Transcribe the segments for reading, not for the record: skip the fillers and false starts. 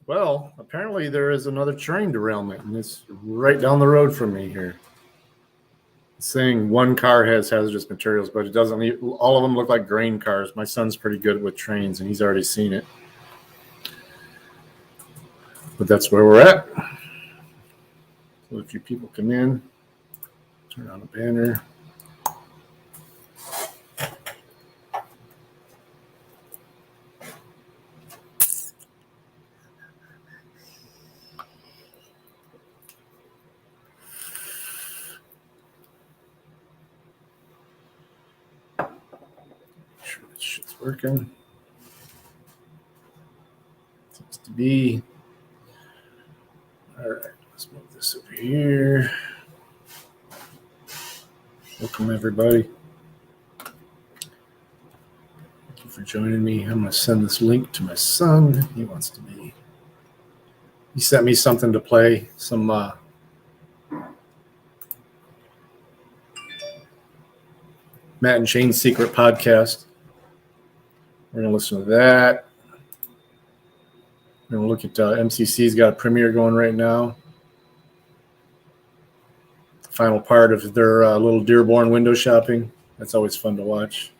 Well, apparently there is another train derailment, and it's right down the road from me here. It's saying one car has hazardous materials, but it doesn't. All of them look like grain cars. My son's pretty good with trains, and he's already seen it. But that's where we're at. So a few people come in, turn on a banner. Make sure this shit's working. Seems to be. All right, let's move this over here. Welcome, everybody. Thank you for joining me. I'm going to send this link to my son. He wants to be. He sent me something to play, some Matt and Shane's Secret Podcast. We're going to listen to that. We're going to look at MCC's got a premiere going right now. Final part of their little Dearborn window shopping. That's always fun to watch.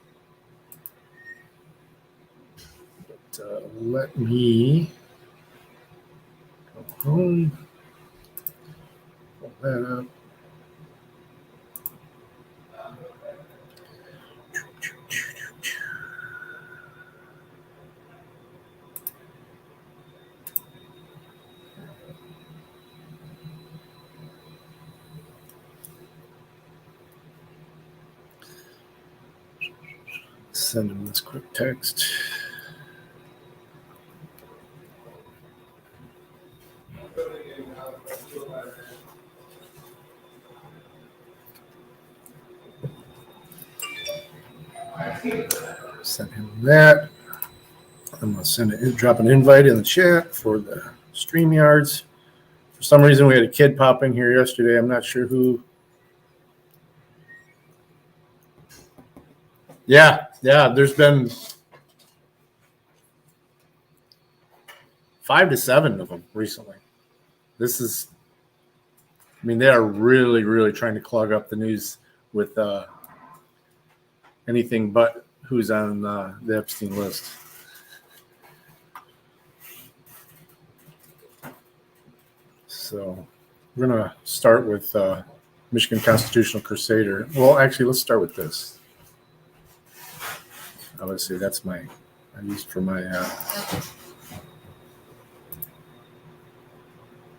But let me go home. Pull that up. Send him this quick text. Send him that. I'm going to drop an invite in the chat for the StreamYards. For some reason, we had a kid pop in here yesterday. I'm not sure who. Yeah, there's been 5 to 7 of them recently. They are really, really trying to clog up the news with anything but who's on the Epstein list. So we're going to start with Michigan Constitutional Crusader. Well, actually, let's start with this. Let's see, that's I used for my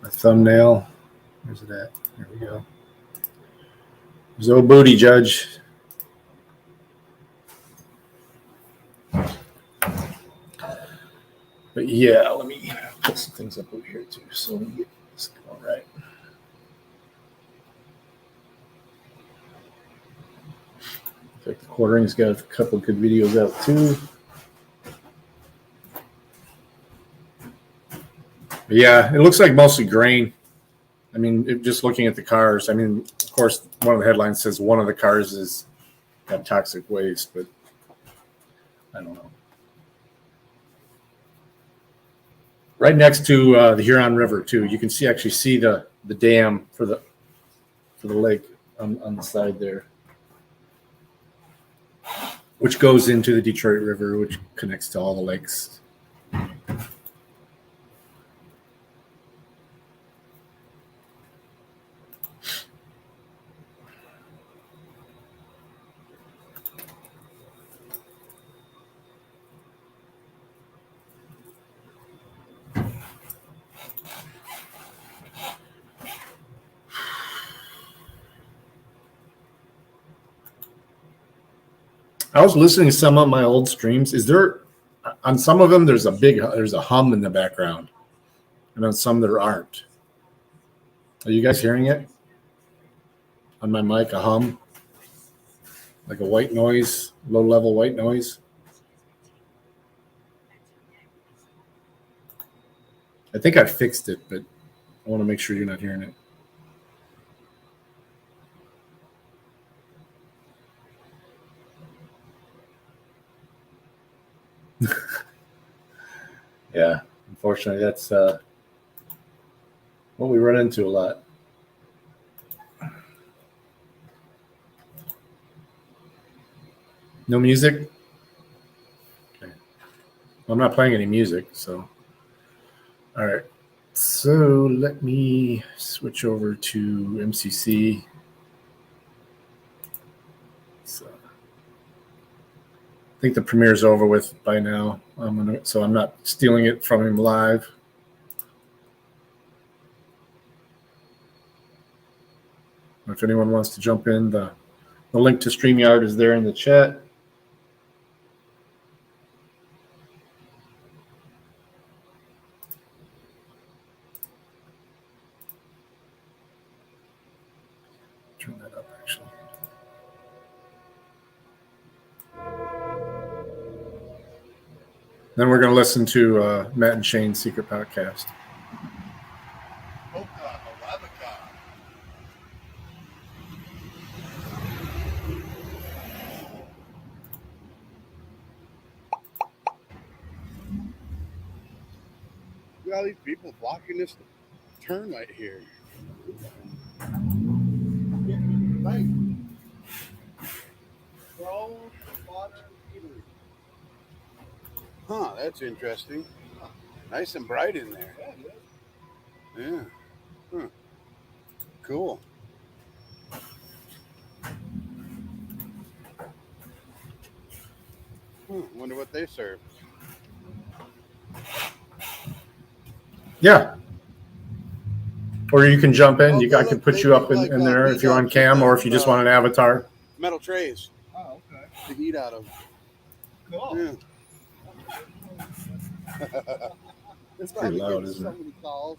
thumbnail. Where's it at? There we go. There's old booty judge. But yeah, let me put some things up over here too, so we get this going right. In fact, the Quartering's got a couple good videos out too. But yeah, it looks like mostly grain. Just looking at the cars. Of course, one of the headlines says one of the cars has got toxic waste, but I don't know. Right next to the Huron River too, you can actually see the dam for the lake on the side there, which goes into the Detroit River, which connects to all the lakes. I was listening to some of my old streams. Is there, on some of them, there's a hum in the background, and on some there aren't. Are you guys hearing it? On my mic, a hum, like a white noise, low-level white noise. I think I fixed it, but I want to make sure you're not hearing it. Yeah, Unfortunately, that's what we run into a lot. No music? Okay. Well, I'm not playing any music, so. All right. So let me switch over to MCC. So I think the premiere's over with by now. So I'm not stealing it from him live. If anyone wants to jump in, the link to StreamYard is there in the chat. Turn that up, actually. Then we're going to listen to Matt and Shane's Secret Podcast. Look at all these people blocking this turn right here. Huh, that's interesting. Nice and bright in there. Yeah. Huh. Cool. Wonder what they serve. Yeah. Or you can jump in. I can put you up in there if you're on cam, or if you just want an avatar. Metal trays. Oh, okay. To eat out of. Cool. Yeah. It's pretty loud, isn't it? So many calls.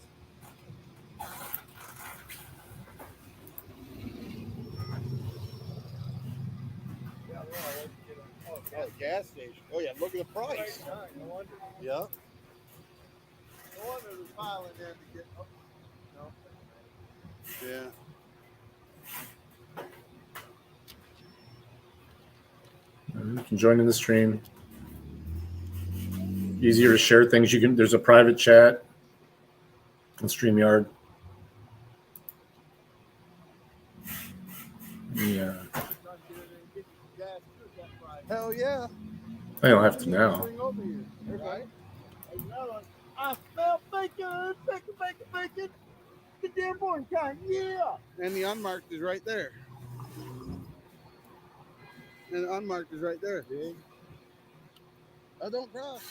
Oh, the gas station. Oh, yeah, look at the price. No wonder. Yeah. No wonder they're piling in to get up. No. Yeah. You can join in the stream. Easier to share things. There's a private chat on StreamYard. Yeah. Hell yeah. I don't have to now. I smell bacon. The damn morning time, yeah. And the unmarked is right there. And the unmarked is right there. Big. I don't cross.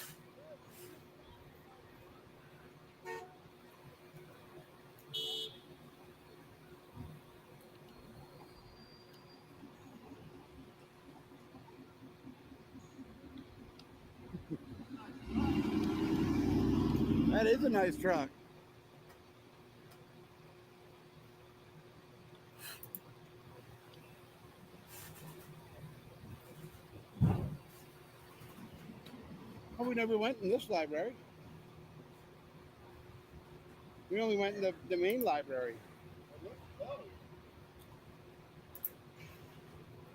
That is a nice truck. Oh, we never went in this library. We only went in the main library.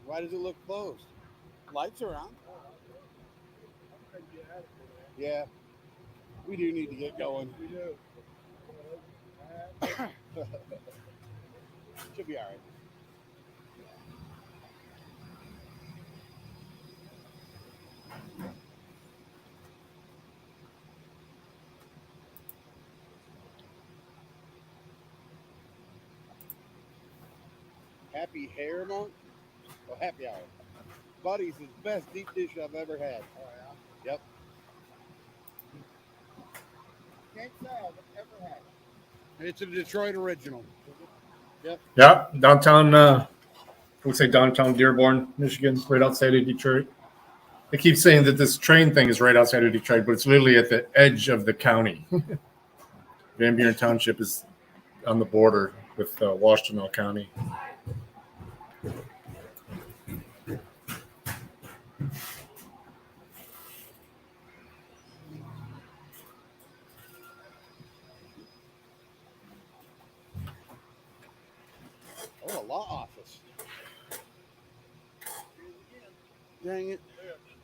Why does it look closed? Lights are on. Yeah. We do need to get going. We do. Should be all right. Happy Hair Month? Oh, happy hour. Buddy's is the best deep dish I've ever had. Oh, yeah? Yep. Can't say I've ever had it. It's a Detroit original. Yep. Yeah, downtown, I would say downtown Dearborn, Michigan, right outside of Detroit. They keep saying that this train thing is right outside of Detroit, but it's literally at the edge of the county. Van Buren Township is on the border with Washtenaw County. Oh, a law office. Dang it.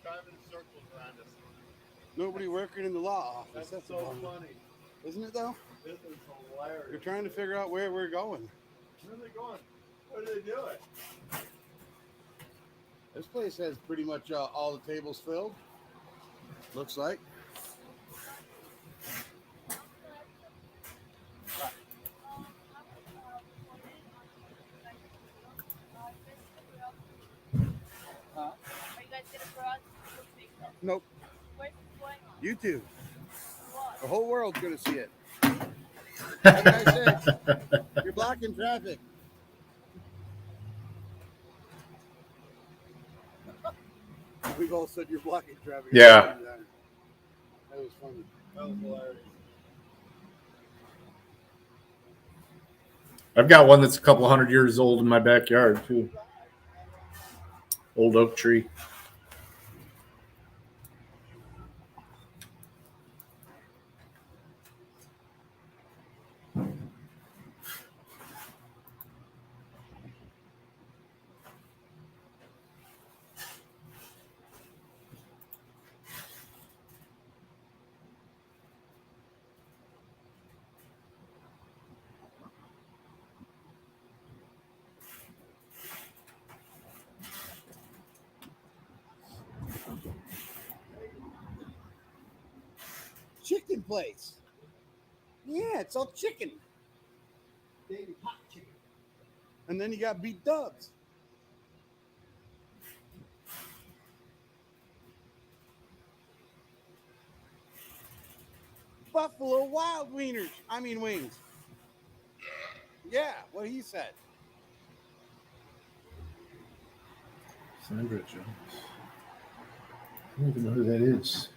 Driving in circles around us. Nobody working in the law office. That's so funny. Isn't it though? This is hilarious. We're trying to figure out where we're going. Where are they going? What are they doing? This place has pretty much all the tables filled. Looks like. Are you guys gonna throw out Nope. where's this going on? YouTube. What? The whole world's gonna see it. Like I said, you're blocking traffic. We've all said you're blocking traffic. Yeah. That was funny. That was hilarious. I've got one that's a couple hundred years old in my backyard too. Old oak tree. Chicken place. Yeah, it's all chicken. Baby hot chicken. And then you got beef dubs. Buffalo Wild Wieners. I mean wings. Yeah, what he said. Sandra Jones. I don't even know who that is.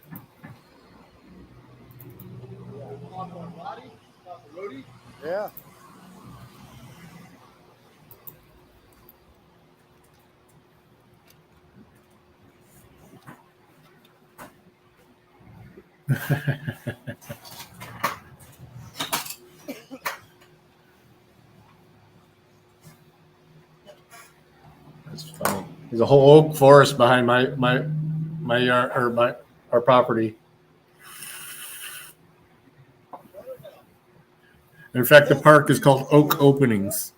Popcorn body. Pepperoni. Yeah. That's funny. There's a whole oak forest behind my yard or our property. In fact, the park is called Oak Openings.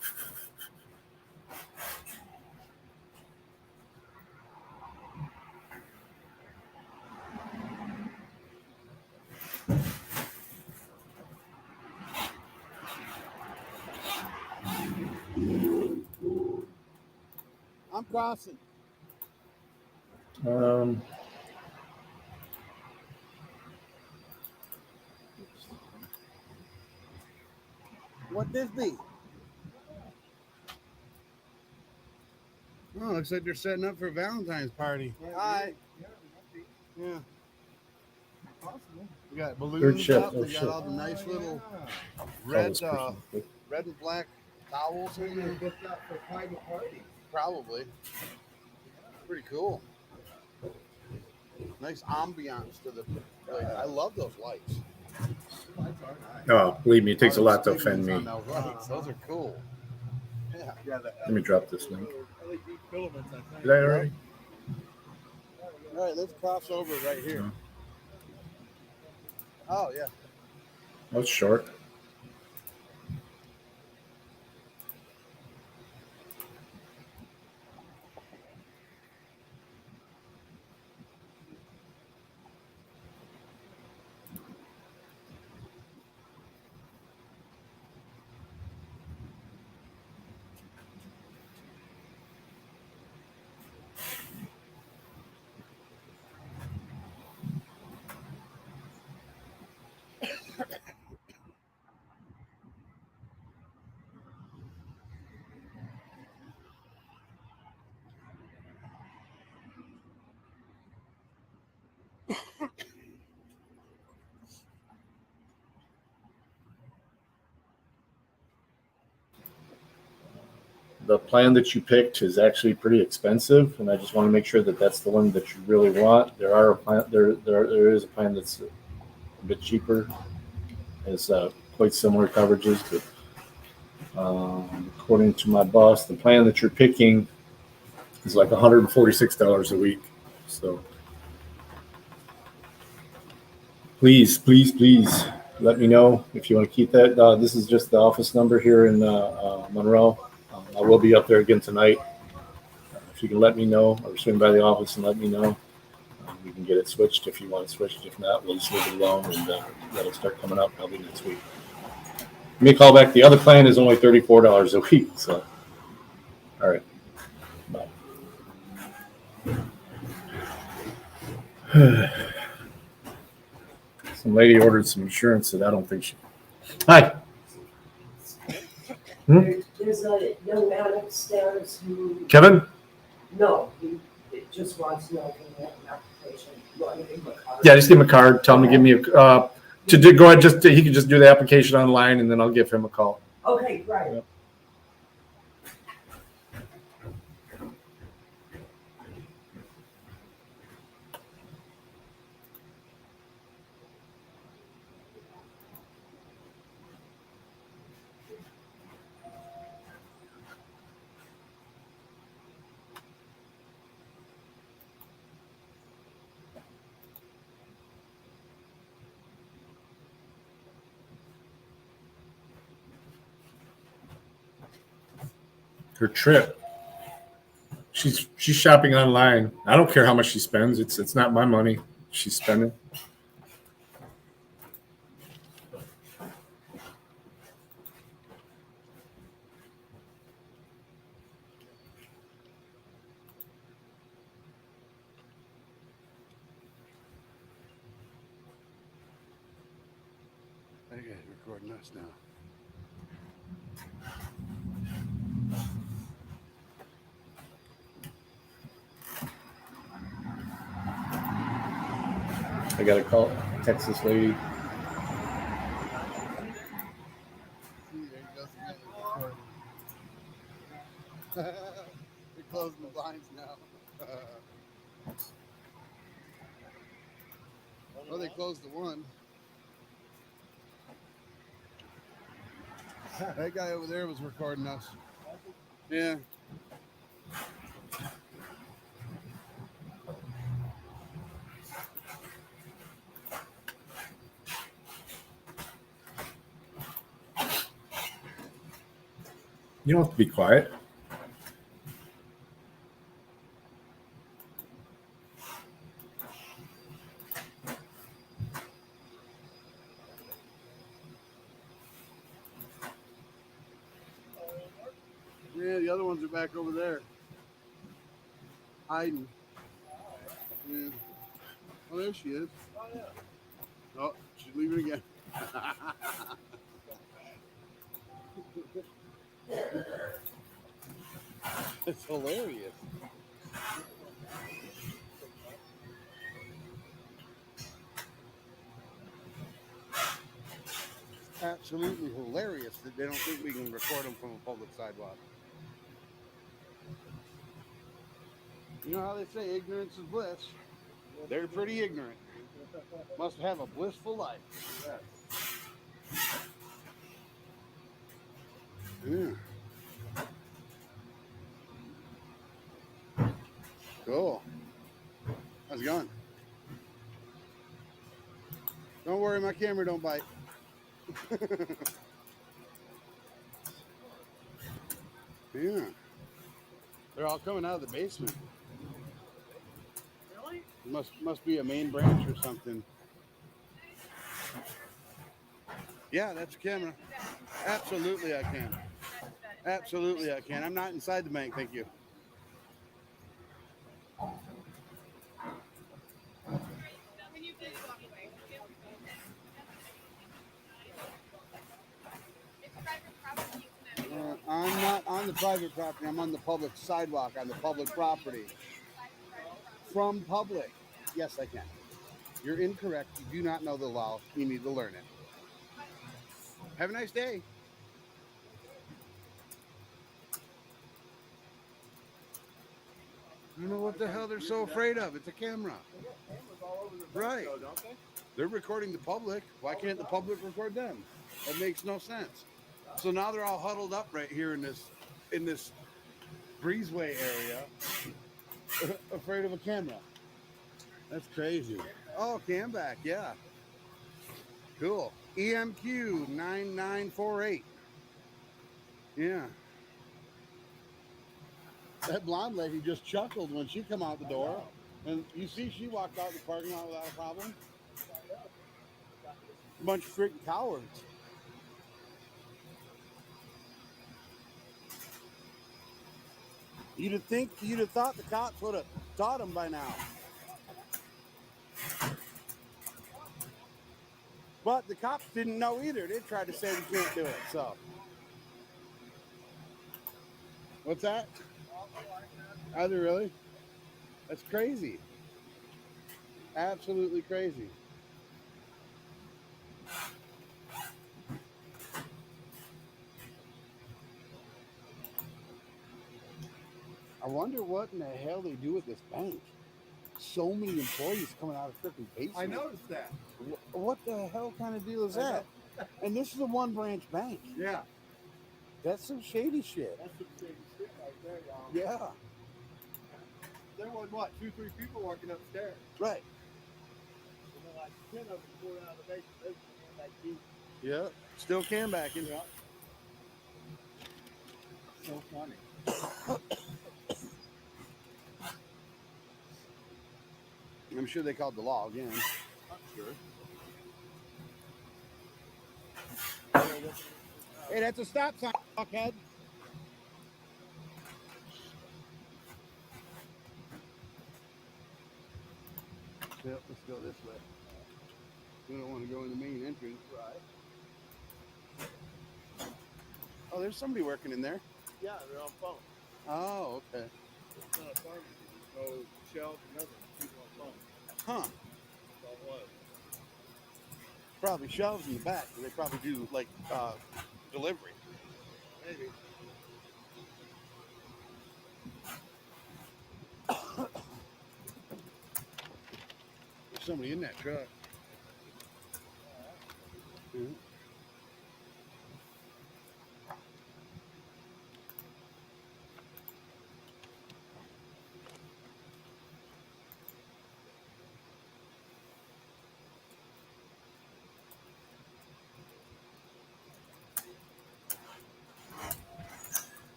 I'm crossing. What this be? Oh, looks like they're setting up for a Valentine's party. Hi. Yeah. Possible. We got Third balloons shift, up. oh, We got shit. all the nice little Yeah. red, red and black towels So in you're there. booked out for a private party. Probably. Pretty cool. Nice ambiance to the place. I love those lights. Lights are nice. Oh, believe me, it takes a All lot to the offend stickers me. on those lights. Those are cool. Yeah. Yeah, the Let me drop this link. LED filaments, I think. Did I already? All right, let's cross over right here. No. Oh, yeah. That was short. The plan that you picked is actually pretty expensive, and I just want to make sure that that's the one that you really want. There is a plan that's a bit cheaper, has quite similar coverages, but according to my boss, the plan that you're picking is like $146 a week. So please let me know if you want to keep that. This is just the office number here in Monroe. I will be up there again tonight. If you can let me know or swing by the office and let me know, we can get it switched if you want it switched. If not, we'll just leave it alone and let it start coming up probably next week. Let me call back. The other plan is only $34 a week. So, all right. Bye. Some lady ordered some insurance that I don't think she. Hi. There's a young man upstairs who, Kevin? no, he just wants to know if he have an application. You want to give him a card? Yeah, just give him a card. Tell him to give me a go ahead. He can just do the application online, and then I'll give him a call. Okay, right. Yep. Her trip. She's shopping online. I don't care how much she spends. It's not my money she's spending. That guy's recording us now. I gotta call text this lady. They're closing the blinds now. Well, they closed the one. That guy over there was recording us. Yeah. You don't have to be quiet. Yeah, the other ones are back over there. Hiding. Yeah. Oh, there she is. Oh, she's leaving again. It's hilarious. Absolutely hilarious that they don't think we can record them from a public sidewalk. You know how they say ignorance is bliss? They're pretty ignorant. Must have a blissful life. Yeah. Cool. How's it going? Don't worry, my camera don't bite. Yeah. They're all coming out of the basement. Really? Must be a main branch or something. Yeah, that's a camera. Absolutely I can. Absolutely I can. I'm not inside the bank, thank you. I'm not on the private property. I'm on the public sidewalk, on the public property. From public. Yes, I can. You're incorrect. You do not know the law. You need to learn it. Have a nice day. I don't know what the hell they're so afraid of. It's a camera. Right. They're recording the public. Why can't the public record them? That makes no sense. So now they're all huddled up right here in this breezeway area, afraid of a camera. That's crazy. Oh, okay, I'm back. Yeah. Cool. EMQ 9948. Yeah. That blonde lady just chuckled when she come out the door. And you see she walked out the parking lot without a problem. A bunch of freaking cowards. You'd have thought the cops would have taught them by now. But the cops didn't know either. They tried to say we can't do it. So what's that? Are they really? That's crazy. Absolutely crazy. I wonder what in the hell they do with this bank. So many employees coming out of freaking basement. I noticed that. What the hell kind of deal is that? And this is a one branch bank. Yeah. That's some shady shit. That's some shady shit right there, y'all. Yeah. There was what, 2-3 people walking upstairs. Right. And then like 10 of them poured out of the basement. They came back deep. Yeah. Still can back in. Yeah. So funny. I'm sure they called the law again. I'm sure. Hey, that's a stop sign, fuckhead. Yep, let's go this way. We don't want to go in the main entrance. Right. Oh, there's somebody working in there. Yeah, they're on phone. Oh, okay. It's not a pharmacy. There's no shelves, nothing. People on phone. Huh. That's all it was. Probably shelves in the back. They probably do like delivery. Maybe. There's somebody in that truck. Mhm.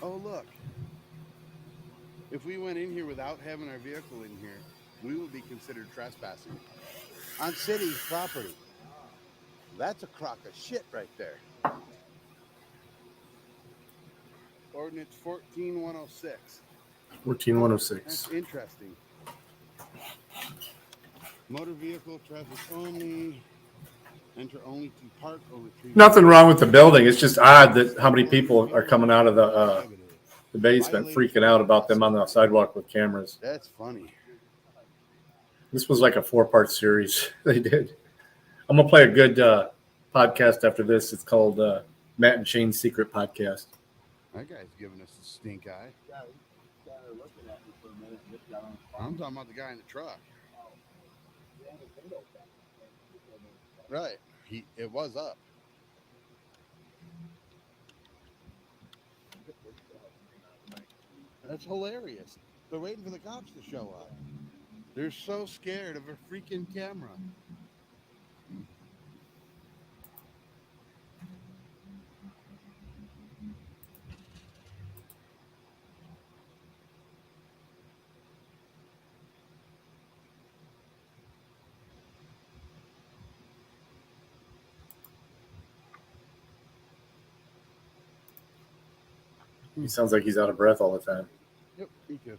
Oh, look. If we went in here without having our vehicle in here, we would be considered trespassing on city property. That's a crock of shit right there. Ordinance 14106. 14106. That's interesting. Motor vehicle traffic only. Enter only to park or retrieve. Nothing wrong with the building. It's just odd that how many people are coming out of the basement freaking out about them on the sidewalk with cameras. That's funny. This was like a 4-part series they did. I'm going to play a good podcast after this. It's called Matt and Shane's Secret Podcast. That guy's giving us a stink eye. Yeah, he started looking at me for a minute and just got on the I'm phone. talking about the guy in the truck. Yeah, his window back. Right. It was up. That's hilarious. They're waiting for the cops to show up. They're so scared of a freaking camera. He sounds like he's out of breath all the time. Yep, me too.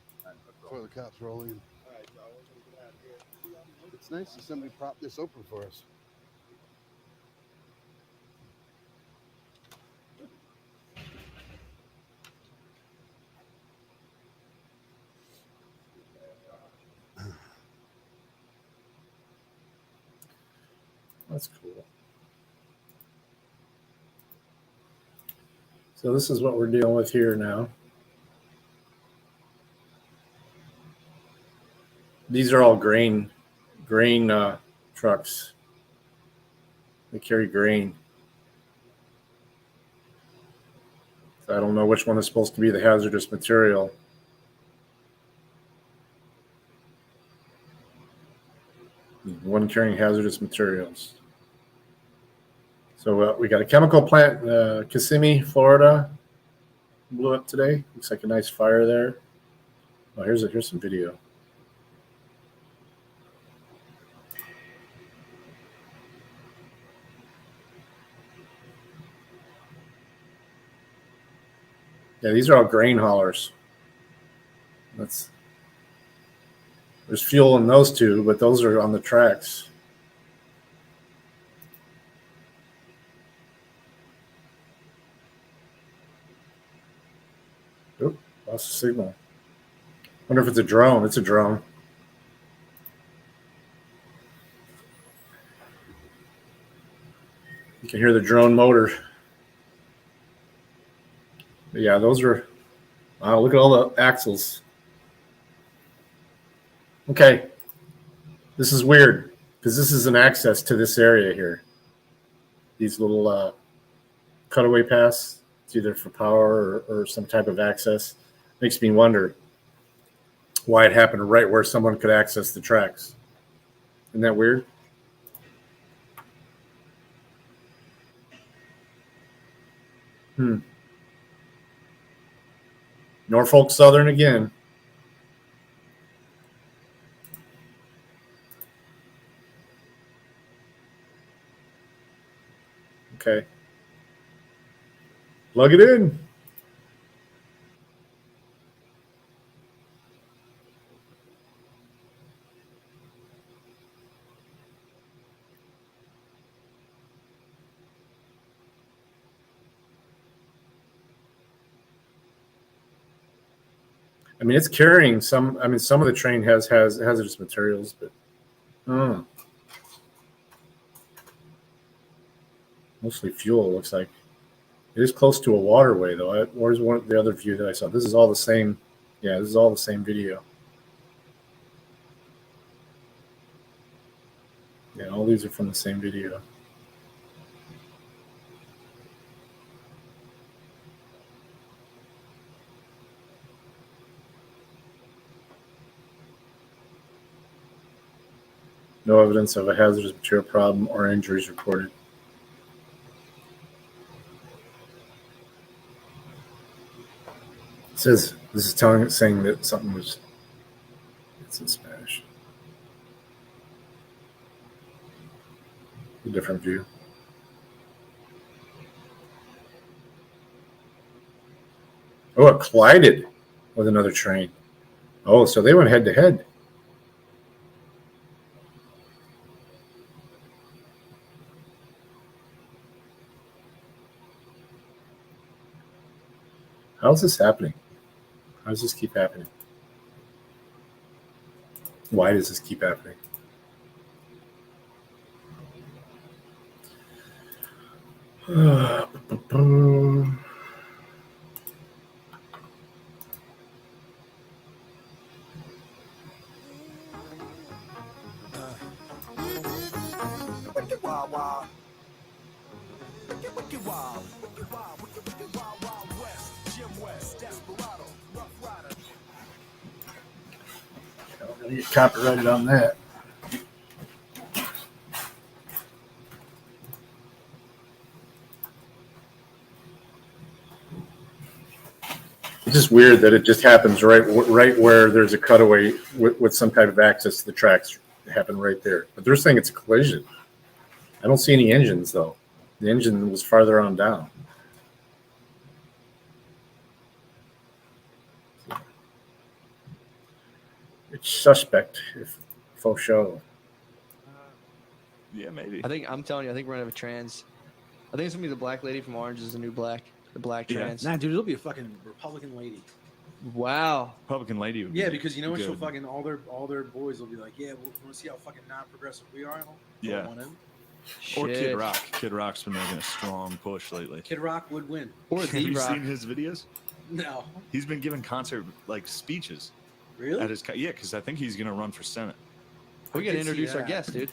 Before the cops roll in. All right, so I want to get out of here. It's nice that somebody propped this open for us. That's cool. So this is what we're dealing with here now. These are all grain trucks. They carry grain. So I don't know which one is supposed to be the hazardous material. One carrying hazardous materials. So we got a chemical plant in Kissimmee, Florida. Blew up today. Looks like a nice fire there. Oh, here's some video. Yeah, these are all grain haulers. There's fuel in those two, but those are on the tracks. Oop, lost the signal. Wonder if it's a drone. It's a drone. You can hear the drone motor. But yeah, those are. Wow, look at all the axles. Okay, this is weird because this is an access to this area here. These little cutaway paths. It's either for power or some type of access. Makes me wonder why it happened right where someone could access the tracks. Isn't that weird? Norfolk Southern again. Okay. Plug it in. I mean, it's carrying some. I mean, some of the train has hazardous materials, but mostly fuel. Looks like it is close to a waterway, though. Where's one the other view that I saw? This is all the same. Yeah, this is all the same video. Yeah, all these are from the same video. No evidence of a hazardous material problem or injuries reported. It says this is saying that something was. It's in Spanish. A different view. Oh, it collided with another train. Oh, so they went head to head. How's this happening? How does this keep happening? Why does this keep happening? I'm gonna get copyrighted on that. It's just weird that it just happens right where there's a cutaway with some type of access to the tracks. It happened right there. But they're saying it's a collision. I don't see any engines, though. The engine was farther on down. It's suspect, if faux show. Yeah, maybe. I'm telling you, I think we're gonna have a trans. I think it's gonna be the black lady from Orange is the New Black. The black trans. Nah, dude, it'll be a fucking Republican lady. Wow. Republican lady. Would Yeah, be because you know what? good. She'll fucking all their boys will be like, yeah, we want to see how fucking non-progressive we are. Yeah. Want him. Or Kid Shit. Rock. Kid Rock's been making a strong push lately. Kid Rock would win. Or Have the you Rock. seen his videos? No. He's been giving concert speeches. Really? Yeah, because I think he's gonna run for Senate. We got to did see introduce our that. guest, dude.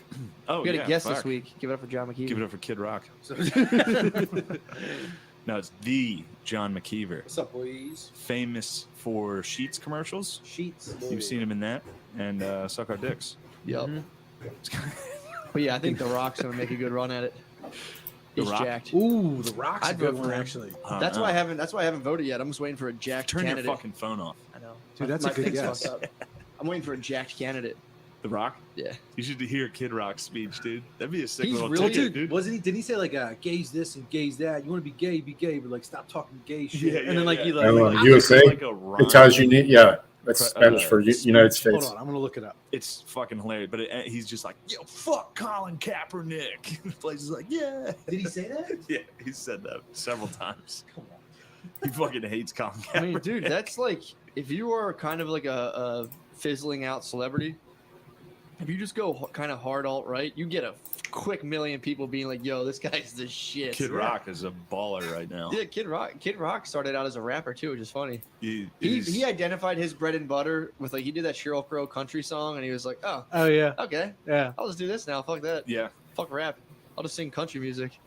Oh, We got yeah, a guest fuck. this week. Give it up for John McKeever. Give it up for Kid Rock. So, No, it's the John McKeever, what's up, boys? famous for Sheets commercials. Sheets. You've seen him in that, and Suck Our Dicks. Yep. Mhm. But yeah, I think The Rock's gonna make a good run at it. The He's Rock? jacked. Ooh, the Rock's I'd a good vote for one, him. actually. That's why I haven't. That's why I haven't voted yet. I'm just waiting for a jacked Turn candidate. your fucking phone off. I know, Dude, that's a good thing's guess. fucked up. I'm waiting for a jacked candidate. The Rock? Yeah. You should hear Kid Rock's speech, dude. That'd be a sick He's little really- ticket, Dude, dude. wasn't he? Didn't he say like gays this and gays that? You want to be gay, but like stop talking gay shit. Yeah, and yeah, then like yeah. he I like, don't know. like, USA? Like a rhyme. It's how you need. Yeah, that's Pre- Spanish for speech. United hold States. on, I'm gonna look it up. It's fucking hilarious, but he's just like, yo, fuck Colin Kaepernick. The place is like, yeah. Did he say that? Yeah, he said that several times. He fucking hates Colin Kaepernick. I mean, dude, that's like if you are kind of like a fizzling out celebrity. If you just go kind of hard alt right, you get a quick million people being like, "Yo, this guy's the shit." Kid Rock is a baller right now. Yeah, Kid Rock started out as a rapper too, which is funny. He's- He identified his bread and butter with like he did that Sheryl Crow country song, and he was like, "Oh, Oh yeah, okay, yeah. I'll just do this now. Fuck that. yeah, Fuck rap. I'll just sing country music."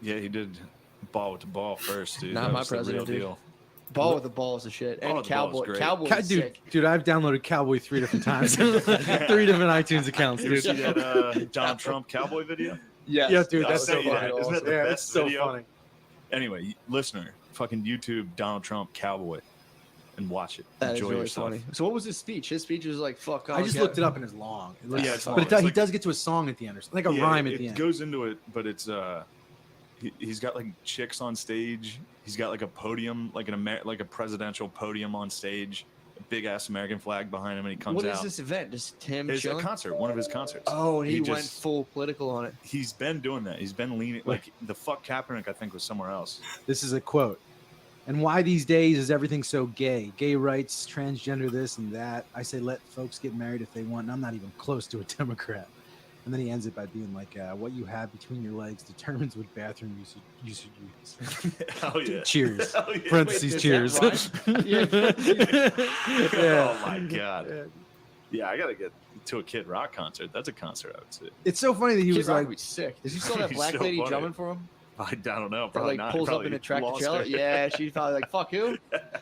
yeah, he did ball with the ball first, dude. Not That my was the president, real dude. deal. Ball with the ball is the shit, Ball and with the ball is Cowboy. great. Cowboy is sick. Dude, I've downloaded Cowboy 3 different times, 3 different iTunes accounts, You ever dude. see that Donald Trump cowboy video? Yes. Yeah, dude, I'll that's so send you funny. that. Isn't that the Yeah, best it's so video? funny. Anyway, listener, fucking YouTube Donald Trump cowboy and watch it. That is Enjoy really yourself. funny. So what was his speech? His speech was like, "Fuck." I just looked it up and it's long. It looks, Yeah, it's long. but It's he like- does get to a song at the end, or something, like a Yeah, rhyme at it the end. goes into it, but it's he's got like chicks on stage. He's got like a podium, like like a presidential podium on stage, a big ass American flag behind him, and he comes What out. is this event? Just him It's a chilling? concert, one of his concerts. Oh, and he went just- full political on it. He's been doing that. He's been leaning like the fuck Kaepernick. I think was somewhere else. This is a quote. And why these days is everything so gay? Gay rights, transgender, this and that. I say let folks get married if they want. And I'm not even close to a Democrat. And then he ends it by being like, what you have between your legs determines what bathroom you should use. Oh yeah. Cheers. Oh, yeah. Parentheses, Wait, cheers. does that Oh my god. Yeah, I gotta get to a Kid Rock concert. That's a concert I would see. It's so funny that he Kid was Rock like, would be sick. Does he still have He's black so lady funny. drumming for him? I don't know. That Probably like not. pulls up Probably in a tractor lost trailer? her. Yeah, she's probably like, "Fuck who?"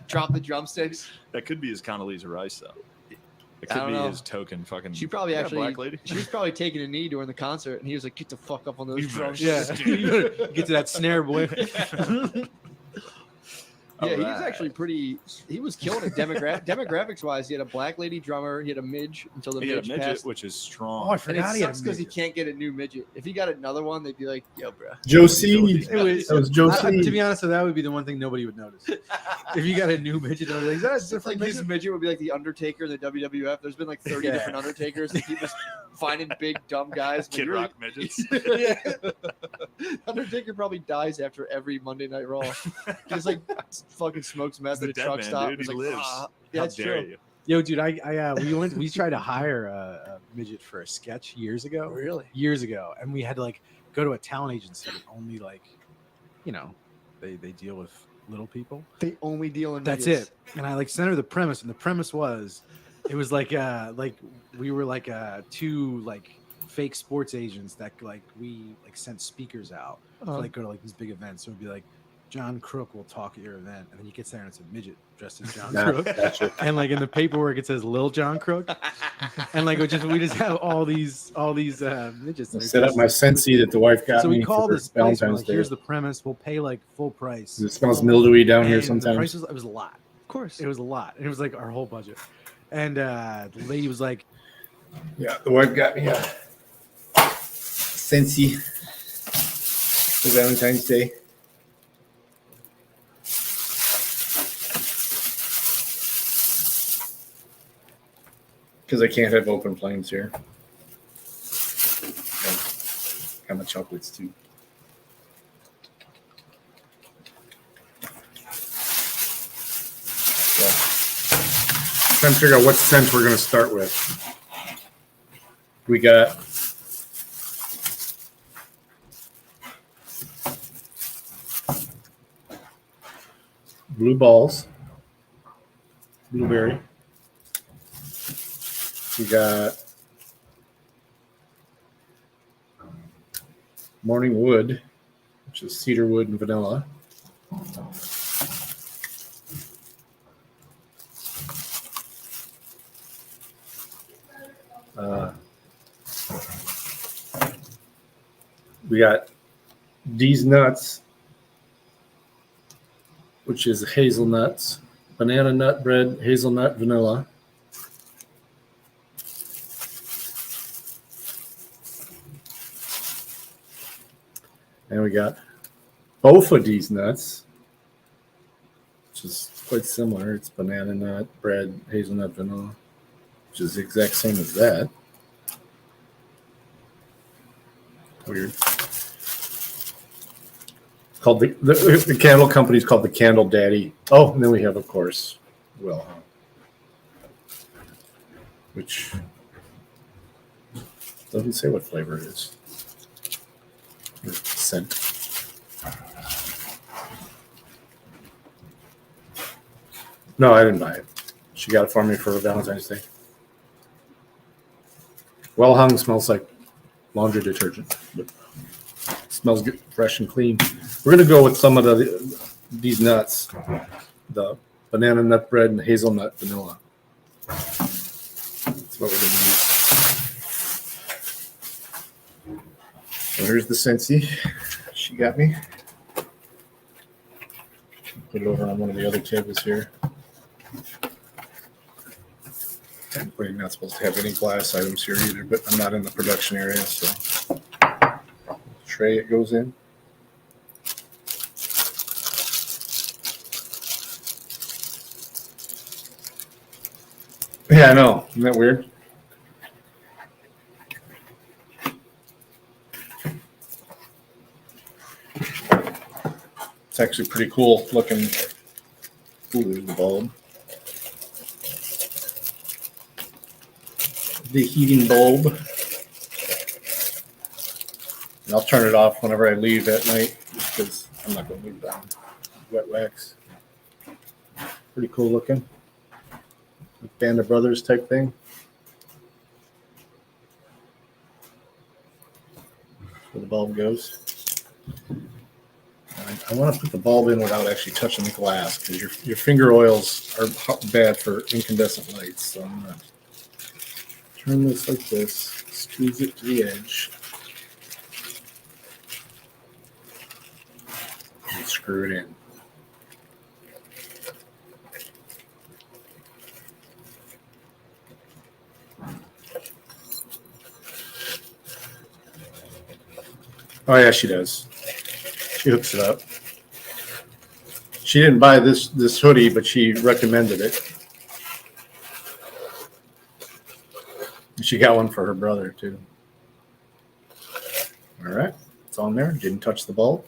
Drop the drumsticks. That could be his Condoleezza Rice though. It I could don't be know. his token fucking. She probably Yeah, actually. black lady. She was probably taking a knee during the concert, and he was like, "Get the fuck up on those You better drums." yeah, you better get to that snare, boy. Yeah, he was Alright. actually pretty. He was killing it. Demographics wise, he had a black lady drummer. He had a midge until the He had a midge midget, passed. which is strong. Oh, I And it forgot he had a sucks because he midget. can't get a new midget. If he got another one, they'd be like, "Yo, bro." Josie. It was- That was Josie. To be honest, so that would be the one thing nobody would notice. If you got a new midget, I'd be like, is that a It's different like his midget? midget would be like the Undertaker in the WWF. There's been like 30 Yeah. different Undertakers. They keep just finding big dumb guys. but Kid you're- Rock midgets. Yeah. Undertaker probably dies after every Monday Night Raw. He just like fucking smokes meth He's at the a dead truck man, stop. dude. He's He like, lives. "Ah." How Yeah, it's dare true. you? Yo, dude, we tried to hire a midget for a sketch years ago. Really? Years ago, and we had to like go to a talent agency that only like, you know, they deal with little people. They only deal in That's midgets. it. And I like sent her the premise, and the premise was, it was like we were like two like fake sports agents that like we like sent speakers out to like go to like these big events. So it'd be like, John Crook will talk at your event, and then he gets there and it's a midget dressed as John Nah, Crook. gotcha. And like in the paperwork it says Lil John Crook, and like we just have all these midgets. that are Set up dressed- my Scentsy that the wife got So me we called for this place. We're Valentine's like, Day. here's the premise. We'll pay like full price. It smells mildewy down here And the sometimes. price was, it was a lot. Of course. It was a lot. And it was like our whole budget. And the lady was like, Yeah, the wife got me a Scentsy for Valentine's Day. Because I can't have open flames here. Got my chocolates too. I'm trying to figure out what scent we're going to start with. We got blue balls, blueberry, We got Morning Wood, which is cedar wood and vanilla. We got These Nuts, which is hazelnuts, banana nut bread, hazelnut, vanilla. And we got both of these nuts, which is quite similar. It's banana nut bread, hazelnut, vanilla, which is the exact same as that. Weird. Called the candle company is called the Candle Daddy. Oh, and then we have, of course, Wilhelm, which doesn't say what flavor it is. Or scent. No, I didn't buy it. She got it for me for Valentine's Day. Well hung, smells like laundry detergent, but smells good, fresh and clean. We're gonna go with some of these nuts, the banana nut bread and hazelnut vanilla. That's what we're gonna use. So here's the Scentsy she got me. Put it over on one of the other tables here. We're not supposed to have any glass items here either, but I'm not in the production area, so tray it goes in. Yeah, I know. Isn't that weird? It's actually pretty cool looking. Ooh, there's the bulb. The heating bulb. And I'll turn it off whenever I leave at night just because I'm not going to leave it on wet wax. Pretty cool looking. Band of Brothers type thing. That's where the bulb goes. I want to put the bulb in without actually touching the glass because your finger oils are bad for incandescent lights. So I'm going to turn this like this, squeeze it to the edge, and screw it in. Oh yeah, she does. She hooks it up. She didn't buy this hoodie, but she recommended it. She got one for her brother too. All right, it's on there. Didn't touch the bulb.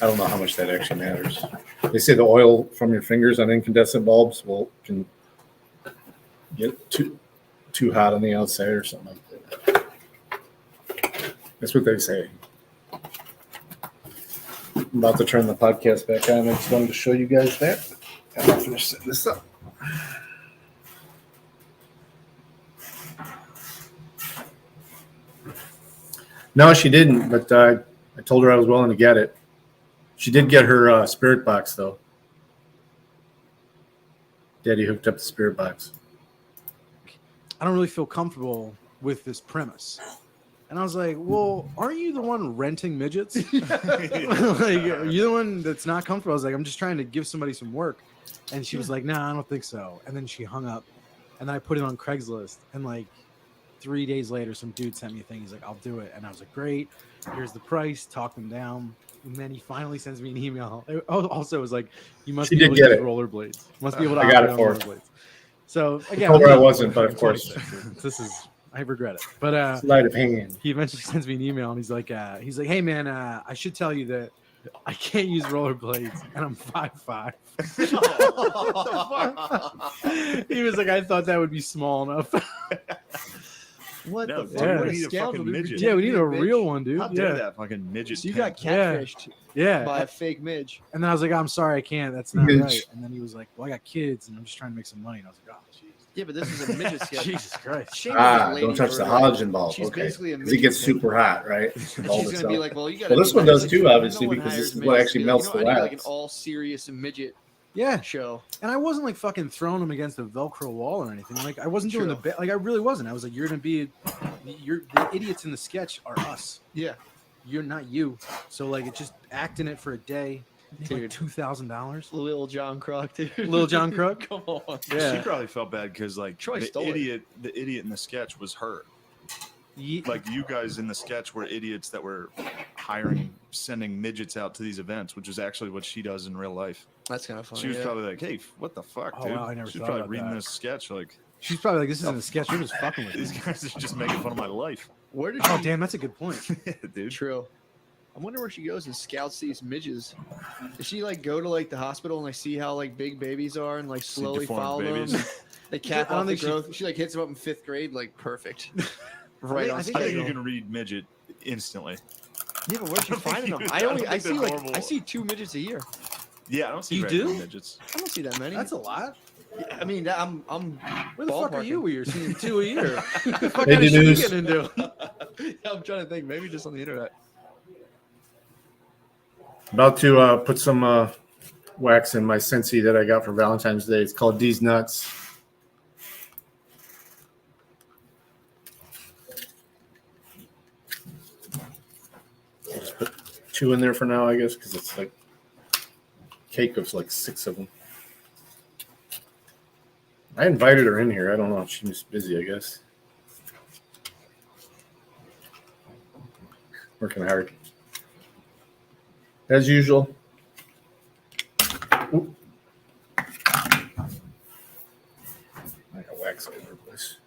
I don't know how much that actually matters. They say the oil from your fingers on incandescent bulbs can get too hot on the outside or something like that. That's what they say. I'm about to turn the podcast back on. I just wanted to show you guys that. I'll finish setting this up. No, she didn't, but I told her I was willing to get it. She did get her spirit box, though. Daddy hooked up the spirit box. I don't really feel comfortable with this premise. And I was like, well, aren't you the one renting midgets? Like, you're the one that's not comfortable. I was like, I'm just trying to give somebody some work. And she was like, no, I don't think so. And then she hung up. And then I put it on Craigslist. And like 3 days later, some dude sent me a thing. He's like, I'll do it. And I was like, great. Here's the price. Talk them down. And then he finally sends me an email. Also, it was like, you must be able to use rollerblades. Must be able to operate on rollerblades. So again, I wasn't, but of course, this is. I regret it, but sleight of hand. He eventually sends me an email and he's like, hey man, I should tell you that I can't use rollerblades and I'm 5'5". He was like, I thought that would be small enough. What No, the dude, fuck? we need a fucking midget. Yeah, we need a real one, dude. How dare that fucking midget? So you got tank. catfished. Yeah. by a fake midge. And then I was like, I'm sorry, I can't. That's not Midge. right. And then he was like, well, I got kids and I'm just trying to make some money. And I was like, oh, jeez. Yeah, but this is a midget sketch. Jesus Christ. Shane is a lady Don't touch the bird. halogen bulb. She's Okay. basically a Because it midget gets pig. super hot, right? And Bulb she's gonna be itself. like, well, you gotta. Well, this be one nice. does Like, too, no obviously, one because hires this is what midgets to actually be melts like, the you know, I need like an wax. all serious midget Yeah. show. And I wasn't like fucking throwing him against a Velcro wall or anything. Like I wasn't doing True. the bit. Like I really wasn't. I was like, you're gonna be, the idiots in the sketch are us. Yeah. You're not you. So like, it just act in it for a day. Like Dude. $2,000. Lil John Croc, dude. Lil John Croc? Come on. She Yeah. probably felt bad because like Troy the stole it. idiot in the sketch was her. Ye- Like you guys in the sketch were idiots that were sending midgets out to these events, which is actually what she does in real life. That's kind of funny. She was yeah. probably like, "Hey, what the fuck, Oh, dude?" wow, I never She's thought probably about reading that. this sketch like, She's probably like, this isn't a sketch. You're just fucking with "These me. guys are just making fun of my life." Where did Oh, she? damn, that's a good point. Yeah, dude. True. I wonder where she goes and scouts these midges. Does she like go to like the hospital and like see how like big babies are and like See slowly deformed follow babies. them? They cap I don't off the think she- growth. She like hits them up in 5th grade, like perfect. Right on I think I think schedule. you can read midget instantly. Yeah, but where's she I don't think finding them? you- I I don't only I think see they're like normal. I see 2 midgets a year. Yeah, I don't see You very many do? midgets. I don't see that many. That's a lot. I mean, I'm Where the fuck are you? ballparking. Where you're seeing 2 a year? What the fuck Hey, kind of shit you dudes. getting into? Yeah, I'm trying to think. Maybe just on the internet. About to put some wax in my Scentsy that I got for Valentine's Day. It's called These Nuts. I'll just put 2 in there for now, I guess, because it's like cake of like 6 of them. I invited her in here. I don't know. She's busy, I guess. Working hard. As usual. Oop. I got wax all over the place.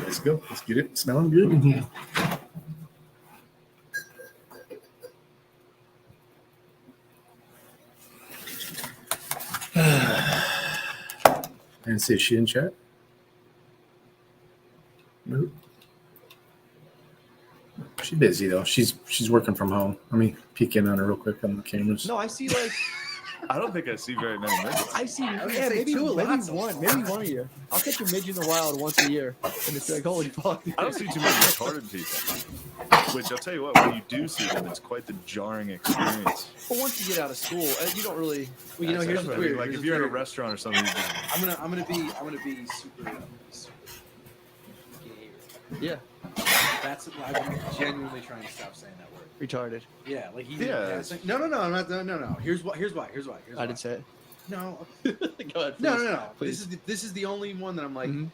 Let's go. Let's get it smelling good in here. I didn't see, is she in chat? Nope. She's busy though. She's working from home. Let me peek in on her real quick on the cameras. No, I see like I don't think I see very many midgets. I see would yeah, say maybe, 2 maybe lots. one a year. I'll catch a midget in the wild once a year, and it's like holy fuck. I don't see too many retarded people. Which I'll tell you what, when you do see them, it's quite the jarring experience. But once you get out of school, you don't really. Well, you know, here's That's what's what I mean. weird. Like Here's if you're in a what's weird. restaurant or something, you just, I'm gonna be super gay. Yeah, That's I'm genuinely trying to stop saying that word. retarded. Yeah, like he. Yeah. No. I'm not. No. Here's why. I didn't say it. No. Go ahead. No. Please. This is the only one that I'm like. Mhm.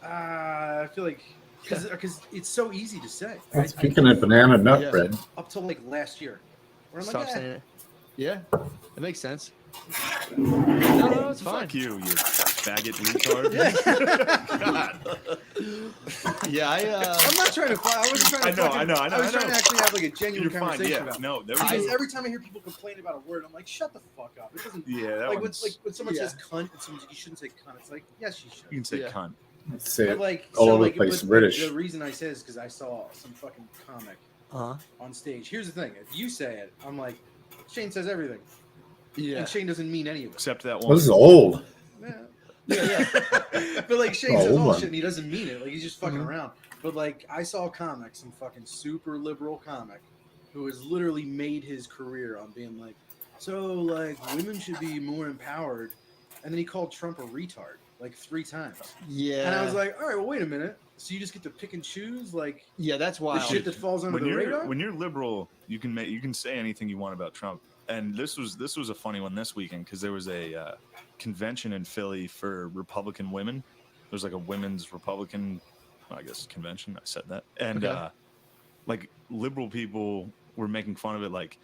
I feel like because it's so easy to say. That's picking at banana nut Yeah. bread. Up till like last year, where I'm Stop like, saying it. Yeah, it makes sense. No, it's fine. fuck you faggot retard. Yeah, I'm not trying to fight. I wasn't trying to. I know. I was trying to actually have like a genuine You're fine. conversation Yeah, about it. no, there Because was every time I hear people complain about a word, I'm like, shut the fuck up. It doesn't. yeah, that Like one's, when someone Yeah. says cunt, and someone's like, you shouldn't say cunt. It's like, yes, you should. you can say Yeah. cunt. Say But it. like, all over the like, place, but British. The reason I say is because I saw some fucking comic on stage. Here's the thing: if you say it, I'm like, Shane says everything, yeah. and Shane doesn't mean any of it. Except that Well, one. this is old. Yeah. But like Shane Oh, says all one. shit, and he doesn't mean it. Like he's just fucking Mhm. around. But like I saw a comic, some fucking super liberal comic, who has literally made his career on being like, so like women should be more empowered, and then he called Trump a retard like 3 times. Yeah. And I was like, all right, well, wait a minute. So you just get to pick and choose like yeah, that's the wild. shit that falls under the radar? when you're liberal, you can say anything you want about Trump. And this was a funny one this weekend because there was a convention in Philly for Republican women. There was like a women's Republican, I guess, convention. I said that, and Okay. like liberal people were making fun of it. Like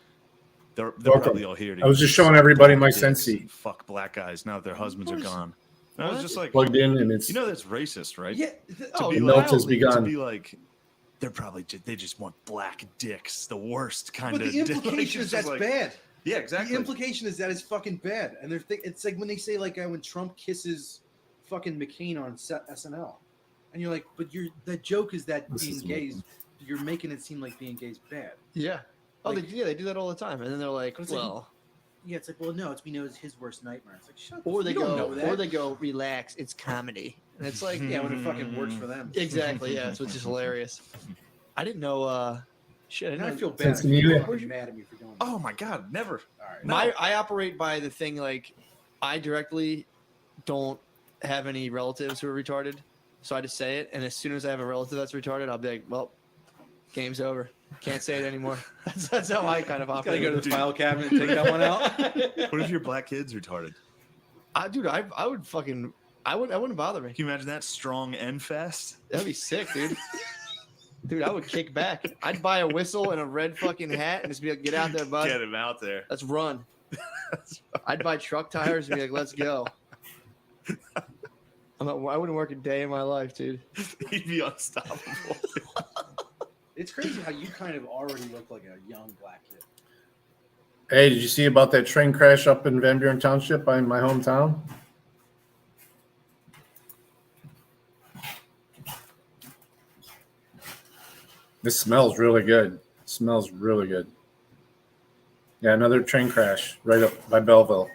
they're Welcome. probably all here. To I was just suck showing everybody my black dicks Scentsy. and fuck black guys now that their husbands are course. gone. And I was What? just like, Plugged in, and it's you know, that's racist, right? Yeah. To be the like, melt has to begun. be like, they just want black dicks, the worst kind But of. the implication is that's bad. Yeah, exactly. The implication is that it's fucking bad, and it's like when they say like when Trump kisses fucking McCain on SNL, and you're like, but that joke is that This being is gay is you're making it seem like being gay is bad. Yeah. Oh, Like- they do that all the time, and then they're like, But it's like- well, Yeah, it's like, well, no, it's we know it's his worst nightmare. It's like, shut. or they you don't go, know that. or they go, relax, it's comedy, and it's like, Yeah, when it fucking works for them. exactly, yeah, so it's just hilarious. I didn't know. Shit, I And didn't I know. feel bad. Since if you're Amelia- fucking mad at me for doing that. Oh my god, never. All right. I operate by the thing like I directly don't have any relatives who are retarded, so I just say it, and as soon as I have a relative that's retarded, I'll be like, well, game's over. Can't say it anymore. That's how I kind of Gotta operate. go to the file cabinet and take that one out. What if your black kid's retarded? Dude, I would fucking, I wouldn't bother me. Can you imagine that strong and fast? That'd be sick, dude. Dude, I would kick back. I'd buy a whistle and a red fucking hat and just be like, get out there, bud. Get him out there. Let's run. I'd buy truck tires and be like, let's go. I wouldn't work a day in my life, dude. He'd be unstoppable. It's crazy how you kind of already look like a young black kid. Hey, did you see about that train crash up in Van Buren Township in my hometown? This smells really good. Smells really good. Yeah, another train crash right up by Belleville.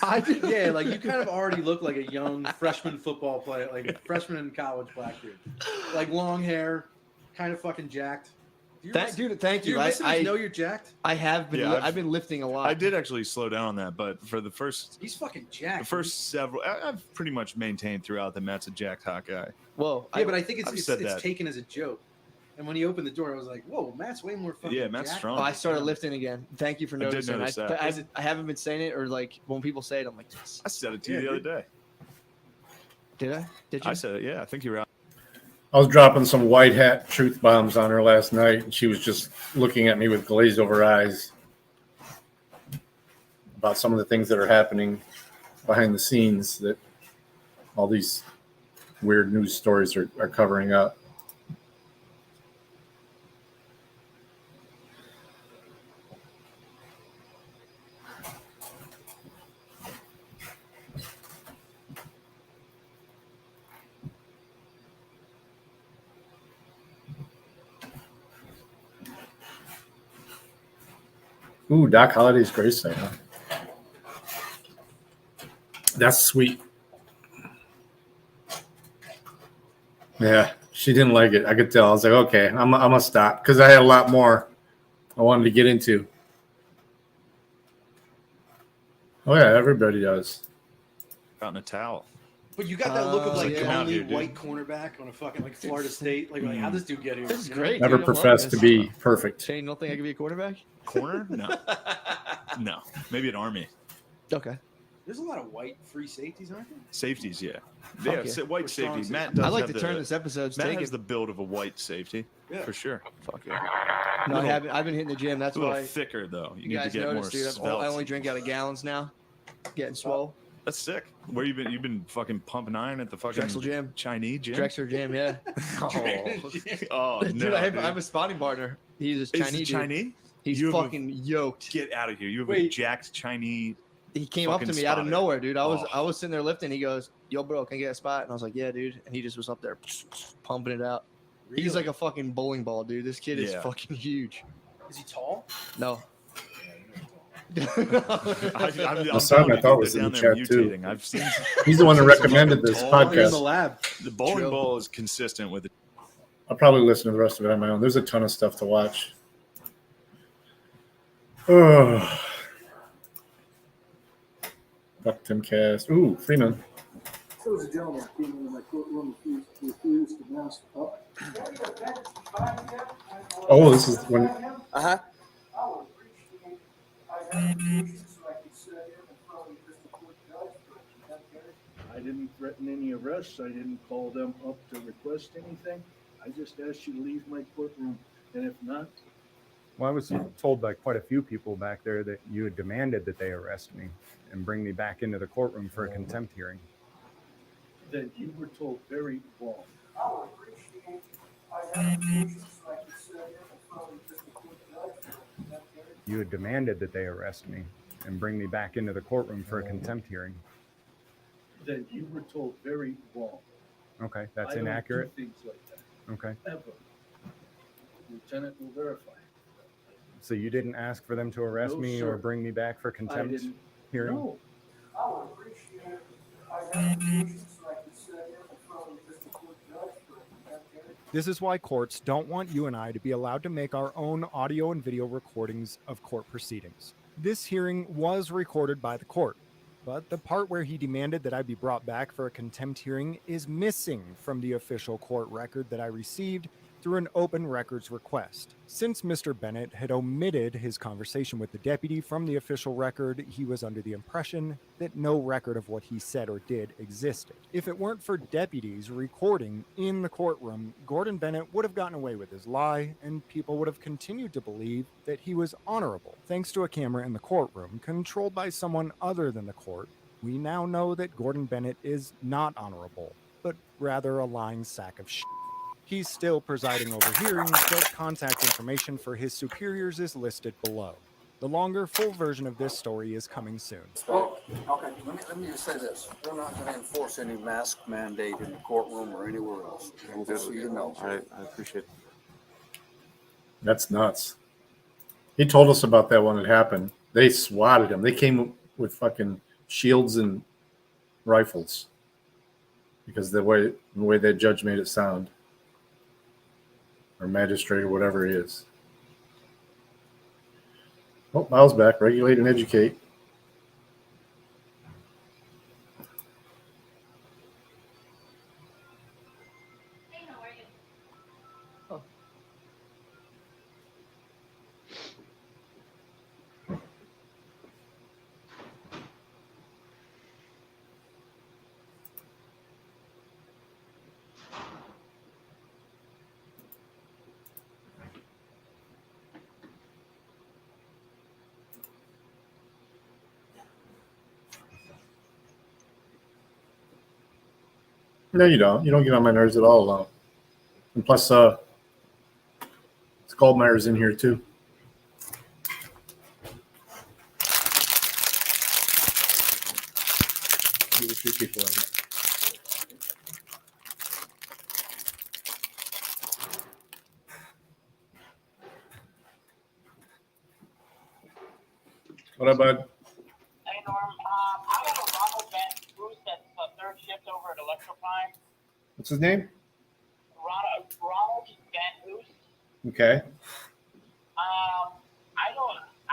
I did, yeah, like you kind of already look like a young freshman football player, like freshman in college black dude, like long hair, kind of fucking jacked. Thank Do you. your listeners know you're jacked? I have been. Yeah, I've been lifting a lot. I did actually slow down on that, but for the first He's fucking jacked. several, I've pretty much maintained throughout that Matt's a jacked hot guy. Whoa. Yeah, but I think I've it's said that. taken as a joke. And when he opened the door, I was like, "Whoa, Matt's way more fucking." Yeah, Matt's jacked." strong. I started lifting again. Thank you for I did noticing. notice that. I haven't been saying it, or like when people say it, I'm like, I said it to you Yeah, the other dude. day. did I? Did you? I said it. Yeah, I think you were out. I was dropping some white hat truth bombs on her last night, and she was just looking at me with glazed over eyes about some of the things that are happening behind the scenes that all these weird news stories are covering up. Ooh, Doc Holliday's grace site, huh? That's sweet. Yeah, she didn't like it. I could tell. I was like, okay, I'm gonna stop because I had a lot more I wanted to get into. Oh yeah, everybody does. Out in a towel. But you got that look of like yeah. the Come out only here, dude. white cornerback on a fucking like Florida State. Like, how'd this dude get here? This is You know? great. Never dude. I love professed to this. be perfect. Shane, you don't think I could be a quarterback? Corner? No. No. Maybe an army. Okay. There's a lot of white free safeties, aren't there? Safeties, yeah. Fuck Yeah, yeah. white We're strong safety. safety. Matt does I'd like have to turn this episode's Matt taken. has the build of a white safety. Yeah. For sure. Fuck yeah. No, I haven't. I've been hitting the gym. That's A little why thicker though. You you need to guys get more noticed, dude. I svelte. only drink out of gallons now. Getting swole. That's sick. Where you been? You've been fucking pumping iron at the fucking Drexel Gym. Chinese gym. Drexler Gym, yeah. Oh Dude, no, I have dude. a spotting partner. He's a Is Chinese. it dude. Chinese? He's You have a- fucking yoked. Get out of here! You have a Wait. jacked Chinese. He came up to fucking me out of spotter. nowhere, dude. I Oh. was sitting there lifting. He goes, "Yo, bro, can I get a spot?" And I was like, "Yeah, dude." And he just was up there pumping it out. He's Really? like a fucking bowling ball, dude. This kid is Yeah. fucking huge. Is he tall? No. I'm son, telling I you, thought dude, was they're in the down there chat, too. mutating. I've seen He's the one that recommended this Tall, You're in the podcast. lab. the bowling True. ball is consistent with it. I'll probably listen to the rest of it on my own. There's a ton of stuff to watch. Oh. Fuck Tim Cast. Ooh, Freeman. There was a gentleman came into my courtroom and refused to mask up. Oh, this is when Uh-huh. I didn't threaten any arrests. I didn't call them up to request anything. I just asked you to leave my courtroom, and if not, Well, I was told by quite a few people back there that you had demanded that they arrest me and bring me back into the courtroom for a contempt hearing. then you were told very wrong. You had demanded that they arrest me and bring me back into the courtroom for a contempt hearing. Then you were told very wrong. Okay, that's I don't do inaccurate. things like that. Okay. ever. Lieutenant will verify. So you didn't ask for them to arrest No, me sir. or bring me back for I contempt didn't. hearing? No. I would appreciate it. I have applications so I can sit here in front of the district court judge for a contempt hearing. This is why courts don't want you and I to be allowed to make our own audio and video recordings of court proceedings. This hearing was recorded by the court, but the part where he demanded that I be brought back for a contempt hearing is missing from the official court record that I received through an open records request. Since Mr. Bennett had omitted his conversation with the deputy from the official record, he was under the impression that no record of what he said or did existed. If it weren't for deputies recording in the courtroom, Gordon Bennett would have gotten away with his lie, and people would have continued to believe that he was honorable. Thanks to a camera in the courtroom controlled by someone other than the court, we now know that Gordon Bennett is not honorable, but rather a lying sack of shit. He's still presiding over hearings, but contact information for his superiors is listed below. The longer, full version of this story is coming soon. Well, okay, let me just say this. We're not going to enforce any mask mandate in the courtroom or anywhere else. Just so you know. I appreciate it. That's nuts. He told us about that when it happened. They swatted him. They came with fucking shields and rifles because the way that judge made it sound, or magistrate or whatever he is. Oh, Miles back. Regulate and educate. Hey, how are you? No, you don't. You don't get on my nerves at all, though. And plus, it's Goldmeyer's in here too. There's a few people in here. What up, bud? Hey, Norm. I have a Ronald Van Bruce that's third shift over at Electroprime. What's his name? Ronald Van Hoos. Okay. I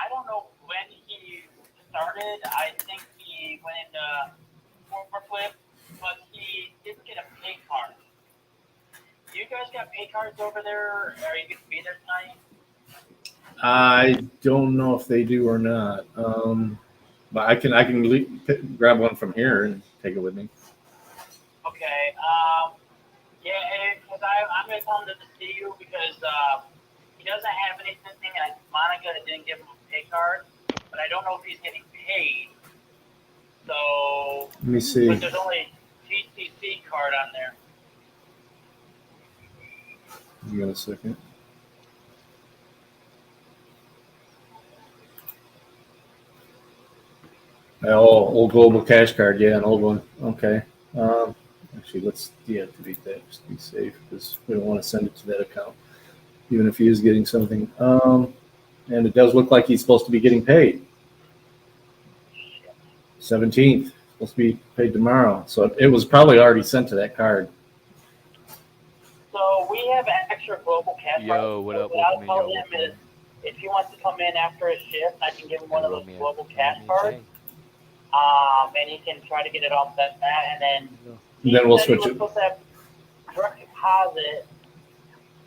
don't know when he started. I think he went into forklift, but he didn't get a pay card. You guys got pay cards over there? Are you going to be there tonight? I don't know if they do or not. But I can grab one from here and take it with me. Okay. Yeah, because I'm going to tell him to see you because he doesn't have anything, and Monica didn't give him a pay card, but I don't know if he's getting paid. So, Let me see. but there's only GCC card on there. Give me a second. Oh, old global cash card. Yeah, an old one. Okay. Actually, let's deactivate that just to be safe because we don't want to send it to that account, even if he is getting something. And it does look like he's supposed to be getting paid. 17th. Supposed to be paid tomorrow. So it was probably already sent to that card. So we have extra global cash cards. Yo, what up? What I'll tell him is if he wants to come in after his shift, I can give him one of those global cash cards. And he can try to get it all set that, and then we'll switch it. Supposed to have direct deposit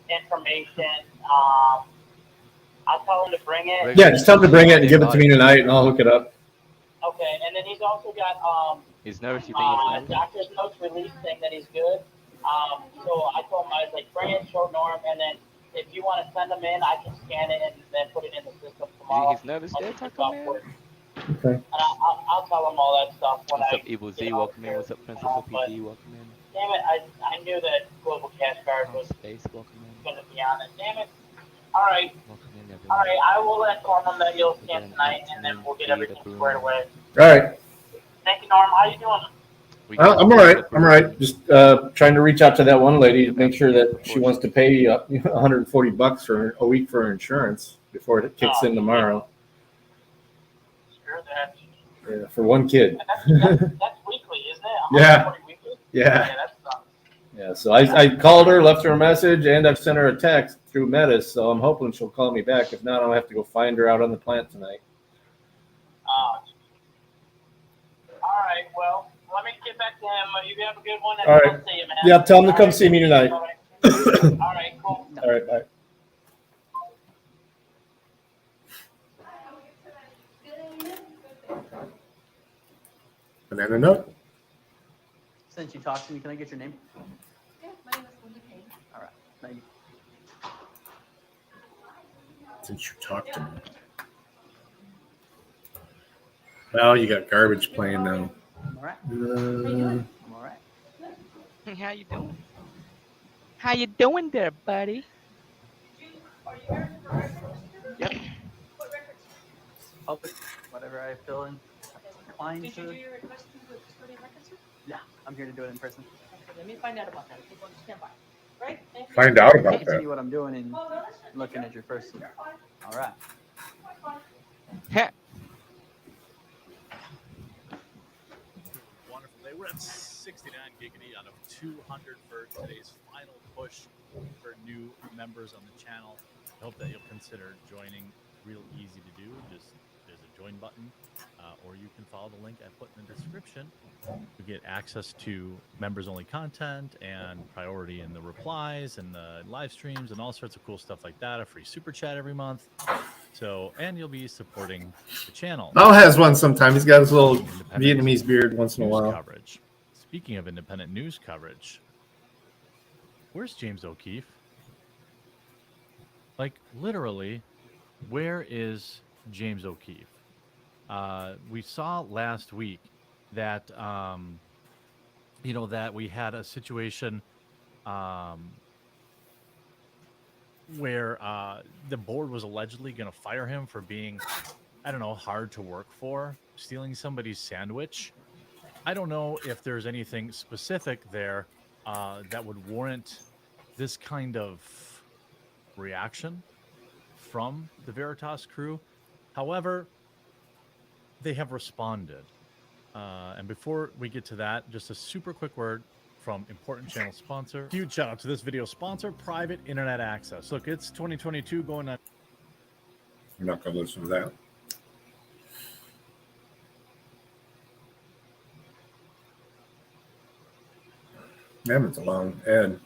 information. I'll tell him to bring it. Yeah, just tell him to bring it and give it to me tonight, and I'll hook it up. Okay, and then he's also got He's never seen doctor's notes release thing that he's good. So I told him I was like, bring it, show Norm, and then if you want to send them in, I can scan it and then put it in the system tomorrow. He's never scared, Taco Man. Okay. And I'll tell him all that stuff when What's up, Evil Z? Welcome in. What's up, Princess OPD? Welcome in. Damn it, I knew that global cash card was Space, welcome in. going to be on it. Damn it. All right. Welcome in, everyone. All right, I will inform them that you'll scan tonight, and then we'll get everything squared away. All right. Thank you, Norm. How you doing? We can I'm all right. I'm all right. Just trying to reach out to that one lady to make sure that she wants to pay $140 for a week for her insurance before it kicks in tomorrow. Sure, that. Yeah, for one kid. That's weekly, isn't it? Yeah. 140 weekly? Yeah. Yeah, that sucks. Yeah. So I called her, left her a message, and I've sent her a text through Metis. So I'm hoping she'll call me back. If not, I'll have to go find her out on the plant tonight. All right, well, let me get back to him. You have a good one. And All right. I'll see you, man. Yeah, tell him to come see me tonight. All right, cool. All right, bye. Banana nut. Since you talked to me, can I get your name? Yeah, my name is Linda Payne. All right. Thank you. Since you talked to me. Well, you got garbage playing now. I'm all right. Uh, I'm all right. How you doing? How you doing there, buddy? Yep. Public, whatever I feel inclined Did to. you do your request through the custodian records? Yeah, I'm here to do it in person. Okay, let me find out about that. Keep on stand by. Right? Thank you. Find out I about can't see that. what I'm doing and looking at your person. All right. Wonderful day. We're at 69 giggity out of 200 for today's final push for new members on the channel. I hope that you'll consider joining. Real easy to do. Just there's a join button, or you can follow the link I put in the description to get access to members-only content and priority in the replies and the live streams and all sorts of cool stuff like that. A free super chat every month. So, and you'll be supporting the channel. Mal has one sometime. He's got his little Vietnamese beard once in a News while. coverage. Speaking of independent news coverage, where's James O'Keefe? Like, literally, where is James O'Keefe? We saw last week that, that we had a situation where the board was allegedly going to fire him for being, I don't know, hard to work for, stealing somebody's sandwich. I don't know if there's anything specific there that would warrant this kind of reaction from the Veritas crew. However, they have responded. And before we get to that, just a super quick word from important channel sponsor. Huge shout out to this video sponsor, Private Internet Access. Look, it's 2022 going on. I'm not going to listen to that. Man, it's a long ad.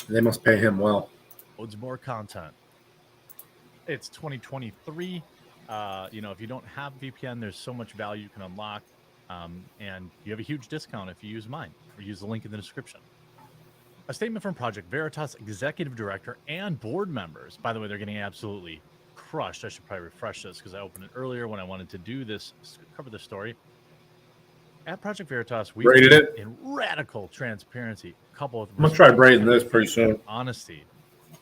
They must pay him well. Loads more content. It's 2023. If you don't have VPN, there's so much value you can unlock. And you have a huge discount if you use mine or use the link in the description. A statement from Project Veritas executive director and board members. By the way, they're getting absolutely crushed. I should probably refresh this because I opened it earlier when I wanted to do this, cover this story. At Project Veritas, we braided it in radical transparency, coupled with I'm gonna try braiding this pretty soon. Honesty.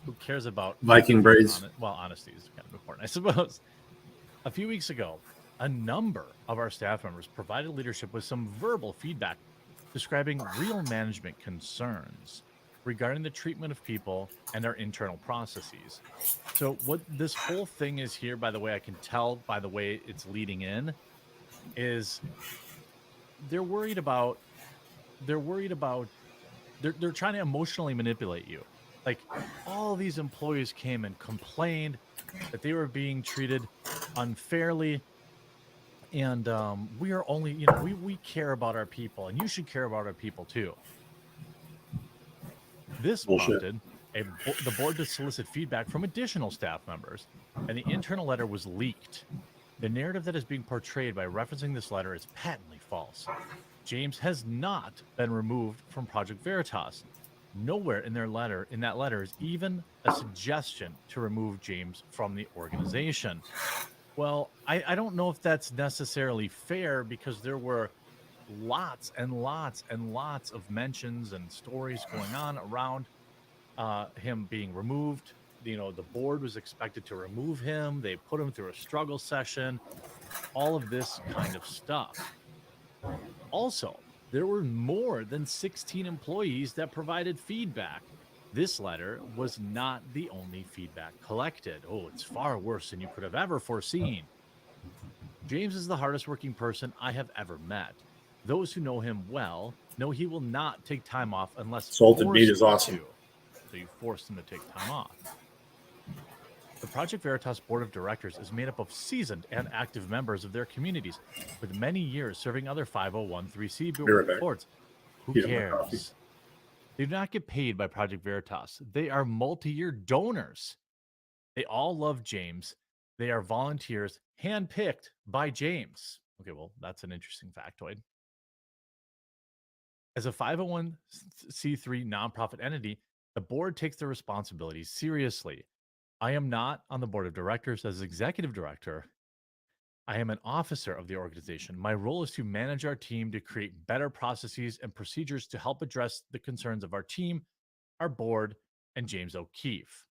Who cares about Viking braids? Honesty is kind of important, I suppose. A few weeks ago, a number of our staff members provided leadership with some verbal feedback describing real management concerns regarding the treatment of people and their internal processes. So what this whole thing is here, by the way, I can tell by the way it's leading in, is they're trying to emotionally manipulate you. Like, all these employees came and complained that they were being treated unfairly, and we are only, we care about our people, and you should care about our people too. This prompted the board to solicit feedback from additional staff members, and the internal letter was leaked. The narrative that is being portrayed by referencing this letter is patently false. James has not been removed from Project Veritas. Nowhere in that letter is even a suggestion to remove James from the organization. Well, I don't know if that's necessarily fair, because there were lots and lots and lots of mentions and stories going on around him being removed. The board was expected to remove him. They put him through a struggle session, all of this kind of stuff. Also, there were more than 16 employees that provided feedback. This letter was not the only feedback collected. Oh, it's far worse than you could have ever foreseen. James is the hardest working person I have ever met. Those who know him well know he will not take time off unless Salted meat forced is awesome. to. So you forced him to take time off. The Project Veritas Board of Directors is made up of seasoned and active members of their communities with many years serving other 501(c)(3) Be right back. boards. Who Heat up my coffee. cares? They do not get paid by Project Veritas. They are multi-year donors. They all love James. They are volunteers handpicked by James. Okay, well, that's an interesting factoid. As a 501(c)(3) nonprofit entity, the board takes their responsibilities seriously. I am not on the board of directors as executive director. I am an officer of the organization. My role is to manage our team to create better processes and procedures to help address the concerns of our team, our board, and James O'Keefe.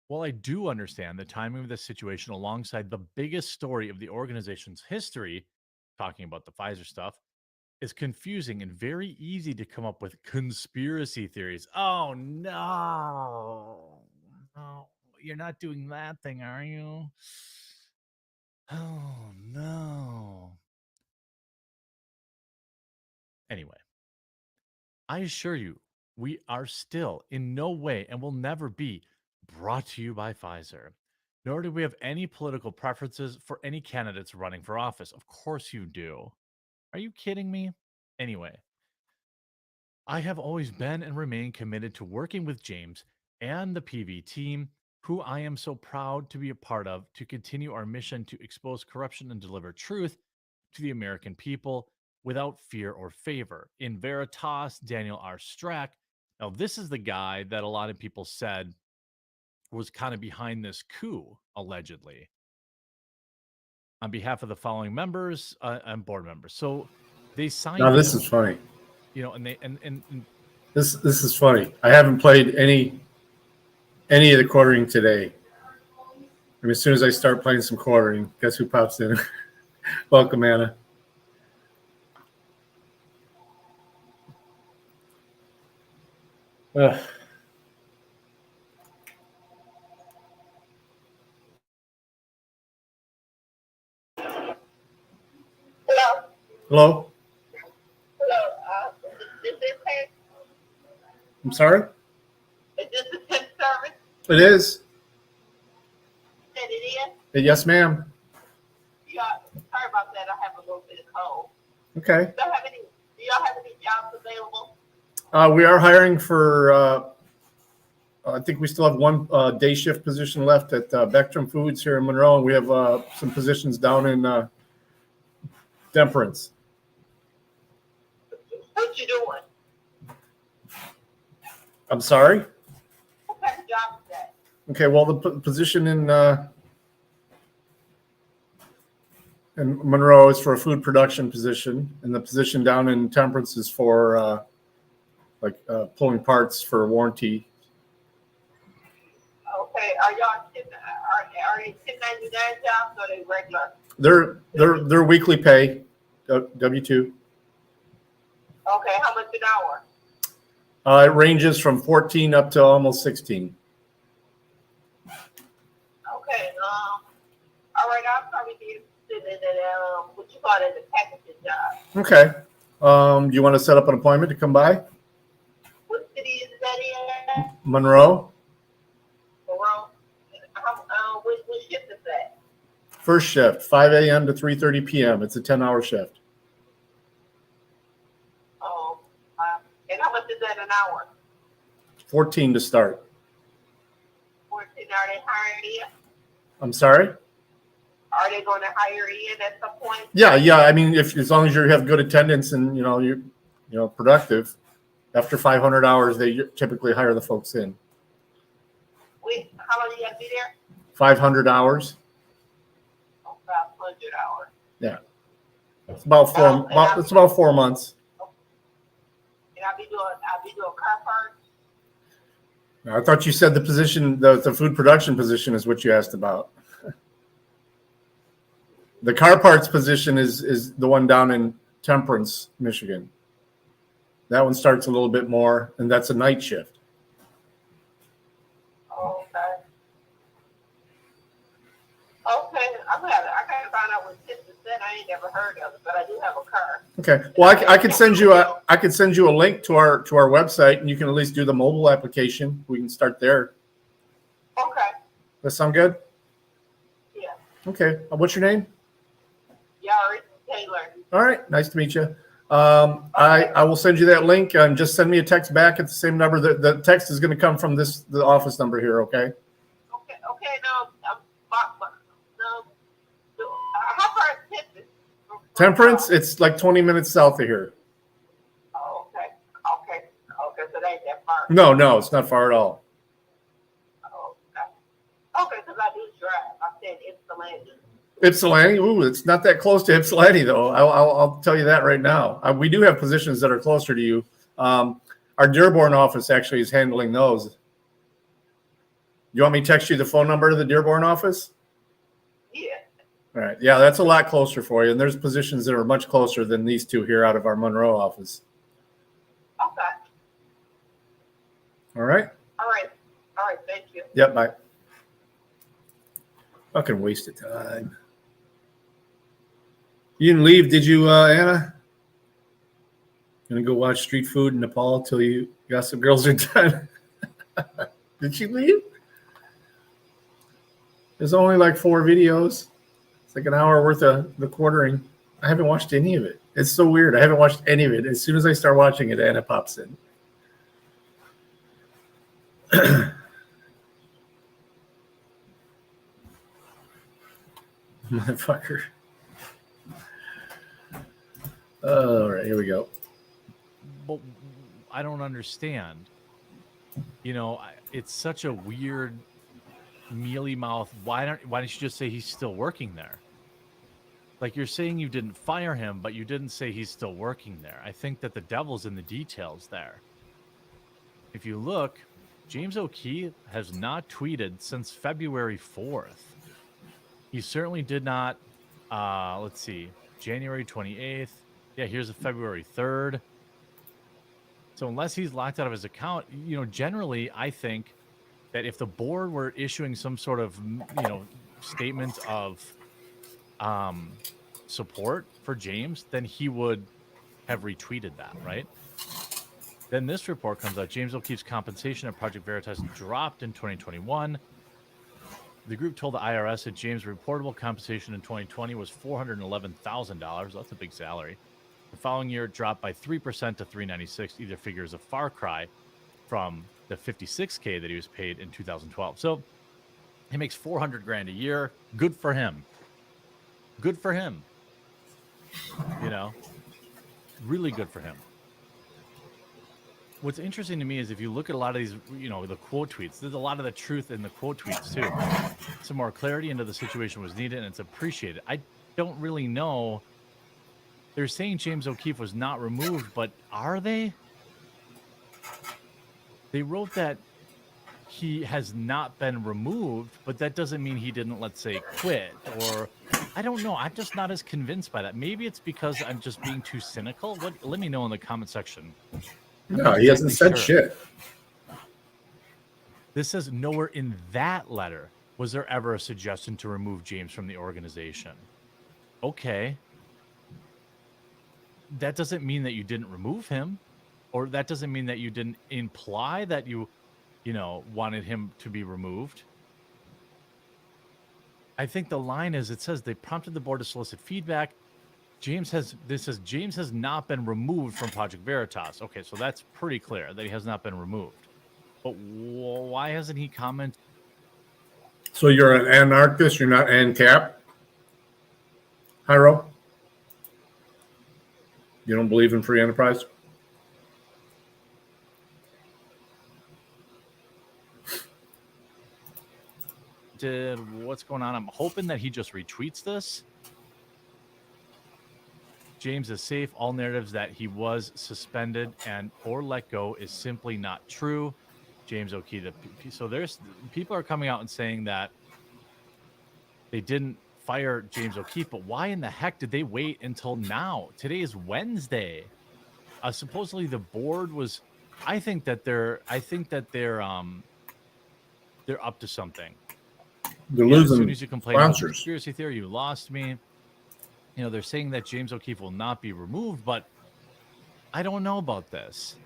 While I do understand the timing of this situation alongside the biggest story of the organization's history, talking about the Pfizer stuff, is confusing and very easy to come up with conspiracy theories. Oh, no. No, you're not doing that thing, are you? Oh, no. Anyway, I assure you, we are still in no way and will never be brought to you by Pfizer. Nor do we have any political preferences for any candidates running for office. Of course you do. Are you kidding me? Anyway, I have always been and remain committed to working with James and the PV team, who I am so proud to be a part of, to continue our mission to expose corruption and deliver truth to the American people without fear or favor. In Veritas, Daniel R. Strack. Now, this is the guy that a lot of people said was kind of behind this coup, allegedly. On behalf of the following members and board members. So they signed. Now this is funny. You know, and they and this is funny. I haven't played any of the quartering today. I mean, as soon as I start playing some quartering, guess who pops in? Welcome, Anna. Hello? I'm sorry? Is this the tip service? It is. Said it is? Yes, ma'am. Yeah, sorry about that. I have a little bit of cold. Okay. Do y'all have any jobs available? We are hiring for, I think we still have one day shift position left at Vectrum Foods here in Monroe. And we have some positions down in Temperance. What you doing? I'm sorry? What kind of job is that? Okay, well, the position in Monroe is for a food production position, and the position down in Temperance is for pulling parts for warranty. Okay, are y'all are they 1099 jobs or are they regular? They're weekly pay, W-2. Okay, how much an hour? It ranges from 14 up to almost 16. Okay, all right, I'll probably be interested in that, what you call it, the packaging job. Okay. You want to set up an appointment to come by? What city is that in? Monroe. Monroe. What shift is that? First shift, 5 a.m. to 3:30 p.m. It's a 10-hour shift. Oh, and how much is that an hour? 14 to start. 14. Are they hiring in? I'm sorry? Are they going to hire in at some point? Yeah. I mean, as long as you have good attendance and you're productive, after 500 hours, they typically hire the folks in. Wait, how long do you have to be there? 500 hours. Oh, about 100 hours. Yeah. It's about it's about 4 months. And I'll be doing car parts. I thought you said the position, the food production position is what you asked about. The car parts position is the one down in Temperance, Michigan. That one starts a little bit more, and that's a night shift. Okay. Okay, I gotta find out what tips is said. I ain't never heard of it, but I do have a car. Okay. Well, I could send you a link to our website, and you can at least do the mobile application. We can start there. Okay. That sound good? Yeah. Okay. What's your name? Yari Taylor. All right. Nice to meet you. I will send you that link, and just send me a text back at the same number. The text is going to come from the office number here. Okay. Okay. No. How far is Temperance? Temperance. It's like 20 minutes south of here. Oh, okay. So that ain't that far. No, it's not far at all. Okay, because I do drive. I said Ypsilanti. Ypsilanti. Ooh, it's not that close to Ypsilanti, though. I'll tell you that right now. We do have positions that are closer to you. Our Dearborn office actually is handling those. You want me to text you the phone number to the Dearborn office? Yeah. All right. Yeah, that's a lot closer for you. And there's positions that are much closer than these two here out of our Monroe office. Okay. All right. All right. Thank you. Yep. Bye. Fucking waste of time. You didn't leave, did you, Anna? Gonna go watch Street Food in Nepal till you Gossip Girls are done. Did she leave? There's only like 4 videos. It's like an hour worth of recording. I haven't watched any of it. It's so weird. I haven't watched any of it. As soon as I start watching it, Anna pops in. Motherfucker. All right, here we go. But I don't understand. You know, it's such a weird mealy mouth. Why don't you just say he's still working there? Like, you're saying you didn't fire him, but you didn't say he's still working there. I think that the devil's in the details there. If you look, James O'Keefe has not tweeted since February 4th. He certainly did not, let's see, January 28th. Yeah, here's a February 3rd. So unless he's locked out of his account, you know, generally I think that if the board were issuing some sort of, you know, statement of support for James, then he would have retweeted that, right? Then this report comes out. James O'Keefe's compensation at Project Veritas dropped in 2021. The group told the IRS that James' reportable compensation in 2020 was $411,000. That's a big salary. The following year, it dropped by 3% to $396. Either figure is a far cry from the $56K that he was paid in 2012. So he makes $400,000 a year. Good for him. Good for him. You know, really good for him. What's interesting to me is if you look at a lot of these, you know, the quote tweets, there's a lot of the truth in the quote tweets too. Some more clarity into the situation was needed, and it's appreciated. I don't really know. They're saying James O'Keefe was not removed, but are they? They wrote that he has not been removed, but that doesn't mean he didn't, let's say, quit, or I don't know. I'm just not as convinced by that. Maybe it's because I'm just being too cynical. Let me know in the comment section. No, he hasn't said shit. This says nowhere in that letter was there ever a suggestion to remove James from the organization. Okay. That doesn't mean that you didn't remove him, or that doesn't mean that you didn't imply that you know, wanted him to be removed. I think the line is, it says they prompted the board to solicit feedback. James has not been removed from Project Veritas. Okay, so that's pretty clear that he has not been removed. But why hasn't he commented? So you're an anarchist, you're not ANCAP? Hyro? You don't believe in free enterprise? What's going on? I'm hoping that he just retweets this. James is safe. All narratives that he was suspended and or let go is simply not true. James O'Keefe. So there's people are coming out and saying that they didn't fire James O'Keefe, but why in the heck did they wait until now? Today is Wednesday. Supposedly the board was. I think that they're up to something. They're As soon losing as you complain about the sponsors. conspiracy theory, you lost me. They're saying that James O'Keefe will not be removed, but I don't know about this.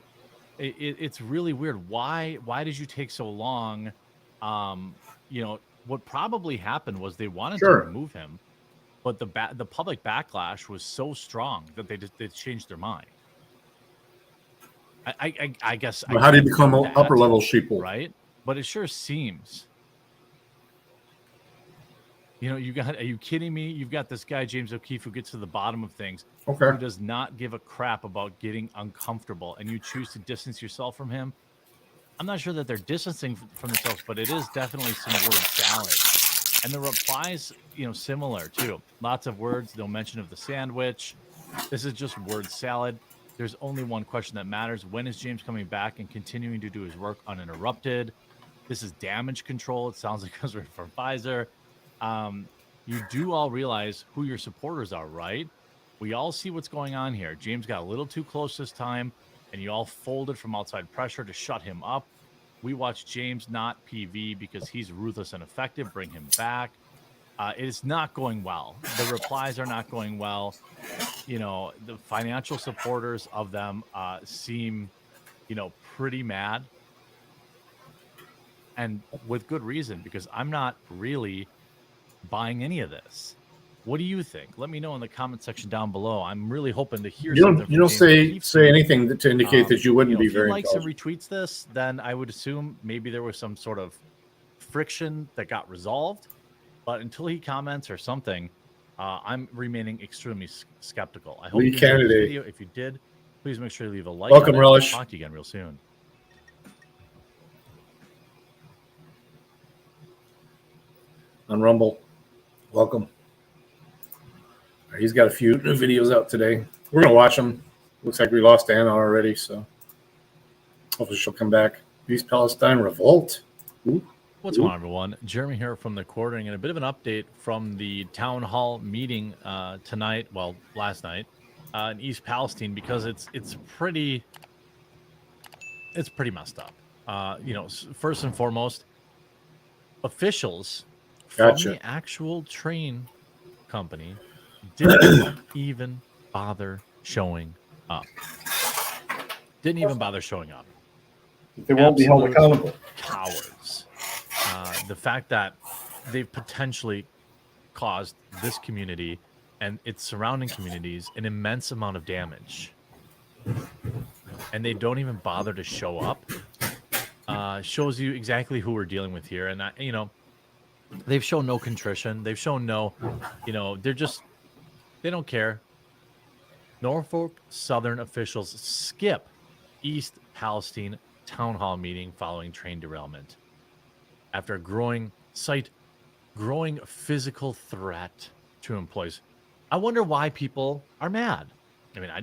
It's really weird. Why did you take so long? What probably happened was they wanted to Sure. remove him, but the public backlash was so strong that they changed their mind. I guess. Well, how do you become that, upper level sheeple? right? But it sure seems. Are you kidding me? You've got this guy, James O'Keefe, who gets to the bottom of things, Okay. who does not give a crap about getting uncomfortable, and you choose to distance yourself from him. I'm not sure that they're distancing from themselves, but it is definitely some word salad. And the replies, similar too. Lots of words, no mention of the sandwich. This is just word salad. There's only one question that matters. When is James coming back and continuing to do his work uninterrupted? This is damage control. It sounds like because we're from Pfizer. You do all realize who your supporters are, right? We all see what's going on here. James got a little too close this time, and you all folded from outside pressure to shut him up. We watched James not PV because he's ruthless and effective. Bring him back. It is not going well. The replies are not going well. The financial supporters of them seem, pretty mad. And with good reason, because I'm not really buying any of this. What do you think? Let me know in the comment section down below. I'm really hoping to hear something. You don't say anything to indicate that you wouldn't be if he very likes and intelligent. retweets this, then I would assume maybe there was some sort of friction that got resolved. But until he comments or something, I'm remaining extremely skeptical. I hope you Lead enjoyed this candidate. video. If you did, please make sure you leave a like. Welcome, on it. I'll Relish. talk to you again real soon. On Rumble. Welcome. He's got a few new videos out today. We're going to watch them. Looks like we lost Anna already, so hopefully she'll come back. East Palestine Revolt. Ooh. What's going on, everyone? Jeremy here from the Quartering, and a bit of an update from the town hall meeting tonight, well, last night, in East Palestine, because it's pretty messed up. First and foremost, officials Gotcha. from the actual train company didn't even bother showing up. Didn't even bother showing up. They won't be held Absolute accountable. Cowards. The fact that they've potentially caused this community and its surrounding communities an immense amount of damage, and they don't even bother to show up, shows you exactly who we're dealing with here. And they've shown no contrition. They've shown no, they don't care. Norfolk Southern officials skip East Palestine town hall meeting following train derailment after a growing physical threat to employees. I wonder why people are mad. I mean, I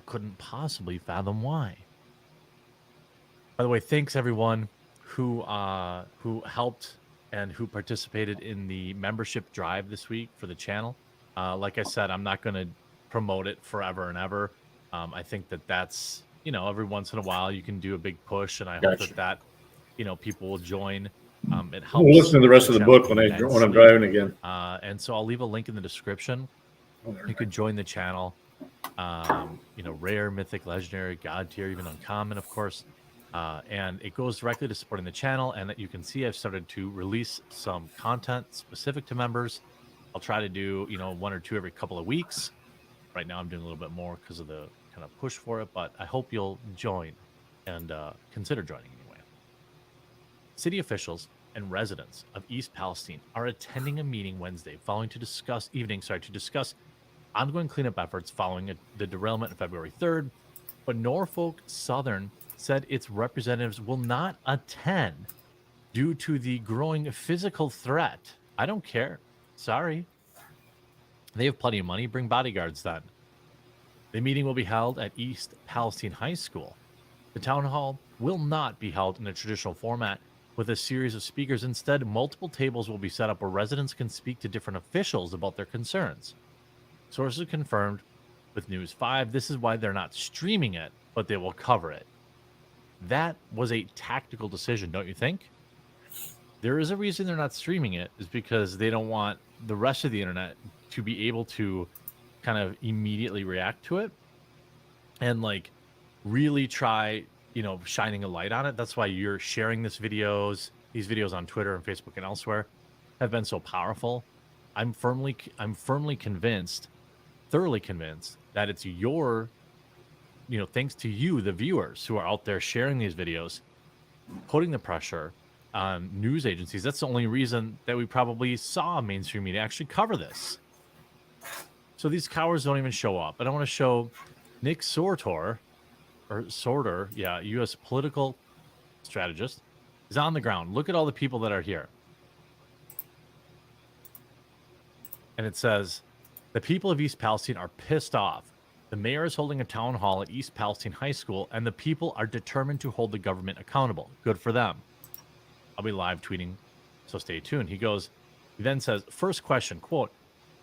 couldn't possibly fathom why. By the way, thanks everyone who helped and who participated in the membership drive this week for the channel. Like I said, I'm not going to promote it forever and ever. I think that's, every once in a while you can do a big push, and I hope that people will join. It helps. We'll listen to the rest of the channel book when I'm immensely. driving again. And so I'll leave a link in the description. You could join the channel. Rare, mythic, legendary, god tier, even uncommon, of course. And it goes directly to supporting the channel. And that you can see I've started to release some content specific to members. I'll try to do, 1 or 2 every couple of weeks. Right now I'm doing a little bit more because of the kind of push for it, but I hope you'll join and consider joining anyway. City officials and residents of East Palestine are attending a meeting Wednesday to discuss ongoing cleanup efforts following the derailment on February 3rd. But Norfolk Southern said its representatives will not attend due to the growing physical threat. I don't care. Sorry. They have plenty of money. Bring bodyguards then. The meeting will be held at East Palestine High School. The town hall will not be held in a traditional format with a series of speakers. Instead, multiple tables will be set up where residents can speak to different officials about their concerns. Sources confirmed with News 5, this is why they're not streaming it, but they will cover it. That was a tactical decision, don't you think? There is a reason they're not streaming it, is because they don't want the rest of the internet to be able to kind of immediately react to it and like really try, shining a light on it. That's why you're sharing these videos on Twitter and Facebook and elsewhere have been so powerful. I'm firmly convinced, thoroughly convinced, that it's your, thanks to you, the viewers who are out there sharing these videos, putting the pressure on news agencies. That's the only reason that we probably saw mainstream media actually cover this. So these cowards don't even show up. And I want to show Nick Sortor, U.S. political strategist, is on the ground. Look at all the people that are here. And it says, the people of East Palestine are pissed off. The mayor is holding a town hall at East Palestine High School, and the people are determined to hold the government accountable. Good for them. I'll be live tweeting, so stay tuned. He then says, first question, quote,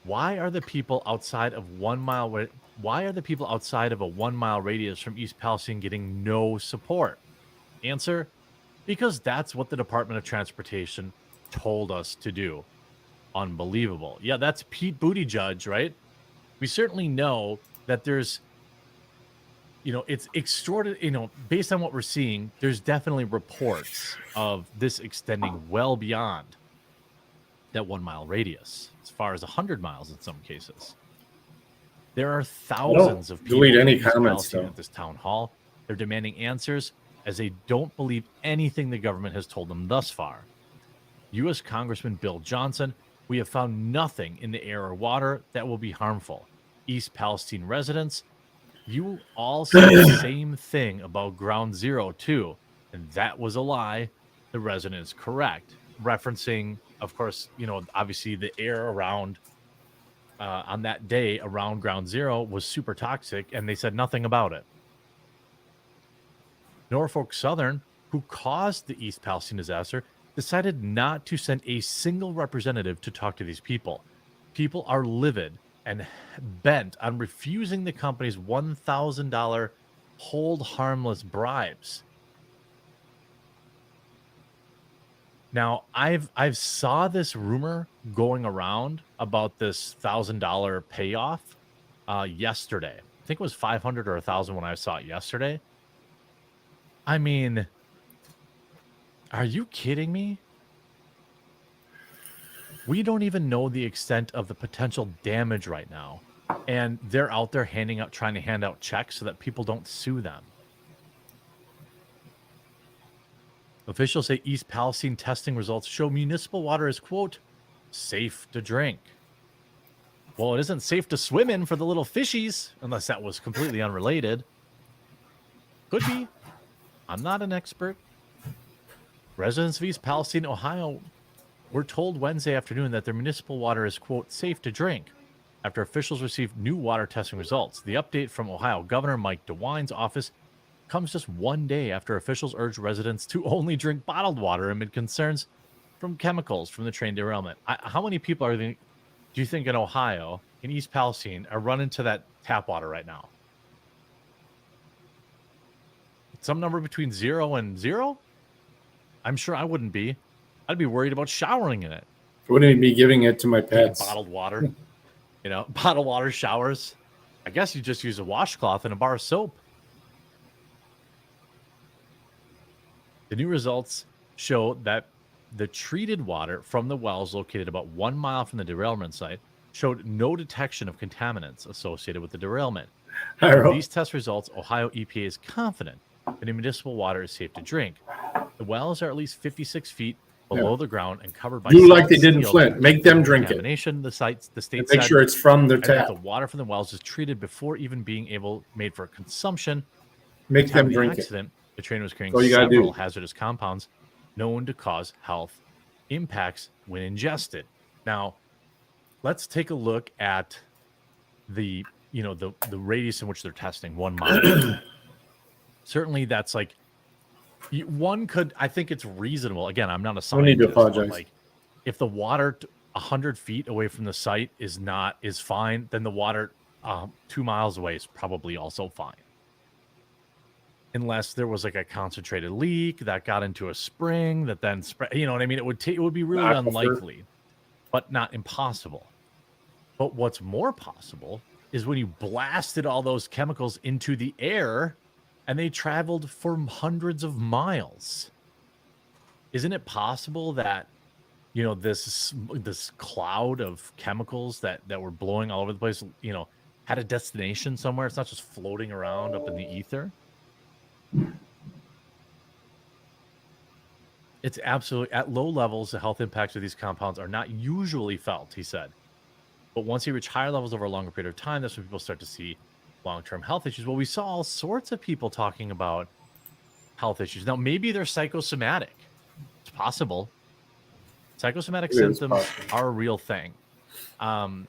why are the people outside of a 1 mile radius from East Palestine getting no support? Answer, because that's what the Department of Transportation told us to do. Unbelievable. Yeah, that's Pete Buttigieg, right? We certainly know that there's, it's extraordinary, based on what we're seeing, there's definitely reports of this extending well beyond that 1 mile radius, as far as 100 miles in some cases. There are thousands of people delete any in East comments Palestine at this town hall. They're demanding answers as they don't believe anything the government has told them thus far. U.S. Congressman Bill Johnson, we have found nothing in the air or water that will be harmful. East Palestine residents, you all said the same thing about Ground Zero, too. And that was a lie. The resident is correct. Referencing, of course, obviously the air around on that day around Ground Zero was super toxic, and they said nothing about it. Norfolk Southern, who caused the East Palestine disaster, decided not to send a single representative to talk to these people. People are livid and bent on refusing the company's $1,000 hold harmless bribes. Now, I've saw this rumor going around about this $1,000 payoff yesterday. I think it was 500 or 1,000 when I saw it yesterday. I mean, are you kidding me? We don't even know the extent of the potential damage right now. And they're out there trying to hand out checks so that people don't sue them. Officials say East Palestine testing results show municipal water is, quote, safe to drink. Well, it isn't safe to swim in for the little fishies, unless that was completely unrelated. Could be. I'm not an expert. Residents of East Palestine, Ohio, were told Wednesday afternoon that their municipal water is, quote, safe to drink after officials received new water testing results. The update from Ohio Governor Mike DeWine's office comes just one day after officials urged residents to only drink bottled water amid concerns from chemicals from the train derailment. How many people do you think in Ohio, in East Palestine, are running to that tap water right now? Some number between 0 and 0? I'm sure I wouldn't be. I'd be worried about showering in it. I wouldn't be giving it to my pets. Bottled water. Bottled water showers. I guess you just use a washcloth and a bar of soap. The new results show that the treated water from the wells located about 1 mile from the derailment site showed no detection of contaminants associated with the derailment. With these test results, Ohio EPA is confident that the municipal water is safe to drink. The wells are at least 56 feet below the ground and covered by like they did in Flint. Make them drink it. The state and make sure it's from their tap. The water from the wells is treated before even being made for consumption. Make them drink it. The train was carrying you several hazardous compounds known to cause health impacts when ingested. Now, let's take a look at the radius in which they're testing, 1 mile. Certainly, that's like One could, I think it's reasonable. Again, I'm not a No need to scientist, but apologize. like if the water 100 feet away from the site is fine, then the water 2 miles away is probably also fine. Unless there was like a concentrated leak that got into a spring that then spread, you know what I mean? It would be really Aquifer. unlikely, but not impossible. But what's more possible is when you blasted all those chemicals into the air and they traveled for hundreds of miles. Isn't it possible that, you know, this cloud of chemicals that were blowing all over the place, you know, had a destination somewhere? It's not just floating around up in the ether. It's absolutely at low levels. The health impacts of these compounds are not usually felt, he said. But once you reach higher levels over a longer period of time, that's when people start to see long-term health issues. Well, we saw all sorts of people talking about health issues. Now, maybe they're psychosomatic. It's possible. Psychosomatic symptoms are a real thing. But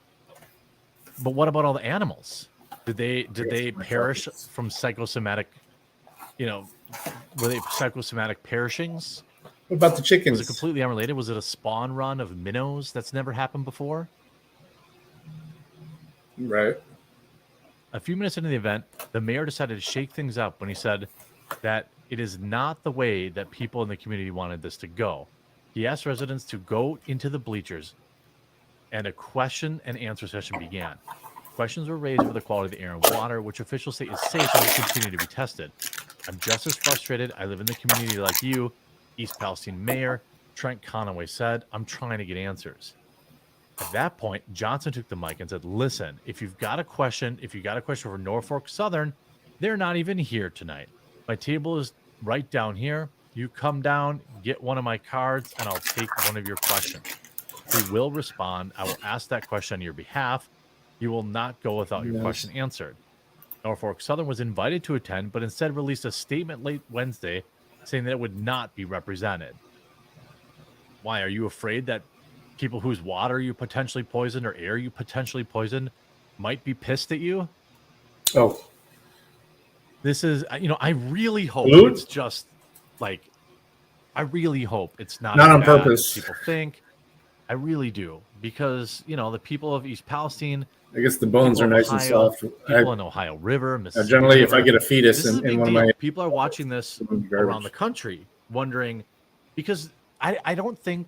what about all the animals? Did they perish from psychosomatic? You know, were they psychosomatic perishings? What about the chickens? Was it completely unrelated? Was it a spawn run of minnows that's never happened before? Right. A few minutes into the event, the mayor decided to shake things up when he said that it is not the way that people in the community wanted this to go. He asked residents to go into the bleachers, and a question and answer session began. Questions were raised over the quality of the air and water, which officials say is safe and will continue to be tested. I'm just as frustrated. I live in the community like you, East Palestine Mayor Trent Conaway said. I'm trying to get answers. At that point, Johnson took the mic and said, listen, if you've got a question for Norfolk Southern, they're not even here tonight. My table is right down here. You come down, get one of my cards, and I'll take one of your questions. We will respond. I will ask that question on your behalf. You will not go without your question answered. Norfolk Southern was invited to attend, but instead released a statement late Wednesday saying that it would not be represented. Why? Are you afraid that people whose water you potentially poisoned or air you potentially poisoned might be pissed at you? Oh. This is, you know, I really hope it's just like, I really hope it's not on as bad purpose. as people think. I really do, because, you know, the people of East Palestine, I guess the bones are nice and soft. People in Ohio River, Mississippi generally, River, if I get a fetus this is a big in one deal. of my, People are watching this around the country, wondering, because I don't think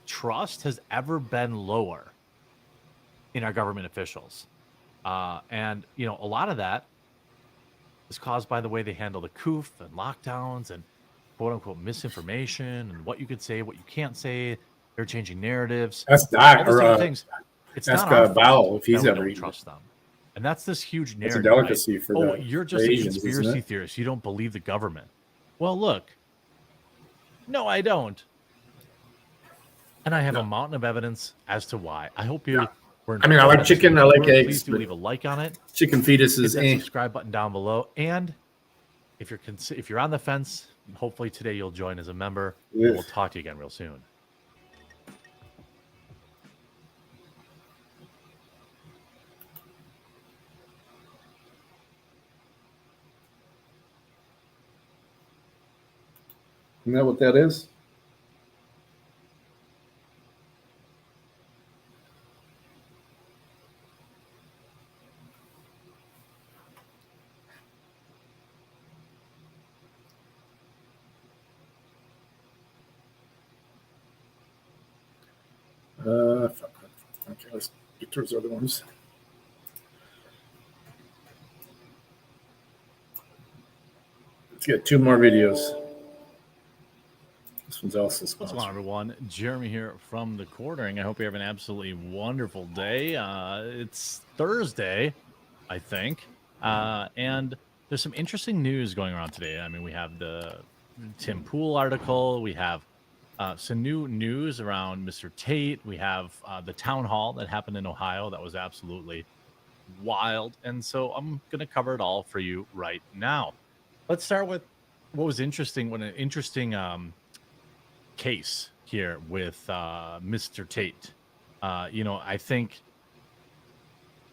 trust has ever been lower in our government officials, and you know, a lot of that is caused by the way they handle the COOF and lockdowns and quote unquote misinformation and what you could say, what you can't say. They're changing narratives. That's Doc, all these or, different things. It's ask, not our Val fault if he's that we ever don't eaten trust them. And that's this huge It's a narrative. delicacy right? for Oh, the- you're the just a Asians, isn't conspiracy it? theorist. You don't believe the government. Well, look. No, I don't. And I have a mountain of evidence as to why. I hope you were I mean, I like informed. chicken, I like Please eggs, do but leave a like on it. chicken fetuses, Hit that eh. subscribe button down below. And if you're on the fence, hopefully today you'll join as a member. Yes. And we'll talk to you again real soon. Isn't that what that is? Fuck. Okay, let's get towards the other ones. Let's get 2 more videos. This one's also What's sponsored. going on, everyone? Jeremy here from the Quartering. I hope you have an absolutely wonderful day. It's Thursday, I think, and there's some interesting news going around today. I mean, we have the Tim Pool article. We have some new news around Mr. Tate. We have the town hall that happened in Ohio. That was absolutely wild. And so I'm going to cover it all for you right now. Let's start with what was interesting. An interesting case here with Mr. Tate. You know, I think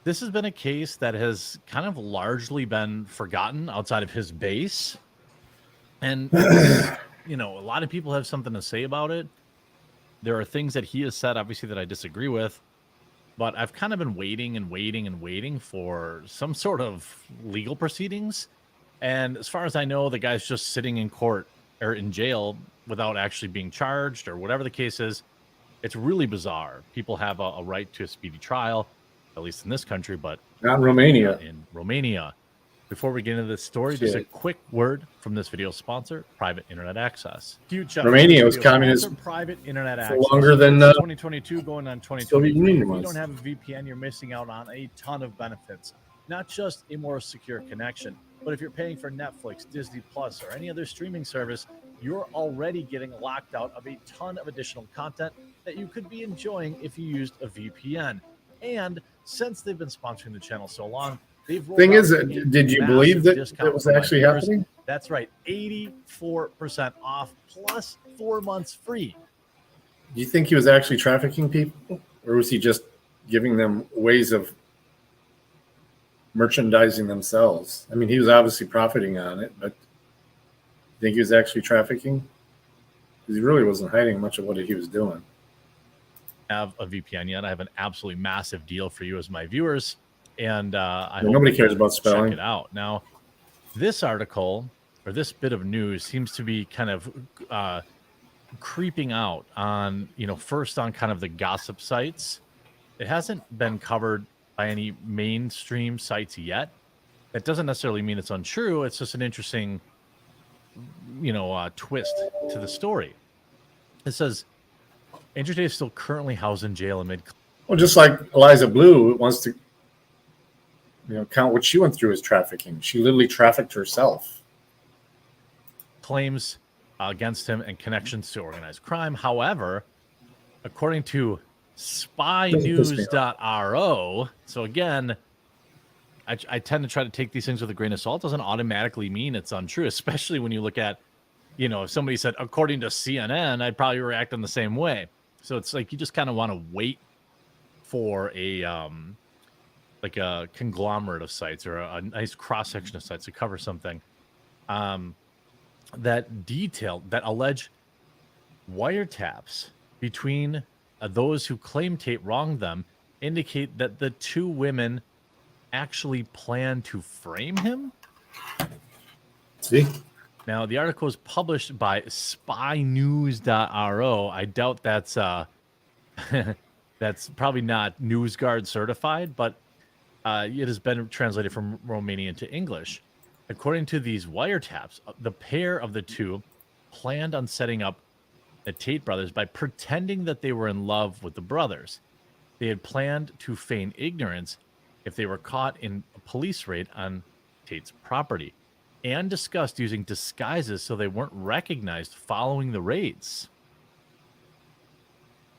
this has been a case that has kind of largely been forgotten outside of his base. And you know, a lot of people have something to say about it. There are things that he has said, obviously, that I disagree with, but I've kind of been waiting and waiting and waiting for some sort of legal proceedings. And as far as I know, the guy's just sitting in court or in jail without actually being charged or whatever the case is. It's really bizarre. People have a right to a speedy trial, at least in this country, but Not in Romania. in Romania. Before we get into this story, just a Shit. quick word from this video sponsor, Private Internet Access. Huge shout out Romania to was this video communist sponsor, Private Internet for Access. longer than, It's 2022 going on Soviet 2023. Union If you was. don't have a VPN, you're missing out on a ton of benefits. Not just a more secure connection, but if you're paying for Netflix, Disney Plus, or any other streaming service, you're already getting locked out of a ton of additional content that you could be enjoying if you used a VPN. And since they've been sponsoring the channel so long, they've rolled Thing out is, a did you massive believe that discount it was for my actually viewers. happening? That's right, 84% off plus 4 months free. Do you think he was actually trafficking people, or was he just giving them ways of merchandising themselves? I mean, he was obviously profiting on it, but you think he was actually trafficking? Because he really wasn't hiding much of what he was doing. Have a VPN yet? I have an absolutely massive deal for you as my viewers, and I Yeah, nobody hope cares you'll about spelling. Check it out. Now, this article or this bit of news seems to be kind of creeping out on, you know, first on kind of the gossip sites. It hasn't been covered by any mainstream sites yet. That doesn't necessarily mean it's untrue. It's just an interesting, you know, twist to the story. It says Andrew Tate is still currently housed in jail amid. Well, just like Eliza Blue wants to, you know, count what she went through as trafficking. She literally trafficked herself. Claims against him and connections to organized crime. However, according to spynews.ro, so again, I tend to try to take these things with a grain of salt. Doesn't automatically mean it's untrue, especially when you look at, you know, if somebody said, according to CNN, I'd probably react in the same way. So it's like you just kind of want to wait for a like a conglomerate of sites or a nice cross section of sites to cover something that detail that allege wiretaps between those who claim Tate wronged them indicate that the two women actually plan to frame him. See? Now, the article is published by spynews.ro. I doubt that's that's probably not NewsGuard certified, but it has been translated from Romanian to English. According to these wiretaps, the pair of the two planned on setting up the Tate brothers by pretending that they were in love with the brothers. They had planned to feign ignorance if they were caught in a police raid on Tate's property, and discussed using disguises so they weren't recognized following the raids.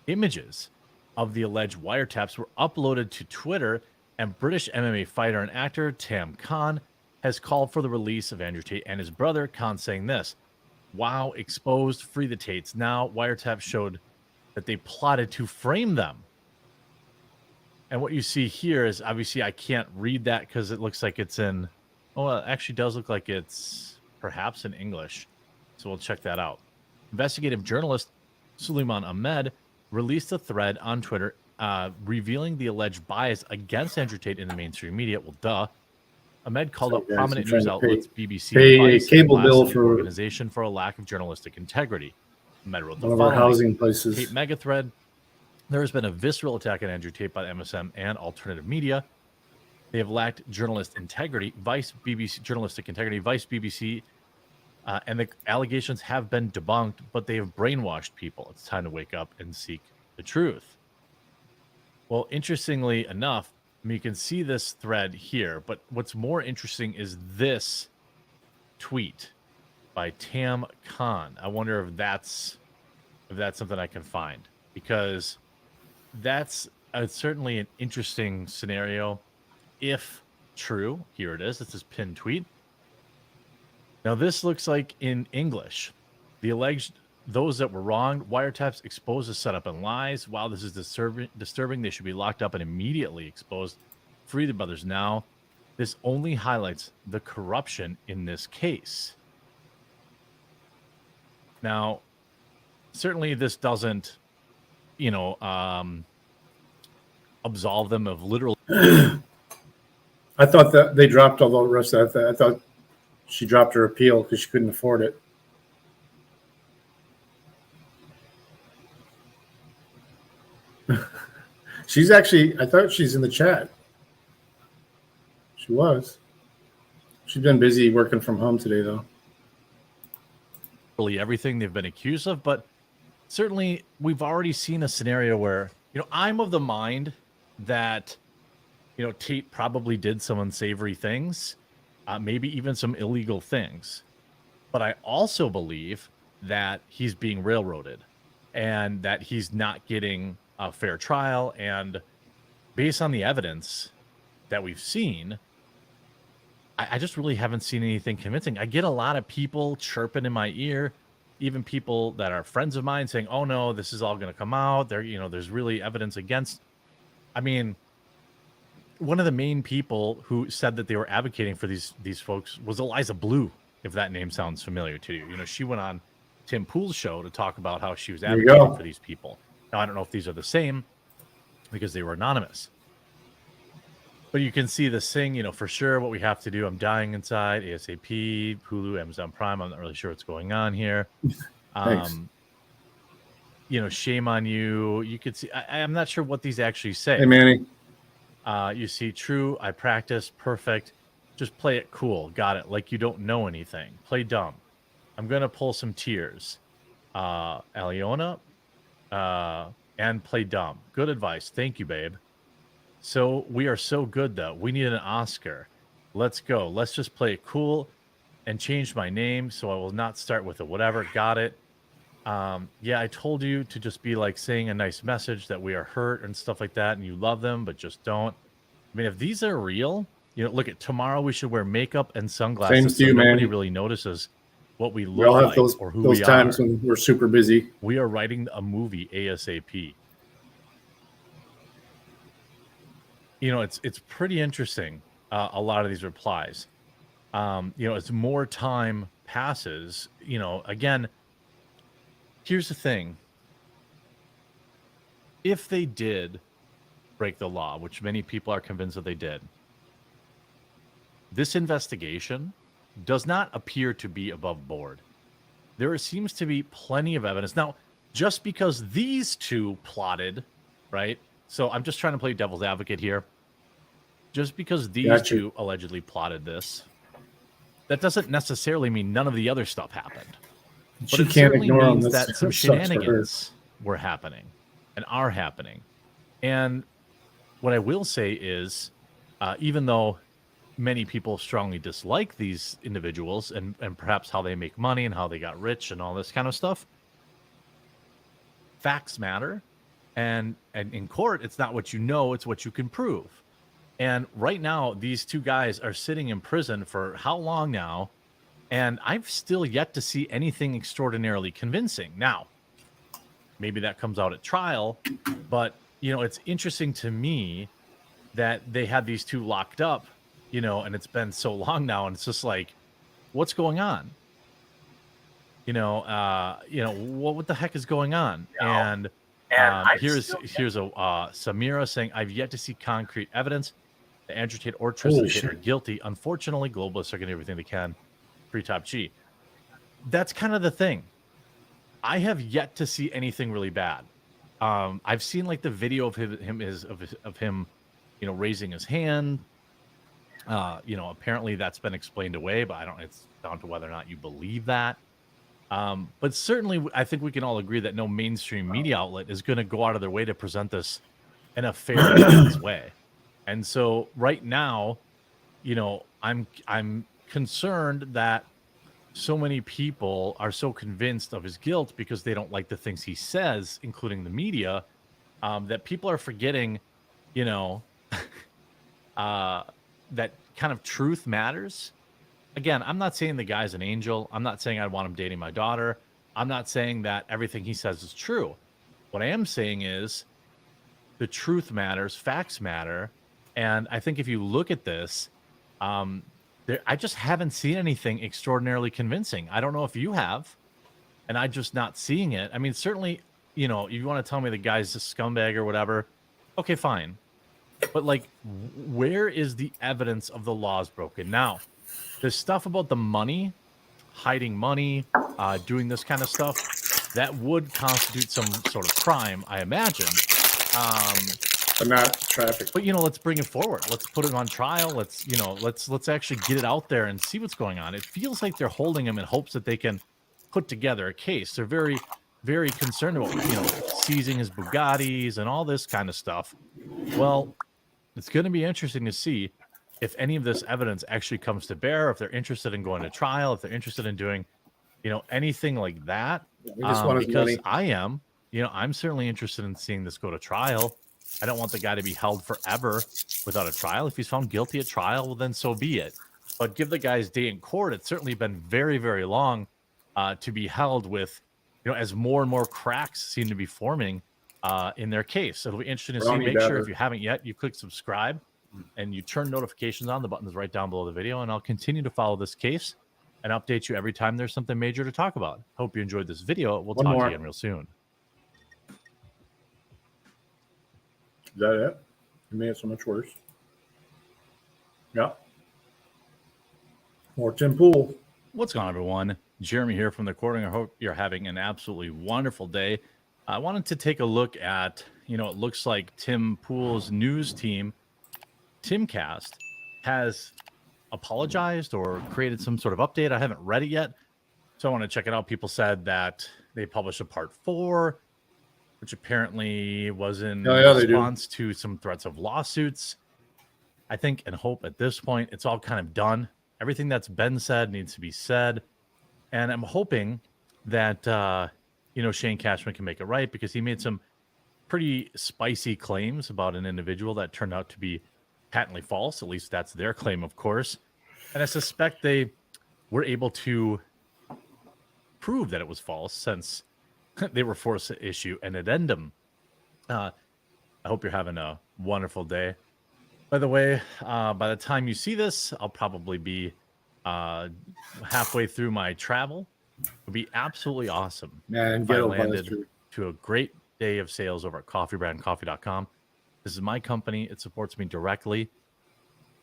Images of the alleged wiretaps were uploaded to Twitter, and British MMA fighter and actor Tam Khan has called for the release of Andrew Tate and his brother, Khan saying this: "Wow, exposed, free the Tates." Now, wiretaps showed that they plotted to frame them. And what you see here is, obviously, I can't read that because it looks like it's in... Oh, it actually does look like it's perhaps in English. So we'll check that out. Investigative journalist Suleiman Ahmed released a thread on Twitter revealing the alleged bias against Andrew Tate in the mainstream media. Well, duh. Ahmed called out prominent news outlets BBC pay and a Vice cable and bill blasted the for organization for a lack of journalistic integrity. Ahmed wrote the one of our following. housing places. Tate mega thread. There has been a visceral attack on Andrew Tate by the MSM and alternative media. They have lacked journalistic integrity, Vice BBC, and the allegations have been debunked, but they have brainwashed people. It's time to wake up and seek the truth. Well, interestingly enough, I mean, you can see this thread here, but what's more interesting is this tweet by Tam Khan. I wonder if that's something I can find, because that's certainly an interesting scenario. If true, here it is. It's this pinned tweet. Now, this looks like in English. The alleged those that were wronged, wiretaps expose the setup and lies. While this is disturbing, they should be locked up and immediately exposed. Free the brothers now. This only highlights the corruption in this case. Now, certainly this doesn't, absolve them of literal. I thought that they dropped all the rest of that. I thought she dropped her appeal because she couldn't afford it. She's actually, I thought she's in the chat. She was. She's been busy working from home today, though. Really everything they've been accused of, but certainly we've already seen a scenario where, I'm of the mind that, Tate probably did some unsavory things, maybe even some illegal things. But I also believe that he's being railroaded and that he's not getting a fair trial. And based on the evidence that we've seen, I just really haven't seen anything convincing. I get a lot of people chirping in my ear, even people that are friends of mine saying, oh no, this is all going to come out. There's really evidence against. I mean, one of the main people who said that they were advocating for these folks was Eliza Blue, if that name sounds familiar to you. She went on Tim Pool's show to talk about how she was advocating for these people. Now, I don't know if these are the same because they were anonymous. But you can see this thing, for sure what we have to do. I'm dying inside, ASAP, Hulu, Amazon Prime. I'm not really sure what's going on here. Shame on you. You could see, I'm not sure what these actually say. Hey, Manny. You see, true, I practice, perfect. Just play it cool. Got it. Like you don't know anything. Play dumb. I'm going to pull some tears. Aliona, and play dumb. Good advice. Thank you, babe. So we are so good, though. We need an Oscar. Let's go. Let's just play it cool and change my name so I will not start with a whatever. Got it. Yeah, I told you to just be like saying a nice message that we are hurt and stuff like that, and you love them, but just don't. I mean, if these are real, look at tomorrow we should wear makeup and sunglasses so nobody really notices what we look like or who we are. Those times when we're super busy. We are writing a movie ASAP. It's pretty interesting, a lot of these replies. As more time passes, again, here's the thing. If they did break the law, which many people are convinced that they did, this investigation does not appear to be above board. There seems to be plenty of evidence. Now, just because these two plotted, right? So I'm just trying to play devil's advocate here. Just because these two allegedly plotted this, that doesn't necessarily mean none of the other stuff happened. But it certainly means that some shenanigans were happening and are happening. And what I will say is, even though many people strongly dislike these individuals and perhaps how they make money and how they got rich and all this kind of stuff, facts matter. And in court, it's not what you know, it's what you can prove. And right now, these two guys are sitting in prison for how long now? And I've still yet to see anything extraordinarily convincing. Now, maybe that comes out at trial, but, it's interesting to me that they had these two locked up, and it's been so long now, and it's just like, what's going on? What the heck is going on? And here's a Samira saying, I've yet to see concrete evidence that Andrew Tate or Tristan Tate are guilty. Unfortunately, globalists are going to do everything they can. Free Top G. That's kind of the thing. I have yet to see anything really bad. I've seen like the video of him, raising his hand. Apparently that's been explained away, but it's down to whether or not you believe that. But certainly, I think we can all agree that no mainstream media outlet is going to go out of their way to present this in a fair and balanced way. And so right now, I'm concerned that so many people are so convinced of his guilt because they don't like the things he says, including the media, that people are forgetting, that kind of truth matters. Again, I'm not saying the guy's an angel. I'm not saying I want him dating my daughter. I'm not saying that everything he says is true. What I am saying is the truth matters, facts matter. And I think if you look at this, I just haven't seen anything extraordinarily convincing. I don't know if you have, and I'm just not seeing it. I mean, certainly, you know, you want to tell me the guy's a scumbag or whatever. Okay, fine. But like, where is the evidence of the laws broken? Now, there's stuff about the money, hiding money, doing this kind of stuff that would constitute some sort of crime, I imagine. But not traffic. But you know, let's bring it forward. Let's put it on trial. Let's, you know, let's actually get it out there and see what's going on. It feels like they're holding him in hopes that they can put together a case. They're very, very concerned about, you know, seizing his Bugattis and all this kind of stuff. Well, it's going to be interesting to see if any of this evidence actually comes to bear, if they're interested in going to trial, if they're interested in doing, you know, anything like that. We just want his Because money. I am, you know, I'm certainly interested in seeing this go to trial. I don't want the guy to be held forever without a trial. If he's found guilty at trial, well, then so be it. But give the guy's day in court. It's certainly been very, very long to be held with, you know, as more and more cracks seem to be forming in their case. So it'll be interesting to see. Brownie Make sure batter. if you haven't yet, you click subscribe and you turn notifications on. The button is right down below the video. And I'll continue to follow this case and update you every time there's something major to talk about. Hope you enjoyed this video. We'll One talk to more. you again real soon. Is that it? It made it so much worse. Yeah. More Tim Pool. What's going on, everyone? Jeremy here from the recording. I hope you're having an absolutely wonderful day. I wanted to take a look at, you know, it looks like Tim Pool's news team, Timcast, has apologized or created some sort of update. I haven't read it yet, so I want to check it out. People said that they published a part 4, which apparently was in they do. response to some threats of lawsuits. I think and hope at this point it's all kind of done. Everything that's been said needs to be said. And I'm hoping that, you know, Shane Cashman can make it right, because he made some pretty spicy claims about an individual that turned out to be patently false. At least that's their claim, of course. And I suspect they were able to prove that it was false, since they were forced to issue an addendum. I hope you're having a wonderful day. By the way, by the time you see this, I'll probably be halfway through my travel. It'll be absolutely awesome. Man, if I ghetto landed bastard. to a great day of sales over at coffeebrandcoffee.com. This is my company. It supports me directly.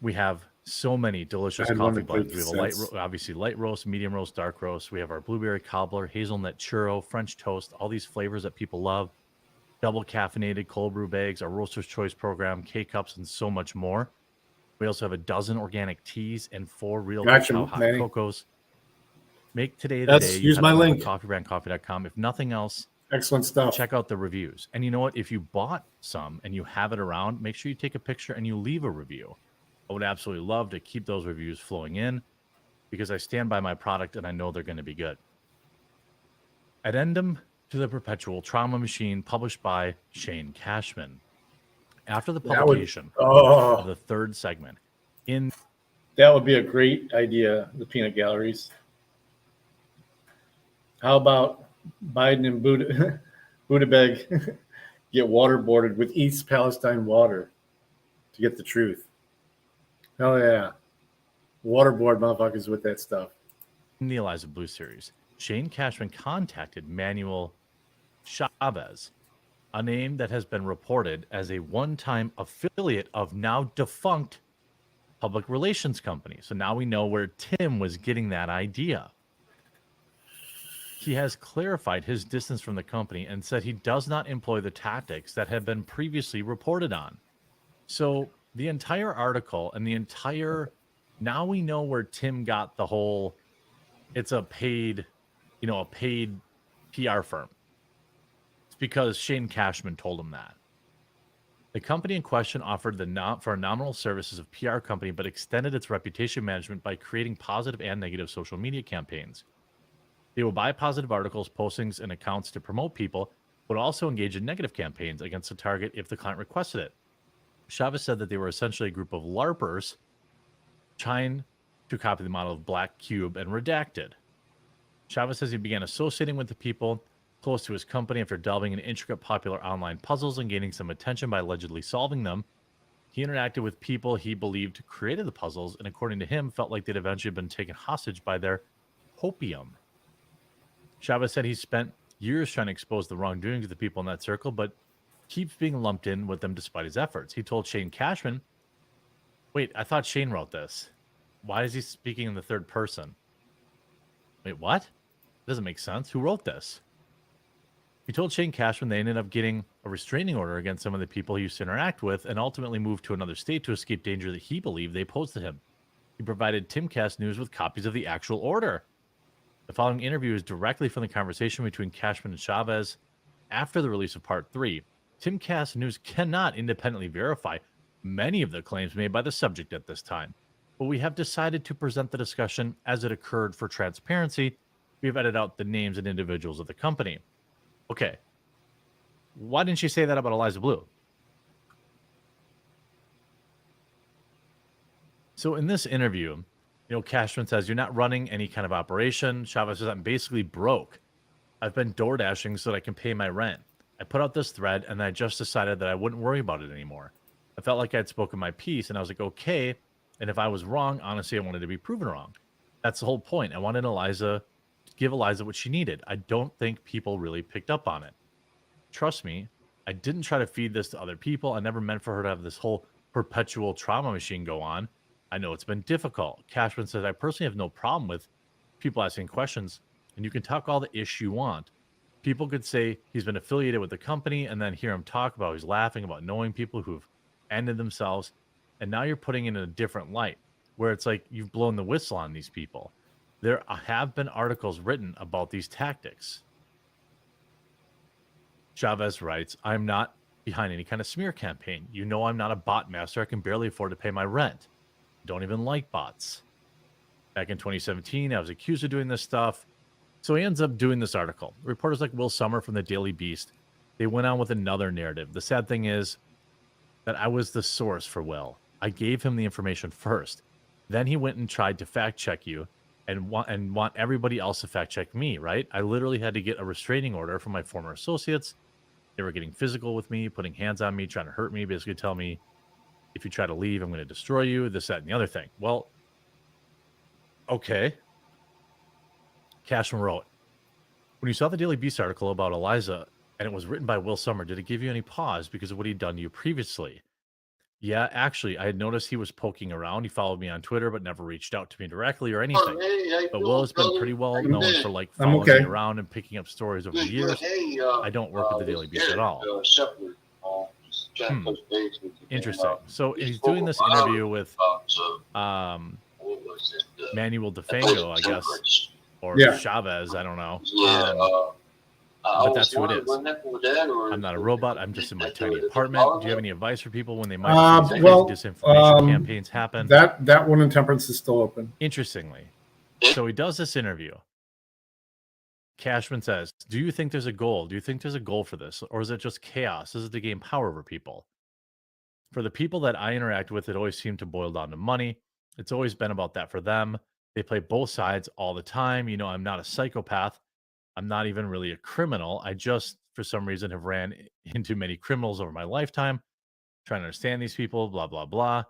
We have so many delicious I had one coffee that played blends. We have a light, sense. obviously light roast, medium roast, dark roast. We have our blueberry cobbler, hazelnut churro, French toast, all these flavors that people love. Double caffeinated cold brew bags, our Roaster's Choice program, K-Cups, and so much more. We also have a dozen organic teas and 4 real Gotcha, cacao hot Manny. cocos. Make today the That's- day. use my link. Coffeebrandcoffee.com. If nothing else, Excellent stuff. check out the reviews. And you know what? If you bought some and you have it around, make sure you take a picture and you leave a review. I would absolutely love to keep those reviews flowing in, because I stand by my product and I know they're going to be good. Addendum to the Perpetual Trauma Machine, published by Shane Cashman. After the That would- publication oh. of the 3rd segment, in That would be a great idea, the peanut galleries. How about Biden and Buttigieg get waterboarded with East Palestine water to get the truth? Hell yeah. Waterboard motherfuckers with that stuff. in the Eliza Blue series, Shane Cashman contacted Manuel Chavez, a name that has been reported as a one-time affiliate of now defunct public relations company. So now we know where Tim was getting that idea. He has clarified his distance from the company and said he does not employ the tactics that have been previously reported on. So the entire article and the entire, now we know where Tim got the whole, it's a paid, a paid PR firm. It's because Shane Cashman told him that. The company in question offered for nominal services of PR company, but extended its reputation management by creating positive and negative social media campaigns. They will buy positive articles, postings, and accounts to promote people, but also engage in negative campaigns against the target if the client requested it. Chavez said that they were essentially a group of LARPers trying to copy the model of Black Cube and Redacted. Chavez says he began associating with the people close to his company after delving into intricate popular online puzzles and gaining some attention by allegedly solving them. He interacted with people he believed created the puzzles, and according to him, felt like they'd eventually been taken hostage by their hopium. Chavez said he spent years trying to expose the wrongdoings of the people in that circle, but keeps being lumped in with them despite his efforts. He told Shane Cashman, wait, I thought Shane wrote this. Why is he speaking in the third person? Wait, what? Doesn't make sense. Who wrote this? He told Shane Cashman they ended up getting a restraining order against some of the people he used to interact with and ultimately moved to another state to escape danger that he believed they posed to him. He provided Timcast News with copies of the actual order. The following interview is directly from the conversation between Cashman and Chavez after the release of Part 3. Timcast News cannot independently verify many of the claims made by the subject at this time, but we have decided to present the discussion as it occurred for transparency. We have edited out the names and individuals of the company. Okay. Why didn't you say that about Eliza Blue? So in this interview, Cashman says, you're not running any kind of operation. Chavez says, I'm basically broke. I've been door dashing so that I can pay my rent. I put out this thread and I just decided that I wouldn't worry about it anymore. I felt like I'd spoken my piece and I was like, okay. And if I was wrong, honestly, I wanted to be proven wrong. That's the whole point. I wanted Eliza to give Eliza what she needed. I don't think people really picked up on it. Trust me, I didn't try to feed this to other people. I never meant for her to have this whole perpetual trauma machine go on. I know it's been difficult. Cashman says, I personally have no problem with people asking questions, and you can talk all the ish you want. People could say he's been affiliated with the company and then hear him talk about he's laughing about knowing people who've ended themselves. And now you're putting it in a different light where it's like you've blown the whistle on these people. There have been articles written about these tactics. Chavez writes, I'm not behind any kind of smear campaign. You know I'm not a bot master. I can barely afford to pay my rent. Don't even like bots. Back in 2017, I was accused of doing this stuff. So he ends up doing this article. Reporters like Will Sommer from the Daily Beast, they went on with another narrative. The sad thing is that I was the source for Will. I gave him the information first. Then he went and tried to fact check you and want everybody else to fact check me, right? I literally had to get a restraining order from my former associates. They were getting physical with me, putting hands on me, trying to hurt me, basically tell me, if you try to leave, I'm going to destroy you, this, that, and the other thing. Well, okay. Cashman wrote, when you saw the Daily Beast article about Eliza, and it was written by Will Sommer, did it give you any pause because of what he'd done to you previously? Yeah, actually, I had noticed he was poking around. He followed me on Twitter, but never reached out to me directly or anything. But Will has been pretty well known for following me around and picking up stories over the years. I don't work with the Daily Beast at all. Interesting. So he's doing this interview with Manuel DeFango, I guess, or Chavez, I don't know. But that's who it is. I'm not a robot. I'm just in my tiny apartment. Do you have any advice for people when they might see these crazy disinformation campaigns happen? That one in Temperance is still open. Interestingly. So he does this interview. Cashman says, do you think there's a goal? Do you think there's a goal for this? Or is it just chaos? Is it to gain power over people? For the people that I interact with, it always seemed to boil down to money. It's always been about that for them. They play both sides all the time. I'm not a psychopath. I'm not even really a criminal. I just, for some reason, have ran into many criminals over my lifetime, trying to understand these people, blah, blah, blah.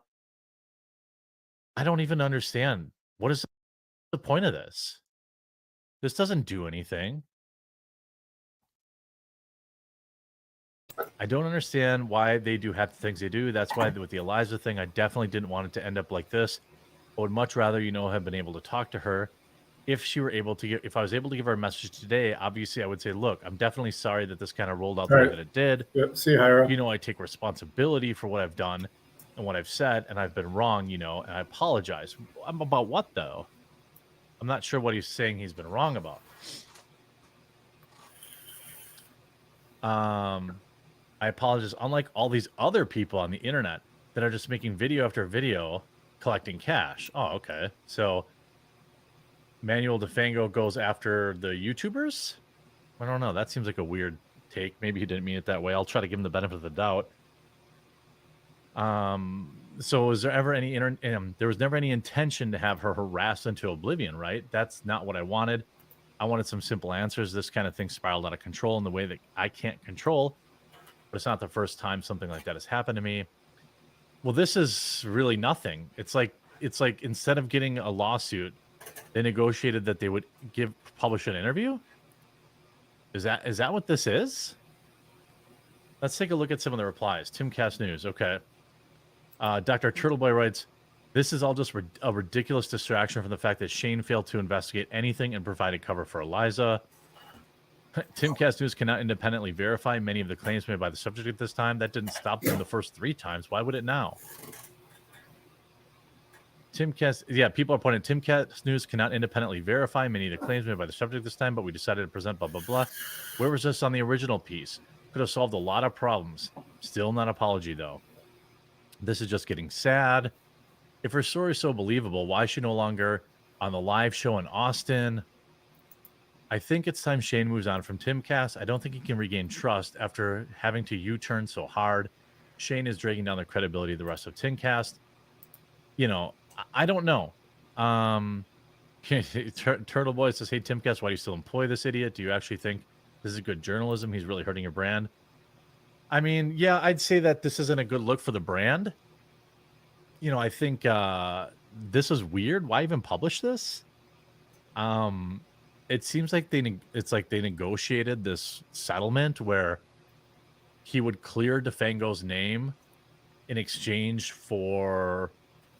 I don't even understand. What is the point of this? This doesn't do anything. I don't understand why they do half the things they do. That's why with the Eliza thing, I definitely didn't want it to end up like this. I would much rather, have been able to talk to her. If I was able to give her a message today, obviously I would say, look, I'm definitely sorry that this kind of rolled out the way that it did. Yep. See you, Hira. I take responsibility for what I've done and what I've said, and I've been wrong, and I apologize. About what, though? I'm not sure what he's saying he's been wrong about. I apologize. Unlike all these other people on the internet that are just making video after video collecting cash. Oh, okay. So Manuel DeFango goes after the YouTubers? I don't know. That seems like a weird take. Maybe he didn't mean it that way. I'll try to give him the benefit of the doubt. So was there ever any there was never any intention to have her harassed into oblivion, right? That's not what I wanted. I wanted some simple answers. This kind of thing spiraled out of control in the way that I can't control. But it's not the first time something like that has happened to me. Well, this is really nothing. It's like instead of getting a lawsuit, they negotiated that they would publish an interview. Is that what this is? Let's take a look at some of the replies. Timcast News. Okay. Dr. Turtleboy writes, this is all just a ridiculous distraction from the fact that Shane failed to investigate anything and provided cover for Eliza. Timcast News cannot independently verify many of the claims made by the subject at this time. That didn't stop them the first 3 times. Why would it now? People are pointing. Timcast News cannot independently verify many of the claims made by the subject this time, but we decided to present blah, blah, blah. Where was this on the original piece? Could have solved a lot of problems. Still not apology, though. This is just getting sad. If her story is so believable, why is she no longer on the live show in Austin? I think it's time Shane moves on from Timcast. I don't think he can regain trust after having to U-turn so hard. Shane is dragging down the credibility of the rest of Timcast. You know, I don't know. Turtle Boy says, hey, Timcast, why do you still employ this idiot? Do you actually think this is good journalism? He's really hurting your brand. I mean, yeah, I'd say that this isn't a good look for the brand. You know, I think this is weird. Why even publish this? It seems like they negotiated this settlement where he would clear DeFango's name in exchange for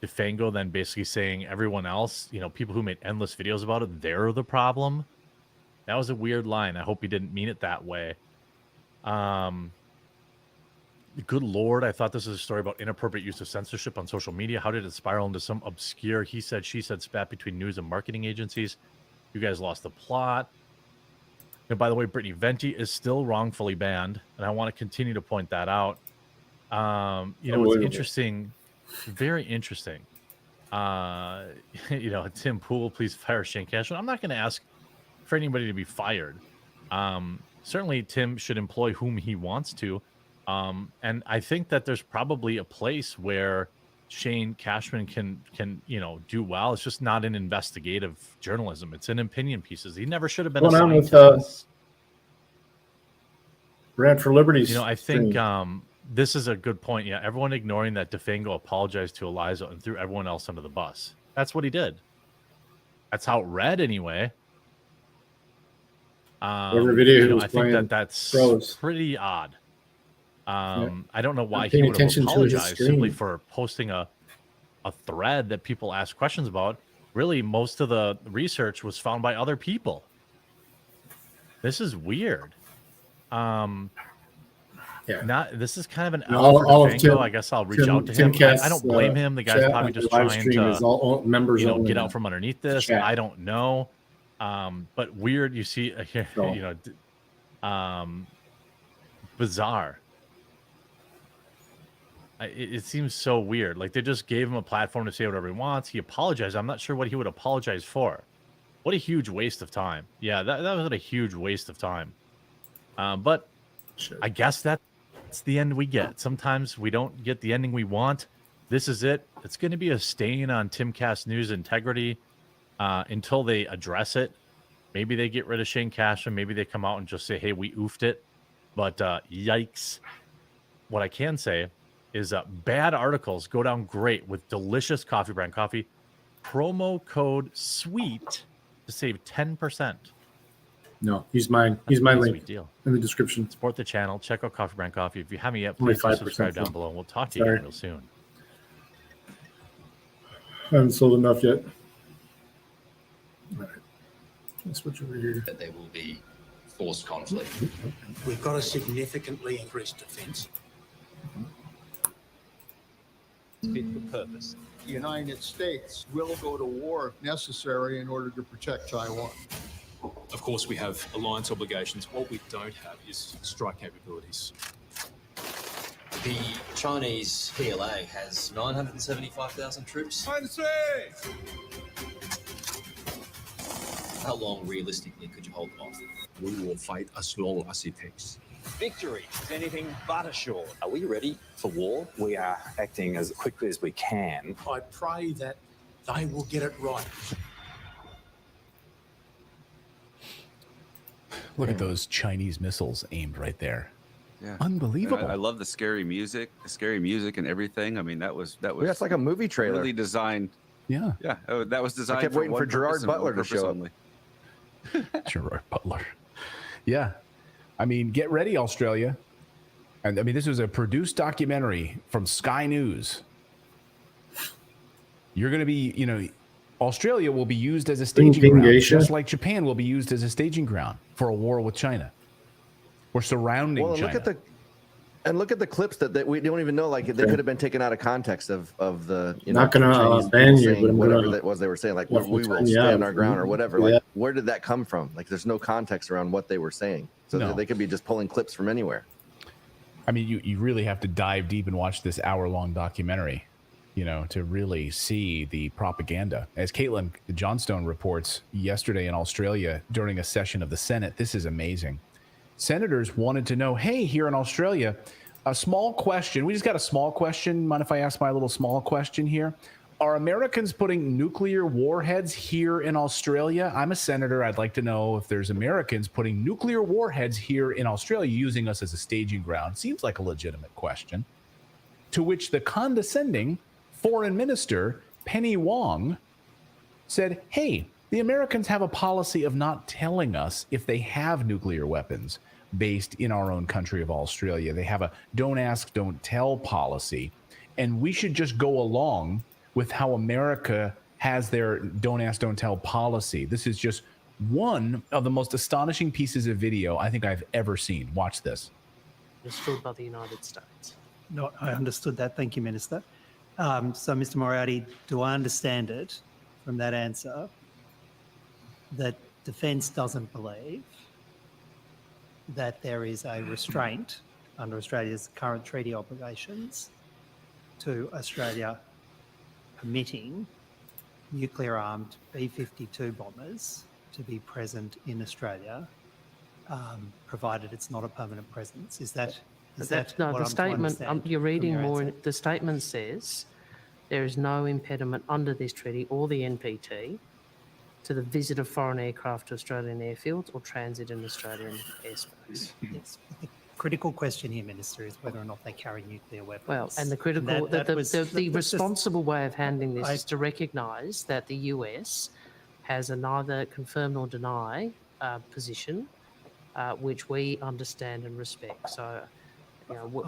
DeFango then basically saying everyone else, you know, people who made endless videos about it, they're the problem. That was a weird line. I hope he didn't mean it that way. Good Lord, I thought this was a story about inappropriate use of censorship on social media. How did it spiral into some obscure he said, she said spat between news and marketing agencies? You guys lost the plot. And by the way, Brittany Venti is still wrongfully banned, and I want to continue to point that out. You know, it's interesting, very interesting. You know, Tim Pool, please fire Shane Cashman. I'm not going to ask for anybody to be fired. Certainly, Tim should employ whom he wants to. And I think that there's probably a place where Shane Cashman can you know, do well. It's just not in investigative journalism. It's in opinion pieces. He never should have been assigned to this. Brand for Liberty. You know, I think this is a good point. Yeah, everyone ignoring that DeFango apologized to Eliza and threw everyone else under the bus. That's what he did. That's how it read anyway. Every video you know, I think that's pretty odd. I don't know why he would have apologized simply for posting a thread that people ask questions about. Really, most of the research was found by other people. This is weird. This is kind of an L for DeFango. I guess I'll reach out to him. I don't blame him. The guy's probably just trying to get out from underneath this. I don't know. But weird. You see here, you know, bizarre. It seems so weird. Like they just gave him a platform to say whatever he wants. He apologized. I'm not sure what he would apologize for. What a huge waste of time. Yeah, that was a huge waste of time. But I guess that's the end we get. Sometimes we don't get the ending we want. This is it. It's going to be a stain on Timcast News integrity until they address it. Maybe they get rid of Shane Cashman. Maybe they come out and just say, hey, we oofed it. But yikes. What I can say is bad articles go down great with delicious coffee brand coffee. Promo code SWEET to save 10%. No, use mine. Use my link deal in the description. Support the channel. Check out Coffee Brand Coffee. If you haven't yet, please subscribe down below. And we'll talk to you again real soon. I haven't sold enough yet. All right. Let's switch over here. That there will be forced conflict. We've got a significantly increased defense. Fit for purpose. The United States will go to war if necessary in order to protect Taiwan. Of course, we have alliance obligations. What we don't have is strike capabilities. The Chinese PLA has 975,000 troops. How long, realistically, could you hold them off? We will fight as long as it takes. Victory is anything but assured. Are we ready for war? We are acting as quickly as we can. I pray that they will get it right. Look at those Chinese missiles aimed right there. Yeah, unbelievable. I love the scary music and everything. I mean, that was that's like a movie trailer. Really designed. Yeah, yeah, that was designed. I kept waiting for Gerard Butler to show up. Gerard Butler. Yeah. I mean, get ready, Australia. And I mean, this was a produced documentary from Sky News. You're going to be, Australia will be used as a staging ground, Geisha? just like Japan will be used as a staging ground for a war with China. We're surrounding Well, and China. look at the clips that we don't even know. Like they could have been taken out of context of the Not gonna Chinese ban people you, saying but I'm whatever gonna- that was they were saying. Like Well, we will yeah, stay on our ground or whatever. yeah. Like where did that come from? Like there's no context around what they were saying, so No. they could be just pulling clips from anywhere. I mean, you really have to dive deep and watch this hour-long documentary, to really see the propaganda. As Caitlin Johnstone reports yesterday in Australia during a session of the Senate, this is amazing. Senators wanted to know, hey, here in Australia, a small question. We just got a small question. Mind if I ask my little small question here? Are Americans putting nuclear warheads here in Australia? I'm a senator. I'd like to know if there's Americans putting nuclear warheads here in Australia, using us as a staging ground. Seems like a legitimate question. To which the condescending foreign minister, Penny Wong, said, hey, the Americans have a policy of not telling us if they have nuclear weapons based in our own country of Australia. They have a don't ask, don't tell policy. And we should just go along with how America has their don't ask, don't tell policy. This is just one of the most astonishing pieces of video I think I've ever seen. Watch this. Understood by the United States. No, I understood that. Thank you, Minister. So, Mr. Moriarty, do I understand it from that answer that Defence doesn't believe that there is a restraint under Australia's current treaty obligations to Australia permitting nuclear-armed B-52 bombers to be present in Australia, provided it's not a permanent presence? Is that No, what the I'm to statement, understand you're reading from your more, answer? the statement says there is no impediment under this treaty or the NPT to the visit of foreign aircraft to Australian airfields or transit in Australian airspace. Yes. The critical question here, Minister, is whether or not they carry nuclear weapons. Well, and the critical, the responsible way of handling this is to recognise that the US has a neither confirm nor deny position, which we understand and respect. So,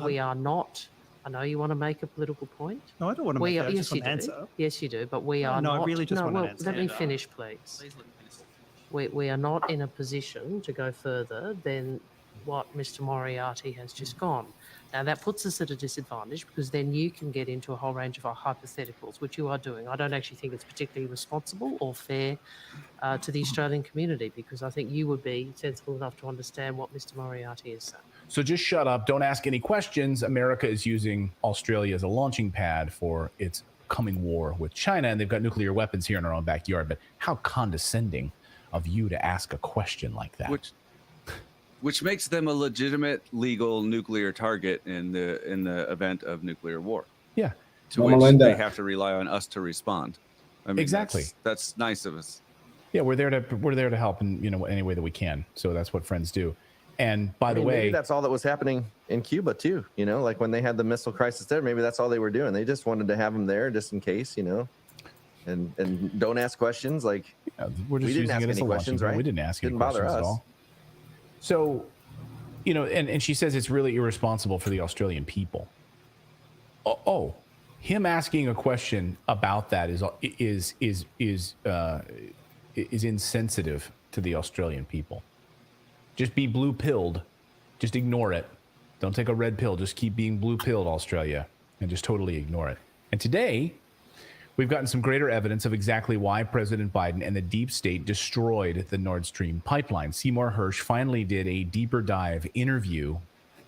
we are not. I know you want to make a political point. No, I don't want to make it. I Yes, just you want an do. answer. Yes, you do. But we are No, not. I really just want an well, answer. let me finish, please. We are not in a position to go further than what Mr. Moriarty has just gone. Now, that puts us at a disadvantage because then you can get into a whole range of our hypotheticals, which you are doing. I don't actually think it's particularly responsible or fair to the Australian community, because I think you would be sensible enough to understand what Mr. Moriarty is saying. So just shut up. Don't ask any questions. America is using Australia as a launching pad for its coming war with China, and they've got nuclear weapons here in our own backyard. But how condescending of you to ask a question like that. Which makes them a legitimate legal nuclear target in the event of nuclear war. Yeah. To Well, which Melinda. they have to rely on us to respond. I mean, Exactly. That's nice of us. Yeah, we're there to help in any way that we can. So that's what friends do. And by I the mean, way, maybe that's all that was happening in Cuba too. Like when they had the missile crisis there, maybe that's all they were doing. They just wanted to have them there just in case, and don't ask questions. Like we're just we didn't using ask it as any a questions, launching pad. right? We didn't ask any Didn't bother questions us. at all. So, and she says it's really irresponsible for the Australian people. Him asking a question about that is insensitive to the Australian people. Just be blue pilled. Just ignore it. Don't take a red pill. Just keep being blue pilled, Australia, and just totally ignore it. And today, we've gotten some greater evidence of exactly why President Biden and the deep state destroyed the Nord Stream pipeline. Seymour Hersh finally did a deeper dive interview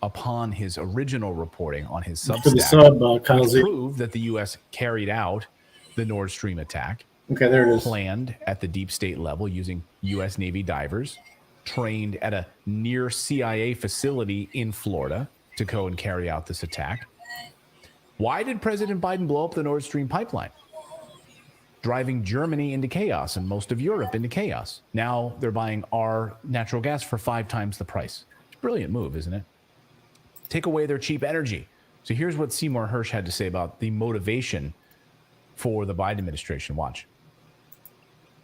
upon his original reporting on his For the Substack sub, to Kelsey. prove that the U.S. carried out the Nord Stream attack. Okay, there it is. Planned at the deep state level using U.S. Navy divers, trained at a near CIA facility in Florida to go and carry out this attack. Why did President Biden blow up the Nord Stream pipeline? Driving Germany into chaos and most of Europe into chaos. Now they're buying our natural gas for 5 times the price. It's a brilliant move, isn't it? Take away their cheap energy. So here's what Seymour Hersh had to say about the motivation for the Biden administration. Watch.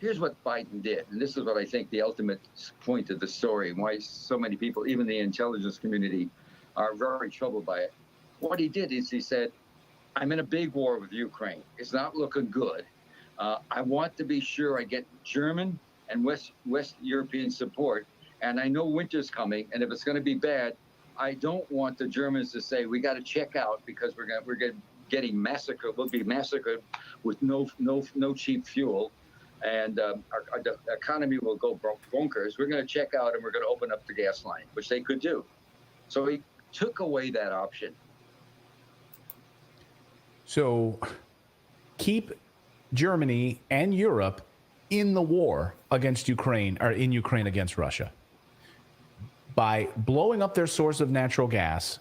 here's what Biden did, and this is what I think the ultimate point of the story, and why so many people, even the intelligence community, are very troubled by it. What he did is he said, I'm in a big war with Ukraine. It's not looking good. I want to be sure I get German and West European support. And I know winter's coming, and if it's going to be bad, I don't want the Germans to say we got to check out because we're getting massacred. We'll be massacred with no cheap fuel, and our economy will go bonkers. We're going to check out, and we're going to open up the gas line, which they could do. So he took away that option. So keep Germany and Europe in the war against Ukraine, or in Ukraine against Russia, by blowing up their source of natural gas,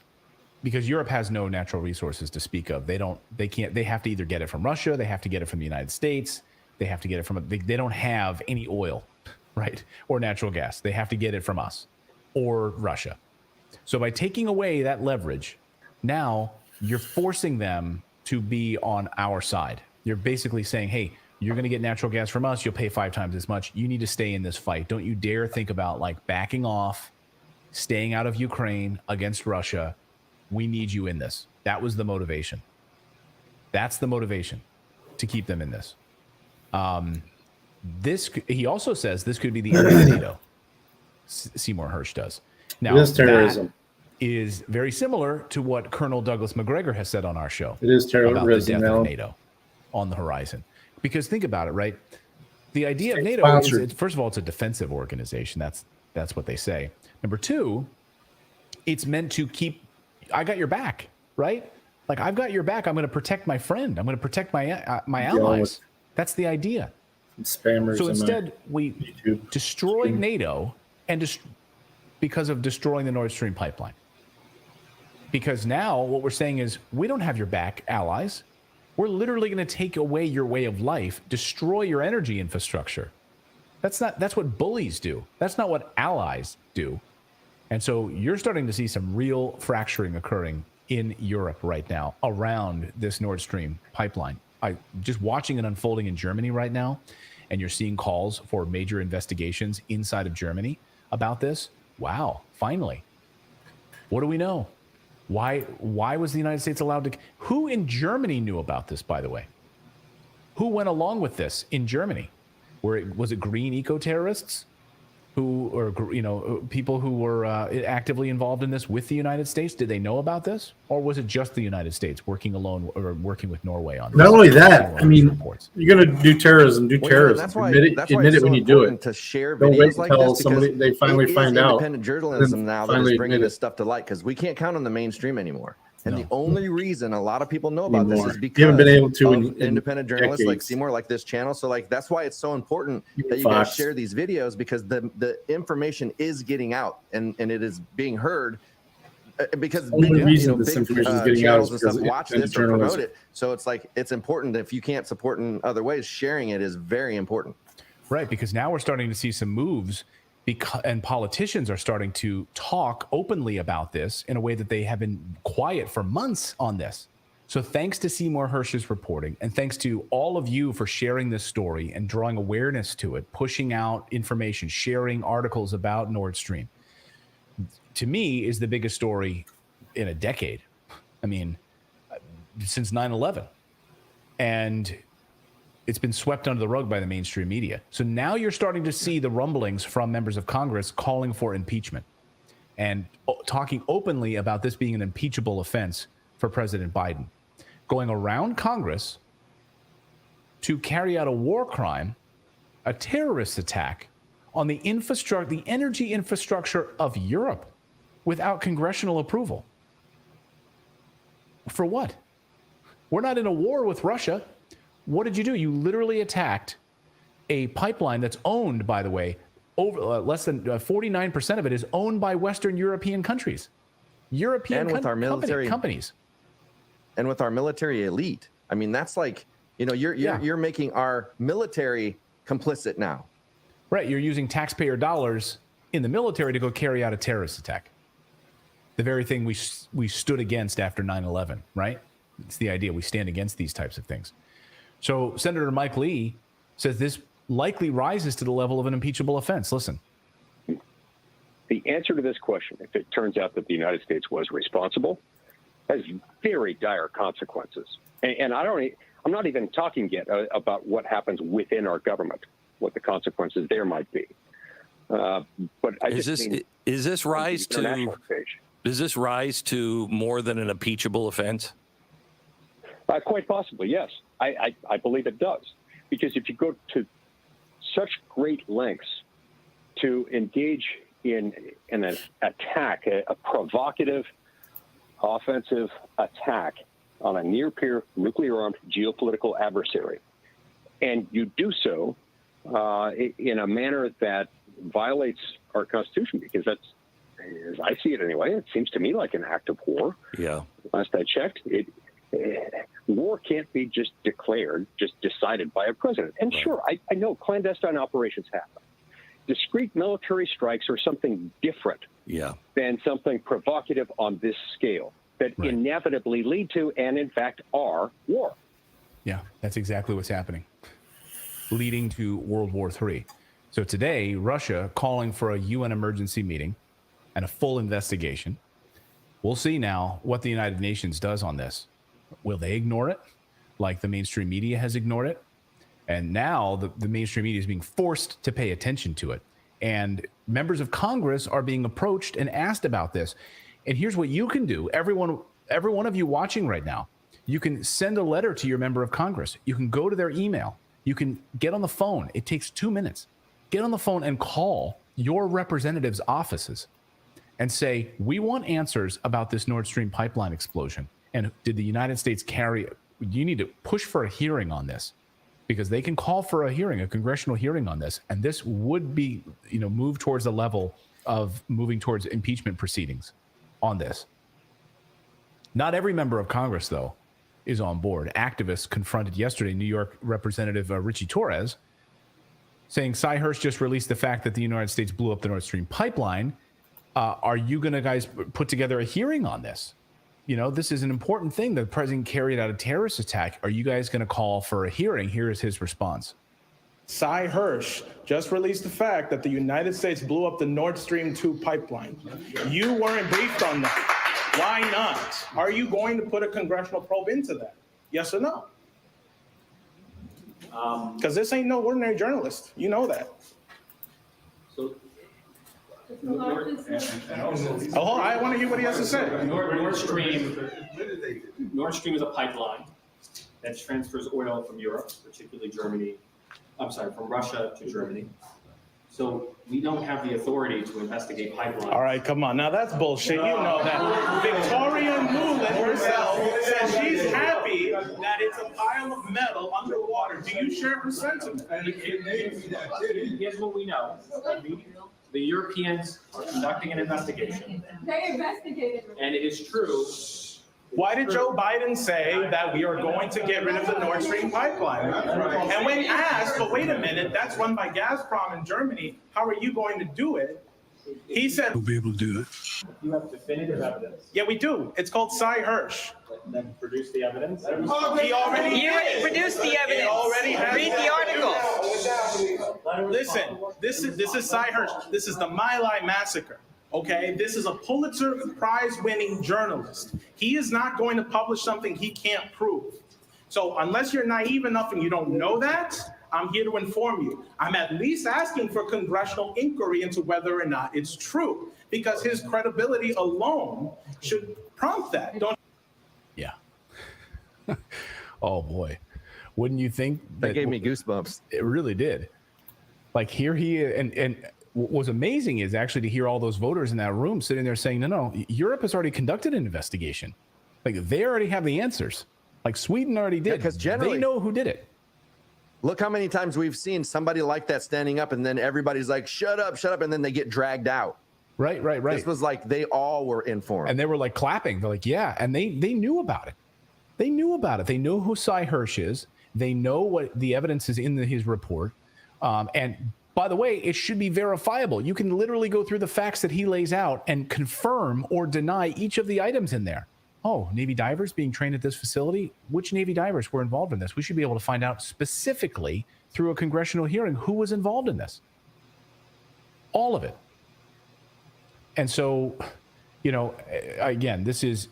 because Europe has no natural resources to speak of. They have to either get it from Russia, they have to get it from the United States, they have to get it from, they don't have any oil, right? Or natural gas. They have to get it from us or Russia. So by taking away that leverage, now you're forcing them to be on our side. You're basically saying, hey, you're going to get natural gas from us. You'll pay 5 times as much. You need to stay in this fight. Don't you dare think about like backing off, staying out of Ukraine against Russia. We need you in this. That was the motivation. That's the motivation to keep them in this. He also says this could be the end of NATO. Seymour Hersh does. Now, it is terrorism. That is very similar to what Colonel Douglas McGregor has said on our show. It is terrorism about the death of NATO on the horizon. Because think about it, right? The idea of NATO is, first of all, it's a defensive organization. That's what they say. Number two, it's meant to keep, I got your back, right? Like, I've got your back. I'm going to protect my friend. I'm going to protect my allies. That's the idea. Spammers. So instead, we destroy NATO and because of destroying the Nord Stream pipeline. Because now what we're saying is, we don't have your back, allies. We're literally going to take away your way of life, destroy your energy infrastructure. That's what bullies do. That's not what allies do. And so you're starting to see some real fracturing occurring in Europe right now around this Nord Stream pipeline. Just watching it unfolding in Germany right now, and you're seeing calls for major investigations inside of Germany about this. Wow, finally. What do we know? Why was the United States allowed to? Who in Germany knew about this, by the way? Who went along with this in Germany? Was it green eco-terrorists people who were actively involved in this with the United States? Did they know about this? Or was it just the United States working alone or working with Norway on this? Not only that, I mean, you're going to do terrorism, terrorism. That's why admit it's it when so you do it. To share Don't wait videos like until this, somebody, they finally find out. Independent journalism now that is bringing this stuff to light, because we can't count on the mainstream anymore. And the only reason a lot of people know about this is because you haven't been able to of independent journalists like Seymour, like this channel. So like that's why it's so important that you guys share these videos, because the information is getting out and it is being heard. Because the only reason big this information is getting out is because watch this or promote it. So it's like it's important. If you can't support in other ways, sharing it is very important. Right, because now we're starting to see some moves. And politicians are starting to talk openly about this in a way that they have been quiet for months on this. So thanks to Seymour Hersh's reporting, and thanks to all of you for sharing this story and drawing awareness to it, pushing out information, sharing articles about Nord Stream, to me is the biggest story in a decade. I mean, since 9/11. And it's been swept under the rug by the mainstream media. So now you're starting to see the rumblings from members of Congress calling for impeachment and talking openly about this being an impeachable offense for President Biden, going around Congress to carry out a war crime, a terrorist attack on the energy infrastructure of Europe without congressional approval. For what? We're not in a war with Russia. What did you do? You literally attacked a pipeline that's owned, by the way, over less than 49% of it is owned by Western European countries. Companies. And with our military elite. I mean, that's like, you're making our military complicit now. Right. You're using taxpayer dollars in the military to go carry out a terrorist attack. The very thing we stood against after 9/11, right? It's the idea we stand against these types of things. So Senator Mike Lee says this likely rises to the level of an impeachable offense. Listen. The answer to this question, if it turns out that the United States was responsible, has very dire consequences. And I'm not even talking yet about what happens within our government, what the consequences there might be. But does this rise to more than an impeachable offense? Quite possibly, yes. I believe it does. Because if you go to such great lengths to engage in an attack, a provocative offensive attack on a near-peer nuclear-armed geopolitical adversary, and you do so in a manner that violates our Constitution, because that's, as I see it anyway, it seems to me like an act of war. Yeah. Last I checked, war can't be just declared, just decided by a president. And sure, I know clandestine operations happen. Discrete military strikes are something different than something provocative on this scale that inevitably lead to, and in fact are, war. Yeah, that's exactly what's happening, leading to World War III. So today, Russia calling for a UN emergency meeting and a full investigation. We'll see now what the United Nations does on this. Will they ignore it like the mainstream media has ignored it? And now the mainstream media is being forced to pay attention to it. And members of Congress are being approached and asked about this. And here's what you can do. Every one of you watching right now, you can send a letter to your member of Congress. You can go to their email. You can get on the phone. It takes 2 minutes. Get on the phone and call your representatives' offices and say, we want answers about this Nord Stream pipeline explosion. And did the United States you need to push for a hearing on this, because they can call for a hearing, a congressional hearing on this. And this would be, move towards the level of moving towards impeachment proceedings on this. Not every member of Congress, though, is on board. Activists confronted yesterday New York Representative Richie Torres, saying Cy Hirsch just released the fact that the United States blew up the Nord Stream pipeline. Are you going to guys put together a hearing on this? This is an important thing. The president carried out a terrorist attack. Are you guys going to call for a hearing? Here is his response. Cy Hirsch just released the fact that the United States blew up the Nord Stream 2 pipeline. You weren't briefed on that. Why not? Are you going to put a congressional probe into that? Yes or no? Because this ain't no ordinary journalist. You know that. So, I want to hear what he has to say. Nord Stream is a pipeline that transfers oil from Europe, particularly Germany. I'm sorry, from Russia to Germany. So we don't have the authority to investigate pipelines. All right, come on. Now that's bullshit. You know that. Victoria Nuland herself says she's happy that it's a pile of metal underwater. Do you share her sentiment? Here's what we know. The Europeans are conducting an investigation. They investigated. And it is true. Why did Joe Biden say that we are going to get rid of the Nord Stream pipeline? And when asked, but wait a minute, that's run by Gazprom in Germany, how are you going to do it? He said, we'll be able to do it. You have definitive evidence. Yeah, we do. It's called Cy Hirsch. Then produce the evidence. He already produced the evidence. He already has. Read the article. Listen, this is Cy Hirsch. This is the My Lai massacre. Okay, this is a Pulitzer Prize-winning journalist. He is not going to publish something he can't prove. So unless you're naive enough and you don't know that, I'm here to inform you. I'm at least asking for congressional inquiry into whether or not it's true, because his credibility alone should prompt that. Yeah. Oh boy, wouldn't you think that gave me goosebumps? It really did. Like here he is, and what was amazing is actually to hear all those voters in that room sitting there saying, no, Europe has already conducted an investigation. Like they already have the answers. Like Sweden already did. Because generally, they know who did it. Look how many times we've seen somebody like that standing up and then everybody's like, shut up, and then they get dragged out. Right. This was like they all were informed. And they were like clapping. They're like, yeah. And they knew about it. They knew about it. They know who Cy Hirsch is. They know what the evidence is in his report. And by the way, it should be verifiable. You can literally go through the facts that he lays out and confirm or deny each of the items in there. Oh, Navy divers being trained at this facility? Which Navy divers were involved in this? We should be able to find out specifically through a congressional hearing who was involved in this. All of it. And so, you know, again, this is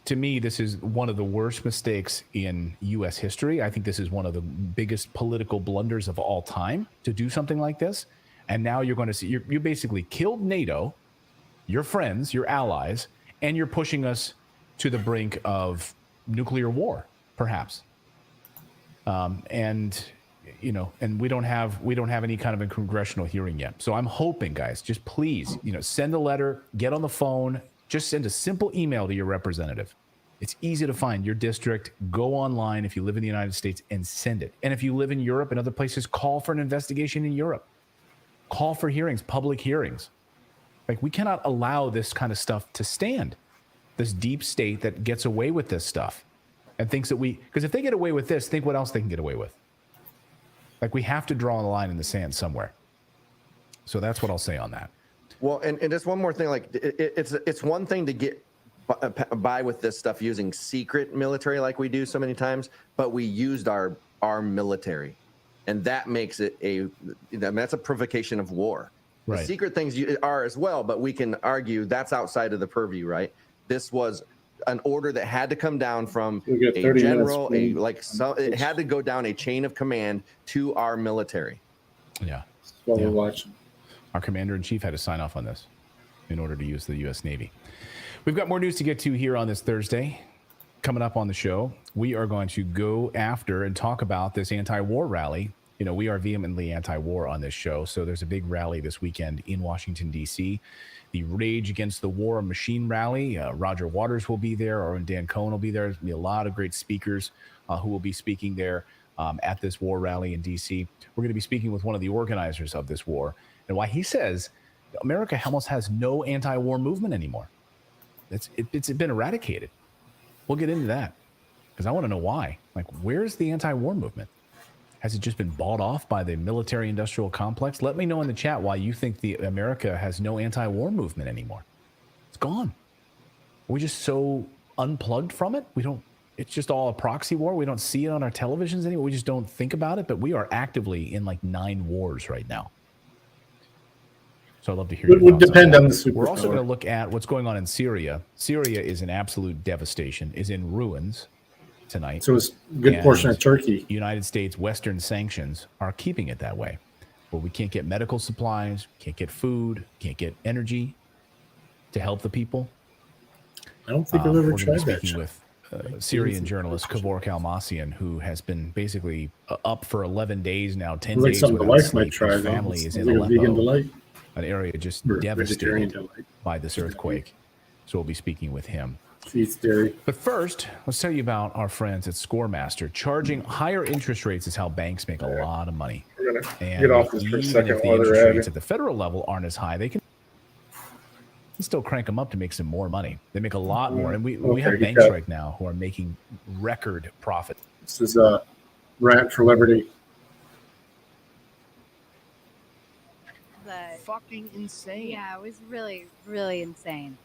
one of the worst mistakes in U.S. history. I think this is one of the biggest political blunders of all time to do something like this. And now you're going to see, you basically killed NATO, your friends, your allies, and you're pushing us to the brink of nuclear war, perhaps. And you know, and we don't have any kind of a congressional hearing yet. So I'm hoping, guys, just please, you know, send a letter, get on the phone, just send a simple email to your representative. It's easy to find your district. Go online if you live in the United States and send it. And if you live in Europe and other places, call for an investigation in Europe. Call for hearings, public hearings. Like, we cannot allow this kind of stuff to stand. This deep state that gets away with this stuff and thinks that because if they get away with this, think what else they can get away with. Like, we have to draw the line in the sand somewhere. So that's what I'll say on that. Well, and just one more thing, like it's one thing to get by with this stuff using secret military like we do so many times, but we used our military, and that makes it that's a provocation of war. Right. The secret things are as well, but we can argue that's outside of the purview, right? This was an order that had to come down from a general, it had to go down a chain of command to our military. Yeah. That's what we're watching. Our commander-in-chief had to sign off on this in order to use the U.S. Navy. We've got more news to get to here on this Thursday. Coming up on the show, we are going to go after and talk about this anti-war rally. You know, we are vehemently anti-war on this show, so there's a big rally this weekend in Washington, D.C., the Rage Against the War Machine rally. Roger Waters will be there, or Dan Cohen will be there. There's going to be a lot of great speakers who will be speaking there at this war rally in D.C. We're going to be speaking with one of the organizers of this war and why he says America almost has no anti-war movement anymore. It's been eradicated. We'll get into that because I want to know why. Like, where's the anti-war movement? Has it just been bought off by the military-industrial complex? Let me know in the chat why you think America has no anti-war movement anymore. It's gone. Are we just so unplugged from it? It's just all a proxy war. We don't see it on our televisions anymore. We just don't think about it, but we are actively in like 9 wars right now. So I'd love to hear your thoughts. It would depend on the superpower. We're also going to look at what's going on in Syria. Syria is an absolute devastation, is in ruins tonight. So it's a good portion of Turkey. United States Western sanctions are keeping it that way. Well, we can't get medical supplies, can't get food, can't get energy to help the people. I don't think I've ever we're tried that. Speaking with Syrian journalist Kevork Almasian, who has been basically up for 11 days now, 10 days something the without wife might sleep. try. His family is in Aleppo, an area just devastated by this earthquake. So we'll be speaking with him. But first, let's tell you about our friends at ScoreMaster. Charging higher interest rates is how banks make a lot of money. We're going to And get off this for a even second if the while interest they're at rates it. at the federal level aren't as high, they can still crank them up to make some more money. They make a lot more. And we have banks right now who are making record profit. This is a rant for liberty. Fucking insane. Yeah, it was really, really insane.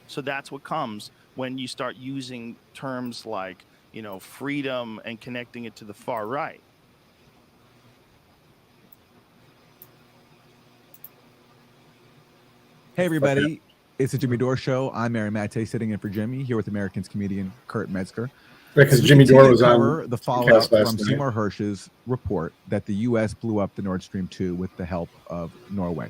So that's what comes when you start using terms like, you know, freedom and connecting it to the far right. Hey, everybody. It's the Jimmy Dore Show. I'm Mary Matte, sitting in for Jimmy, here with Americans comedian Kurt Metzger. Because Jimmy Dore was on the fallout podcast last from night. Seymour Hersh's report that the U.S. blew up the Nord Stream 2 with the help of Norway.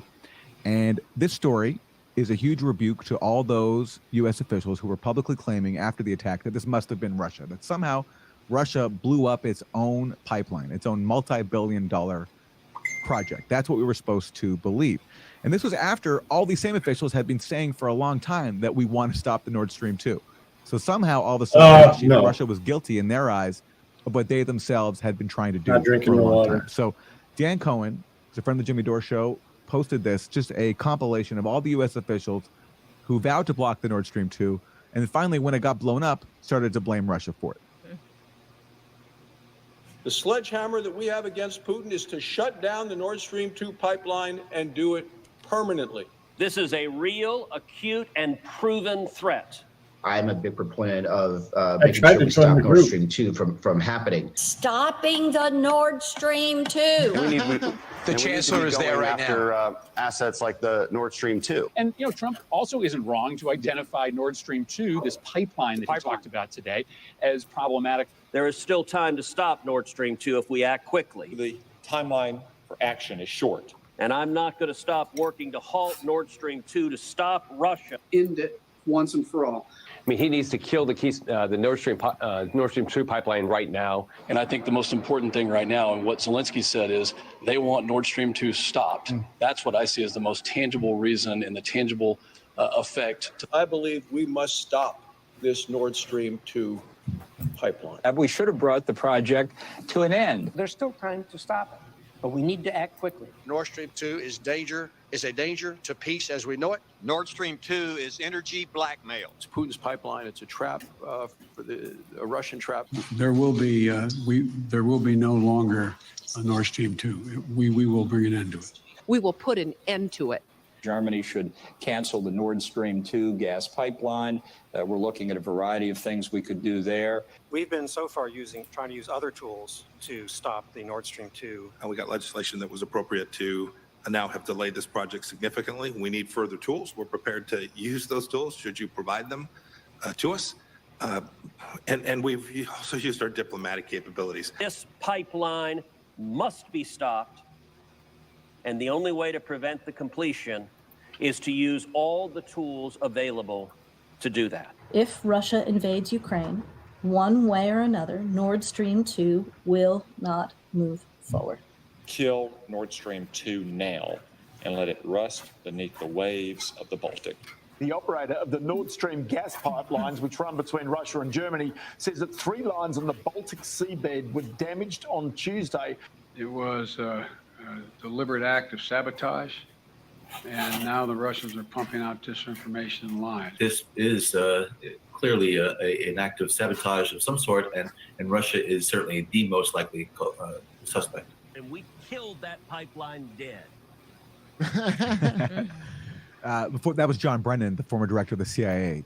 And this story is a huge rebuke to all those U.S. officials who were publicly claiming after the attack that this must have been Russia, that somehow Russia blew up its own pipeline, its own multi-billion-dollar project. That's what we were supposed to believe. And this was after all these same officials had been saying for a long time that we want to stop the Nord Stream 2. So somehow, all of a sudden, no. Russia was guilty in their eyes of what they themselves had been trying to do Not for drinking a the long water. time. So Dan Cohen, who's a friend of the Jimmy Dore Show, posted this, just a compilation of all the U.S. officials who vowed to block the Nord Stream 2, and then finally, when it got blown up, started to blame Russia for it. The sledgehammer that we have against Putin is to shut down the Nord Stream 2 pipeline and do it permanently. This is a real, acute, and proven threat. I'm a big proponent of I making tried sure to we join stop the Nord group. Stream 2 from happening. Stopping the Nord Stream 2. The chancellor is there right now. Assets like the Nord Stream 2. And, Trump also isn't wrong to identify Nord Stream 2, this pipeline that he talked about today, as problematic. There is still time to stop Nord Stream 2 if we act quickly. The timeline for action is short. And I'm not going to stop working to halt Nord Stream 2 to stop Russia. End it once and for all. I mean, he needs to kill the Nord Stream 2 pipeline right now. And I think the most important thing right now, and what Zelensky said, is they want Nord Stream 2 stopped. That's what I see as the most tangible reason and the tangible effect. I believe we must stop this Nord Stream 2 pipeline. We should have brought the project to an end. There's still time to stop it, but we need to act quickly. Nord Stream 2 is a danger to peace as we know it. Nord Stream 2 is energy blackmail. It's Putin's pipeline. It's a trap a Russian trap. There will be no longer a Nord Stream 2. We will bring an end to it. We will put an end to it. Germany should cancel the Nord Stream 2 gas pipeline. We're looking at a variety of things we could do there. We've been so far trying to use other tools to stop the Nord Stream 2. And we got legislation that was appropriate to now have delayed this project significantly. We need further tools. We're prepared to use those tools should you provide them to us. And we've also used our diplomatic capabilities. This pipeline must be stopped. And the only way to prevent the completion is to use all the tools available to do that. If Russia invades Ukraine, one way or another, Nord Stream 2 will not move forward. Kill Nord Stream 2 now and let it rust beneath the waves of the Baltic. The operator of the Nord Stream gas pipelines, which run between Russia and Germany, says that 3 lines on the Baltic seabed were damaged on Tuesday. It was a deliberate act of sabotage, and now the Russians are pumping out disinformation and lies. This is clearly an act of sabotage of some sort, and Russia is certainly the most likely suspect. And we killed that pipeline dead. Before that was John Brennan, the former director of the CIA.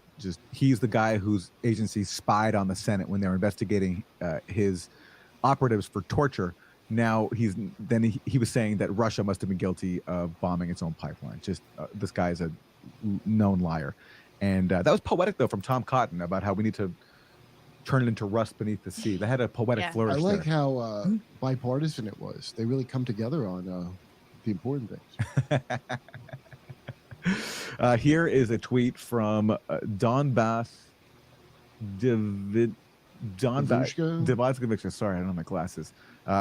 He's the guy whose agency spied on the Senate when they were investigating his operatives for torture. Now he was saying that Russia must have been guilty of bombing its own pipeline. This guy is a known liar, and that was poetic though from Tom Cotton about how we need to turn it into rust beneath the sea. They had a poetic flourish. I like there. how bipartisan it was. They really come together on the important things. Here is a tweet from Donbass Divatskovich. Sorry, I don't have my glasses.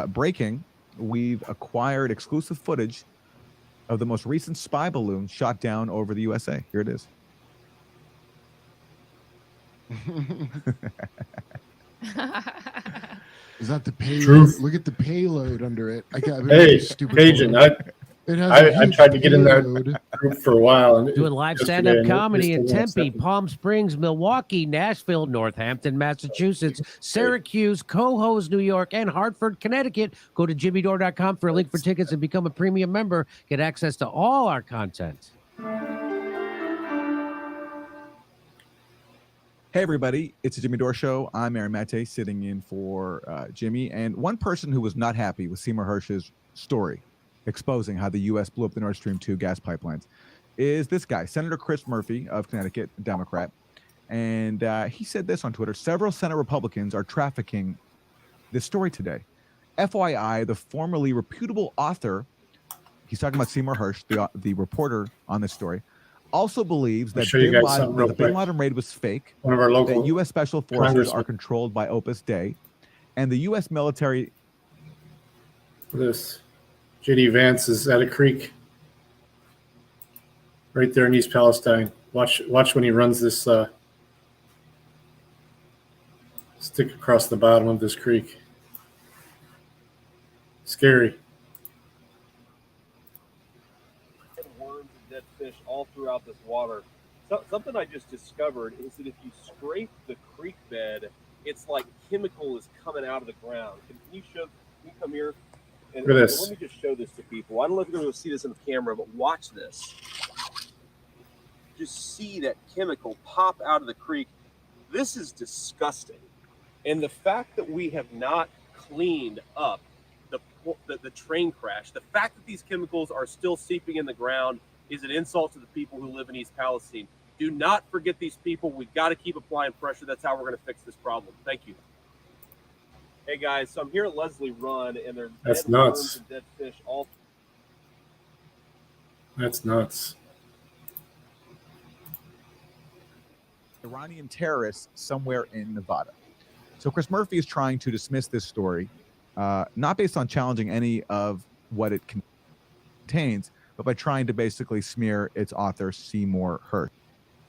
Breaking, we've acquired exclusive footage of the most recent spy balloon shot down over the USA. Here it is. Is that the payload? Truth. Look at the payload under it. Hey, Cajun, I tried to get in that group for a while. And doing live stand-up comedy in Tempe, Palm Springs, Milwaukee, Nashville, Northampton, Massachusetts, Syracuse, Cohoes, New York, and Hartford, Connecticut. Go to jimmydore.com for a link for tickets and become a premium member. Get access to all our content. Hey, everybody. It's a Jimmy Dore Show. I'm Aaron Mate, sitting in for Jimmy. And one person who was not happy with Seymour Hersh's story exposing how the U.S. blew up the Nord Stream 2 gas pipelines is this guy, Senator Chris Murphy of Connecticut, Democrat. And he said this on Twitter: several Senate Republicans are trafficking this story today. FYI, the formerly reputable author, he's talking about Seymour Hersh, the reporter on this story, also believes that the Bin Laden raid was fake, one of our local that U.S. Special Forces are controlled by Opus Dei, and the U.S. military... This J.D. Vance is at a creek right there in East Palestine. Watch when he runs this stick across the bottom of this creek. Scary. Worms and dead fish all throughout this water. So, something I just discovered is that if you scrape the creek bed, it's like chemical is coming out of the ground. Can you come here? And Look at this. Let me just show this to people. I don't know if you're going to see this in the camera, but watch this. Just see that chemical pop out of the creek. This is disgusting. And the fact that we have not cleaned up the train crash, the fact that these chemicals are still seeping in the ground is an insult to the people who live in East Palestine. Do not forget these people. We've got to keep applying pressure. That's how we're going to fix this problem. Thank you. Hey, guys, so I'm here at Leslie Run, and there's That's dead nuts. worms and dead fish all. That's nuts. Iranian terrorists somewhere in Nevada. So Chris Murphy is trying to dismiss this story, not based on challenging any of what it contains, but by trying to basically smear its author, Seymour Hersh.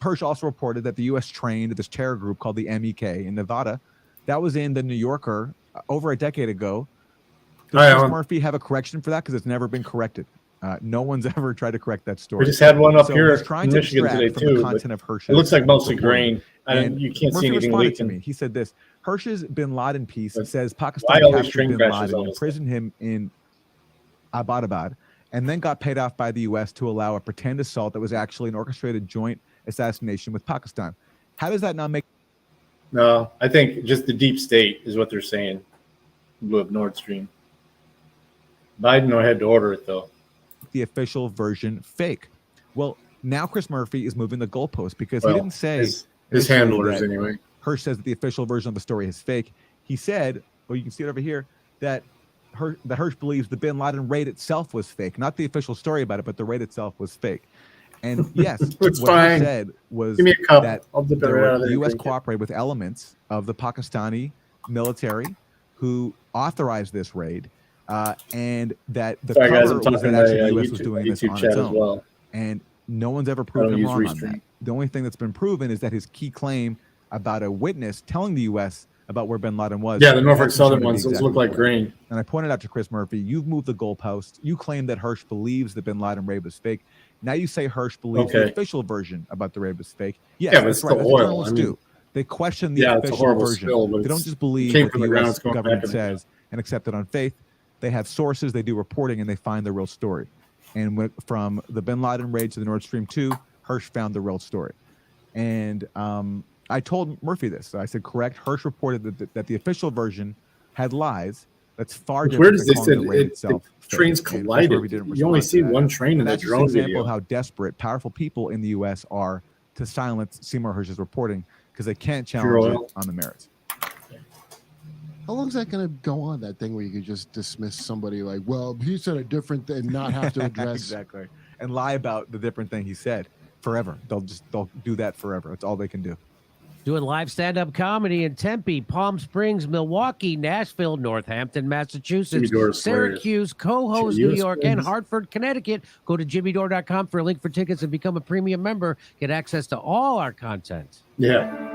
Hersh also reported that the U.S. trained this terror group called the MEK in Nevada. That was in the New Yorker over a decade ago. Does Chris Murphy have a correction for that? Because it's never been corrected. No one's ever tried to correct that story. We just had one up here trying in Michigan today too. It looks like mostly grain, and you can't see anything leaking. To me. He said this: Hersh's Bin Laden piece says Pakistan captured Bin Laden, imprisoned him in Abbottabad, and then got paid off by the U.S. to allow a pretend assault that was actually an orchestrated joint assassination with Pakistan. How does that not make? No, I think just the deep state is what they're saying with Nord Stream. Biden had to order it though. The official version fake. Well, now Chris Murphy is moving the goalpost because he didn't say his handlers anyway. Hersh says that the official version of the story is fake. He said, well, you can see it over here, that Hersh believes the Bin Laden raid itself was fake, not the official story about it, but the raid itself was fake. And yes, what he said was that the U.S. cooperated with elements of the Pakistani military who authorized this raid, and that the cover was that actually the U.S. was doing this on its own. And no one's ever proven him wrong on that. The only thing that's been proven is that his key claim about a witness telling the U.S. about where Bin Laden was. Yeah, the Norfolk Southern ones, those look like grain. And I pointed out to Chris Murphy, you've moved the goalpost. You claim that Hersh believes the Bin Laden raid was fake. Now you say Hersh believes the official version about the raid was fake. Yes, yeah, but that's right. That's what journalists do. They question the official version. They don't just believe what the U.S. government says and accept it on faith. They have sources, they do reporting, and they find the real story. And from the Bin Laden raid to the Nord Stream 2, Hersh found the real story. And I told Murphy this. I said, correct. Hersh reported that the official version had lies. That's far different. Where does they say trains collided? You only see one train in the drone video. That's an example video. of how desperate powerful people in the U.S. are to silence Seymour Hersh's reporting because they can't challenge it on the merits. How long is that going to go on, that thing where you could just dismiss somebody like, well, he said a different thing and not have to address exactly, and lie about the different thing he said forever. They'll do that forever. That's all they can do. Doing live stand-up comedy in Tempe, Palm Springs, Milwaukee, Nashville, Northampton, Massachusetts, Syracuse, Cohoes, New York, and Hartford, Connecticut. Go to jimmydore.com for a link for tickets and become a premium member. Get access to all our content. Yeah.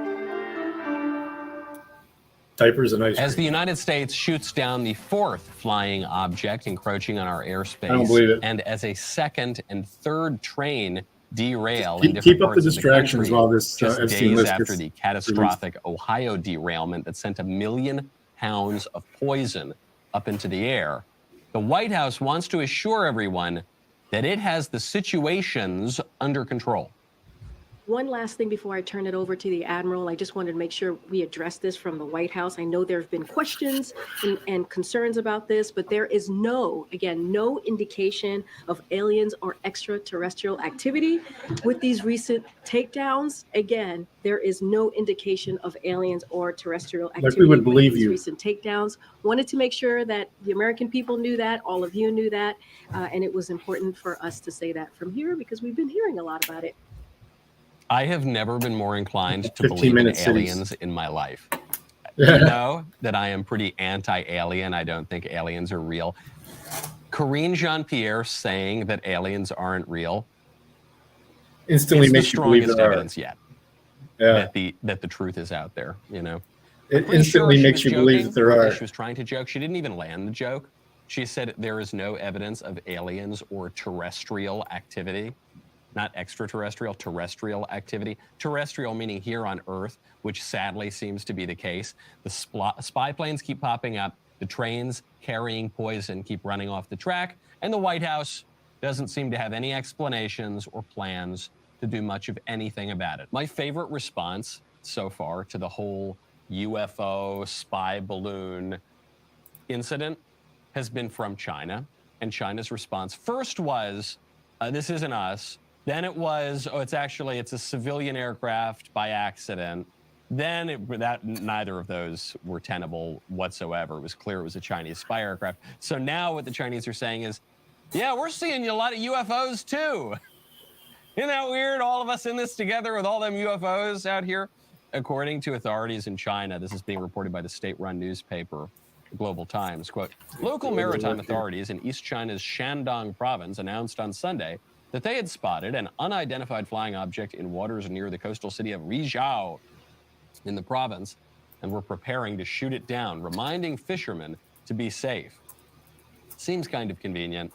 Diapers and ice cream. As the United States shoots down the fourth flying object encroaching on our airspace, I don't believe it. And as a second and third train derail in different keep parts up the distractions of the country, while this just FC days list after gets the catastrophic Ohio derailment that sent 1 million pounds of poison up into the air. The White House wants to assure everyone that it has the situations under control. One last thing before I turn it over to the Admiral, I just wanted to make sure we address this from the White House. I know there have been questions and concerns about this, but there is no indication of aliens or extraterrestrial activity with these recent takedowns. Again, there is no indication of aliens or terrestrial activity. Like we would believe with these you. Recent takedowns. Wanted to make sure that the American people knew that, all of you knew that, and it was important for us to say that from here because we've been hearing a lot about it. I have never been more inclined to believe in aliens in my life. Yeah. You know that I am pretty anti-alien. I don't think aliens are real. Karine Jean-Pierre saying that aliens aren't real instantly makes you believe there there evidence are. yet. Yeah. That the truth is out there, you know. It instantly makes you believe that there are. She was trying to joke. She didn't even land the joke. She said there is no evidence of aliens or terrestrial activity. Not extraterrestrial, terrestrial activity. Terrestrial meaning here on Earth, which sadly seems to be the case. The spy planes keep popping up. The trains carrying poison keep running off the track. And the White House doesn't seem to have any explanations or plans to do much of anything about it. My favorite response so far to the whole UFO spy balloon incident has been from China. And China's response first was, this isn't us. Then it was, it's a civilian aircraft by accident. Then neither of those were tenable whatsoever. It was clear it was a Chinese spy aircraft. So now what the Chinese are saying is, yeah, we're seeing a lot of UFOs too. Isn't that weird? All of us in this together with all them UFOs out here. According to authorities in China, this is being reported by the state-run newspaper Global Times, quote, local maritime authorities in East China's Shandong province announced on Sunday that they had spotted an unidentified flying object in waters near the coastal city of Rizhao in the province and were preparing to shoot it down, reminding fishermen to be safe. Seems kind of convenient.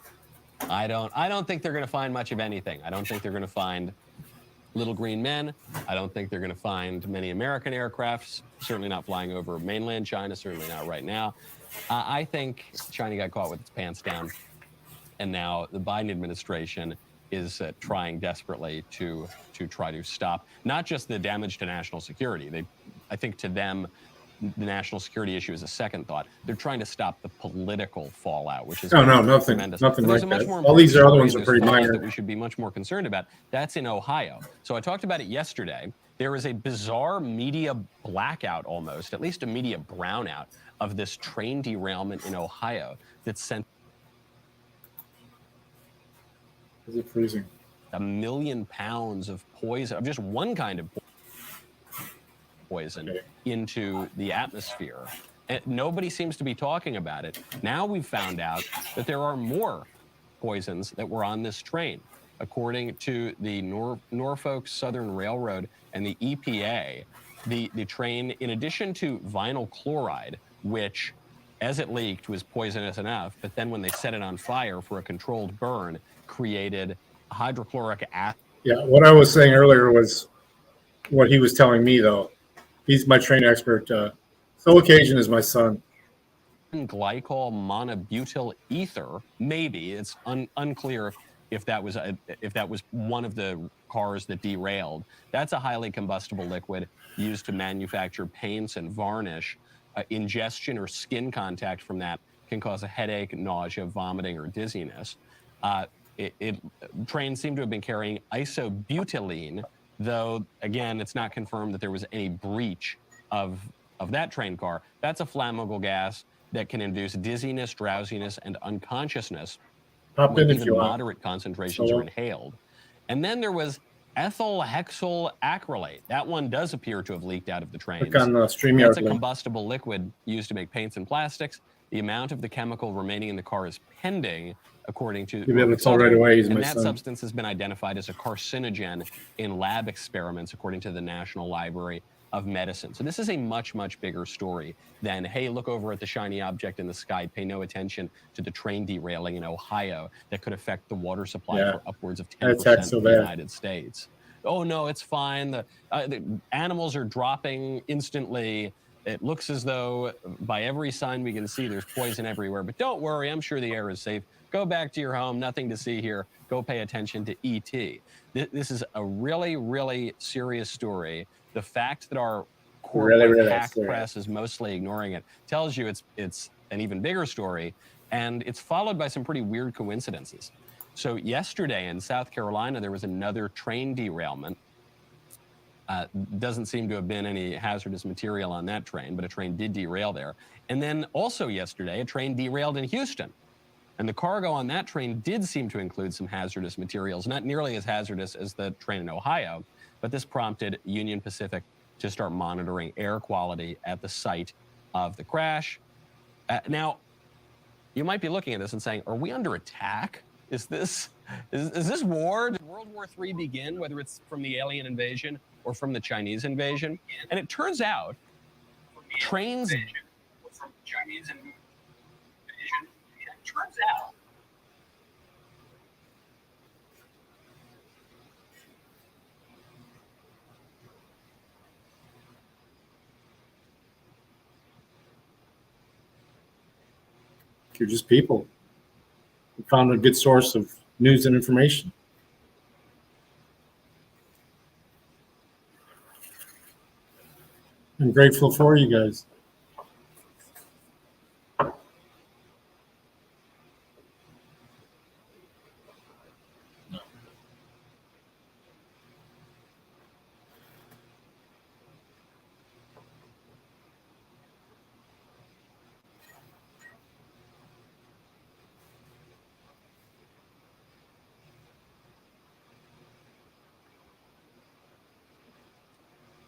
I don't think they're going to find much of anything. I don't think they're going to find little green men. I don't think they're going to find many American aircrafts, certainly not flying over mainland China, certainly not right now. I think China got caught with its pants down, and now the Biden administration is trying desperately to try to stop not just the damage to national security. I think to them, the national security issue is a second thought. They're trying to stop the political fallout, which is nothing tremendous. like There's a much that. more All these important other ones story are pretty that follows minor. that we should be much more concerned about. That's in Ohio. So I talked about it yesterday. There is a bizarre media blackout almost, at least a media brownout of this train derailment in Ohio that sent Is it freezing? 1 million pounds of poison, of just one kind of poison, into the atmosphere. And nobody seems to be talking about it. Now we've found out that there are more poisons that were on this train. According to the Norfolk Southern Railroad and the EPA, the train, in addition to vinyl chloride, which, as it leaked, was poisonous enough, but then when they set it on fire for a controlled burn, created hydrochloric acid. Yeah, what I was saying earlier was what he was telling me, though. He's my train expert. Occasion is my son. Glycol monobutyl ether, maybe. It's unclear if that was one of the cars that derailed. That's a highly combustible liquid used to manufacture paints and varnish. Ingestion or skin contact from that can cause a headache, nausea, vomiting, or dizziness. Trains seem to have been carrying isobutylene, though, again, it's not confirmed that there was any breach of that train car. That's a flammable gas that can induce dizziness, drowsiness, and unconsciousness when even moderate concentrations are inhaled. And then there was ethyl hexyl acrylate. That one does appear to have leaked out of the trains. Click on the StreamYard That's a link. combustible liquid used to make paints and plastics. The amount of the chemical remaining in the car is pending, according to You'll be able to tell right away he's my and that son. substance has been identified as a carcinogen in lab experiments, according to the National Library of Medicine. So this is a much, much bigger story than, hey, look over at the shiny object in the sky, pay no attention to the train derailing in Ohio that could affect the water supply for upwards of 10% of the United States. Oh, no, it's fine. The animals are dropping instantly. It looks as though by every sign we can see, there's poison everywhere. But don't worry, I'm sure the air is safe. Go back to your home. Nothing to see here. Go pay attention to ET. This is a really, really serious story. The fact that our corporate hack press is mostly ignoring it tells you it's an even bigger story. And it's followed by some pretty weird coincidences. So yesterday in South Carolina, there was another train derailment. Doesn't seem to have been any hazardous material on that train, but a train did derail there. And then also yesterday, a train derailed in Houston. And the cargo on that train did seem to include some hazardous materials, not nearly as hazardous as the train in Ohio, but this prompted Union Pacific to start monitoring air quality at the site of the crash. Now, you might be looking at this and saying, are we under attack? Is this war? Did World War III begin, whether it's from the alien invasion or from the Chinese invasion? And it turns out trains... From the Chinese invasion. It turns out You're just people. We found a good source of news and information. I'm grateful for you guys.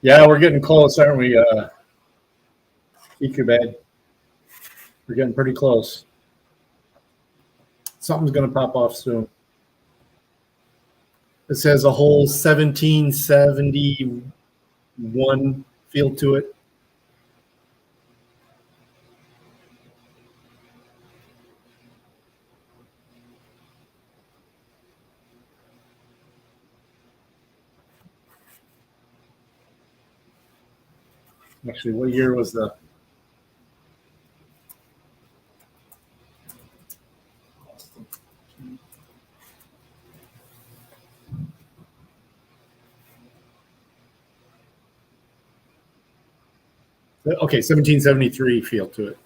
Yeah, we're getting close, aren't we? Bad. We're getting pretty close. Something's going to pop off soon. It says a whole 1771 feel to it. Actually, what year was the? Okay, 1773 feel to it.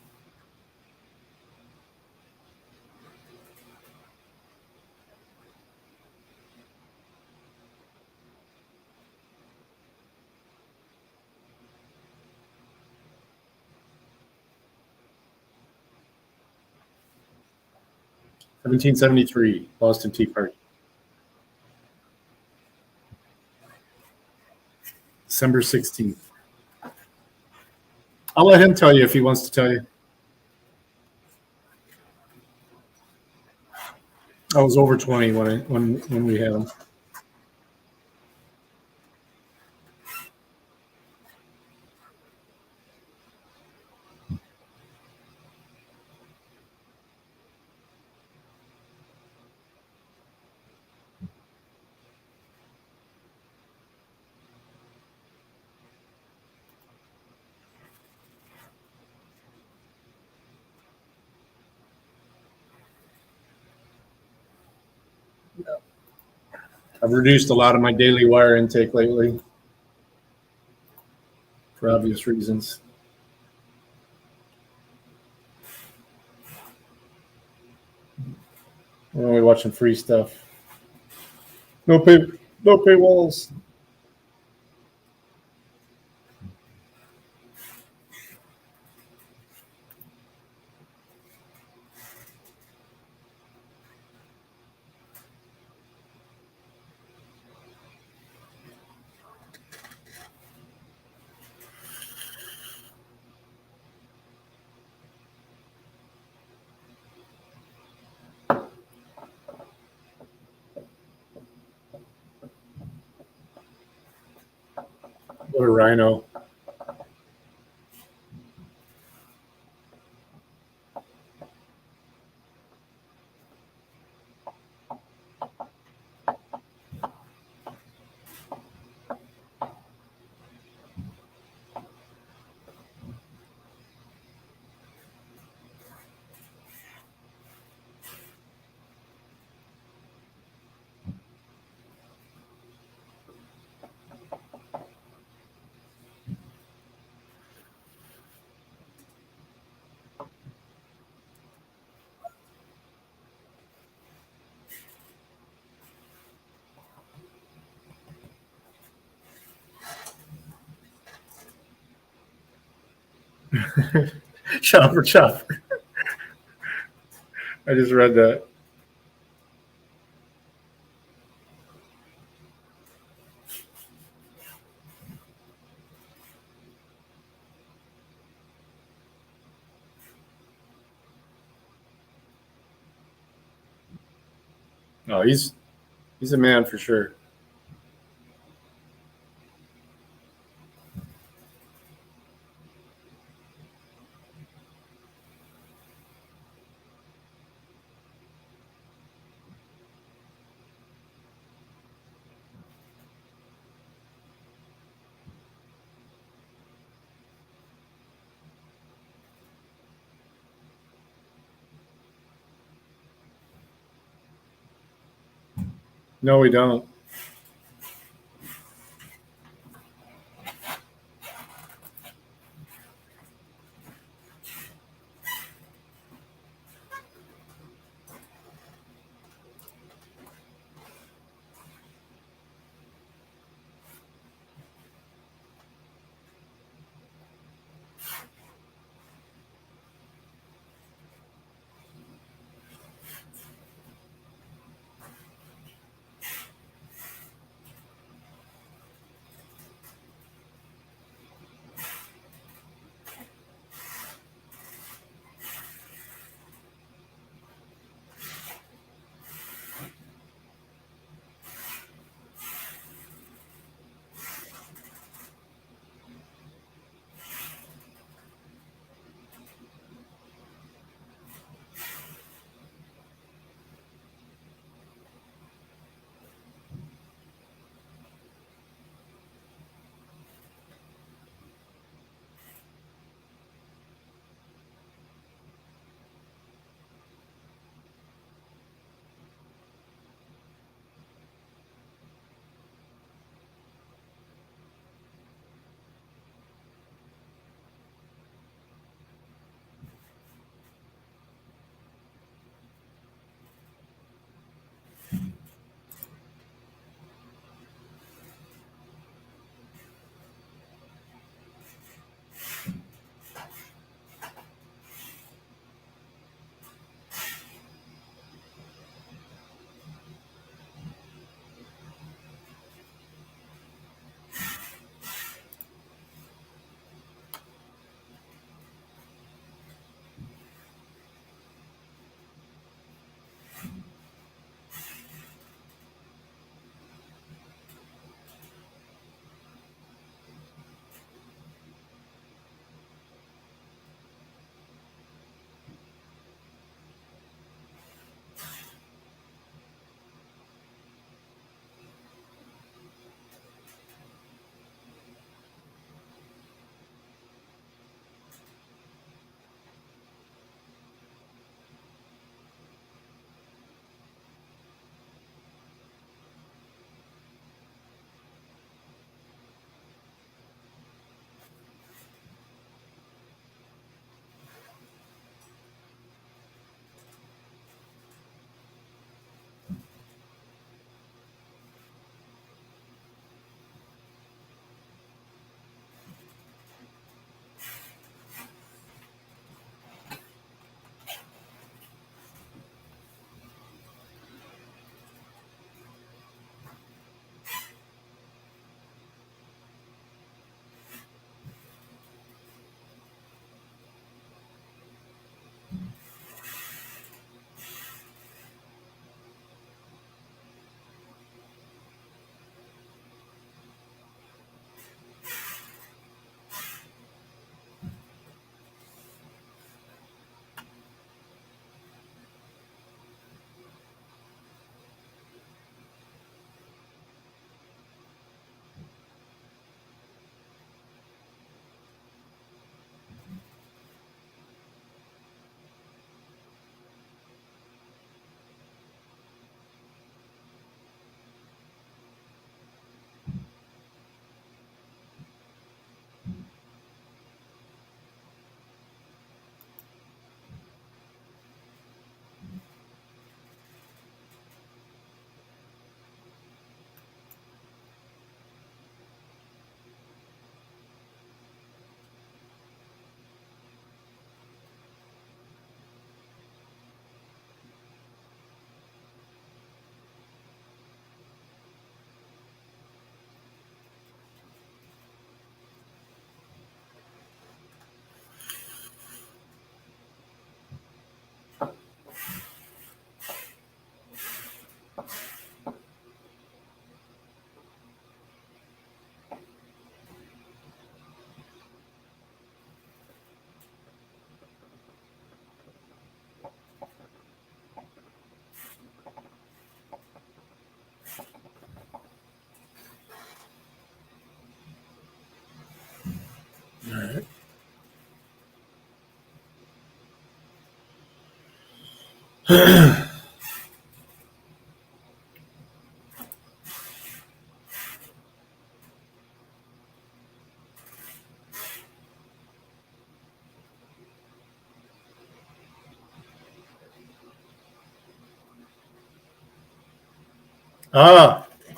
(1773) Boston Tea Party. December 16th. I'll let him tell you if he wants to tell you. I was over 20 when we had him. I've reduced a lot of my daily wire intake lately for obvious reasons. We're only watching free stuff. No paywalls. What a rhino. Chopper. I just read that. Oh, he's a man for sure. No, we don't.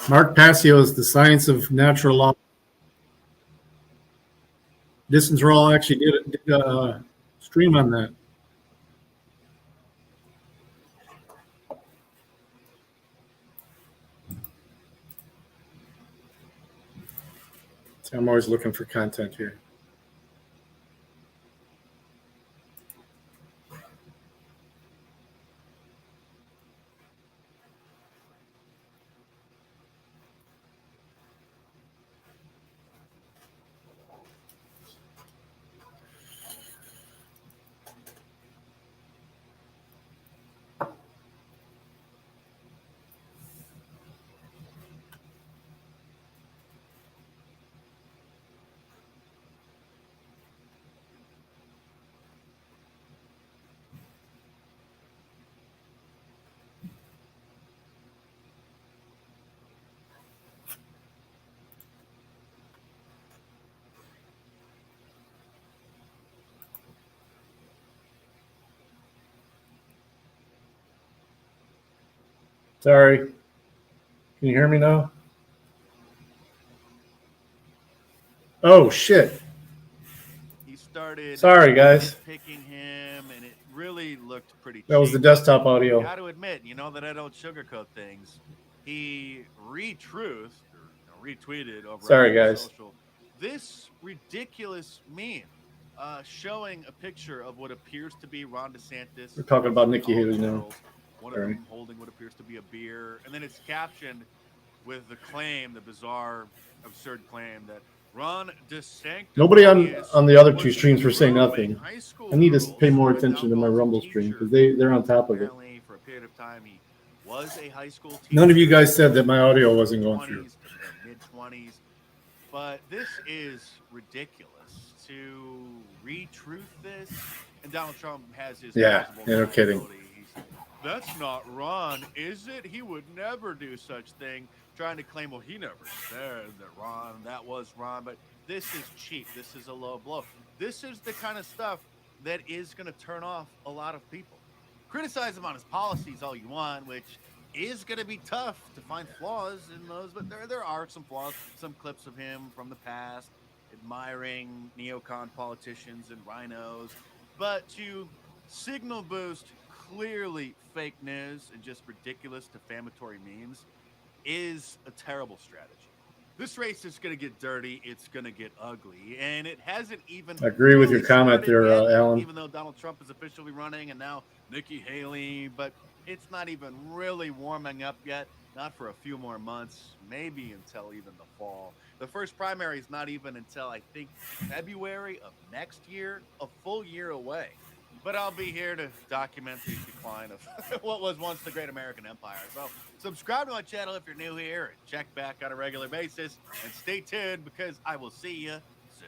Mark Passio's The Science of Natural Law. Distance Roll actually did a stream on that. So I'm always looking for content here. Sorry. Can you hear me now? Oh, shit. He started. Sorry, guys. Picking him, and it really looked pretty. That was the desktop audio. I got to admit, that I don't sugarcoat things. He retweeted over. Sorry, guys. Social, this ridiculous meme showing a picture of what appears to be Ron DeSantis. We're talking about Nikki Haley now. One of them holding what appears to be a beer, and then it's captioned with the bizarre, absurd claim that Ron DeSantis. Nobody on the other two streams were saying nothing. I need to pay more attention to my Rumble stream because they're on top of it. For a period of time, he was a high school teacher. None of you guys said that my audio wasn't going through. Mid-20s, but this is ridiculous to retruth this, and Donald Trump has his no kidding. That's not Ron, is it? He would never do such thing. Trying to claim, well, he never said that Ron, that was Ron, but this is cheap. This is a low blow. This is the kind of stuff that is going to turn off a lot of people. Criticize him on his policies all you want, which is going to be tough to find flaws in those, but there are some flaws, some clips of him from the past, admiring neocon politicians and rhinos, but to signal boost clearly fake news and just ridiculous defamatory memes is a terrible strategy. This race is going to get dirty. It's going to get ugly. And it hasn't even... I agree with your comment there, Alan. Even though Donald Trump is officially running and now Nikki Haley, but it's not even really warming up yet. Not for a few more months, maybe until even the fall. The first primary is not even until, I think, February of next year, a full year away. But I'll be here to document the decline of what was once the great American empire. So subscribe to my channel if you're new here and check back on a regular basis. And stay tuned because I will see you soon.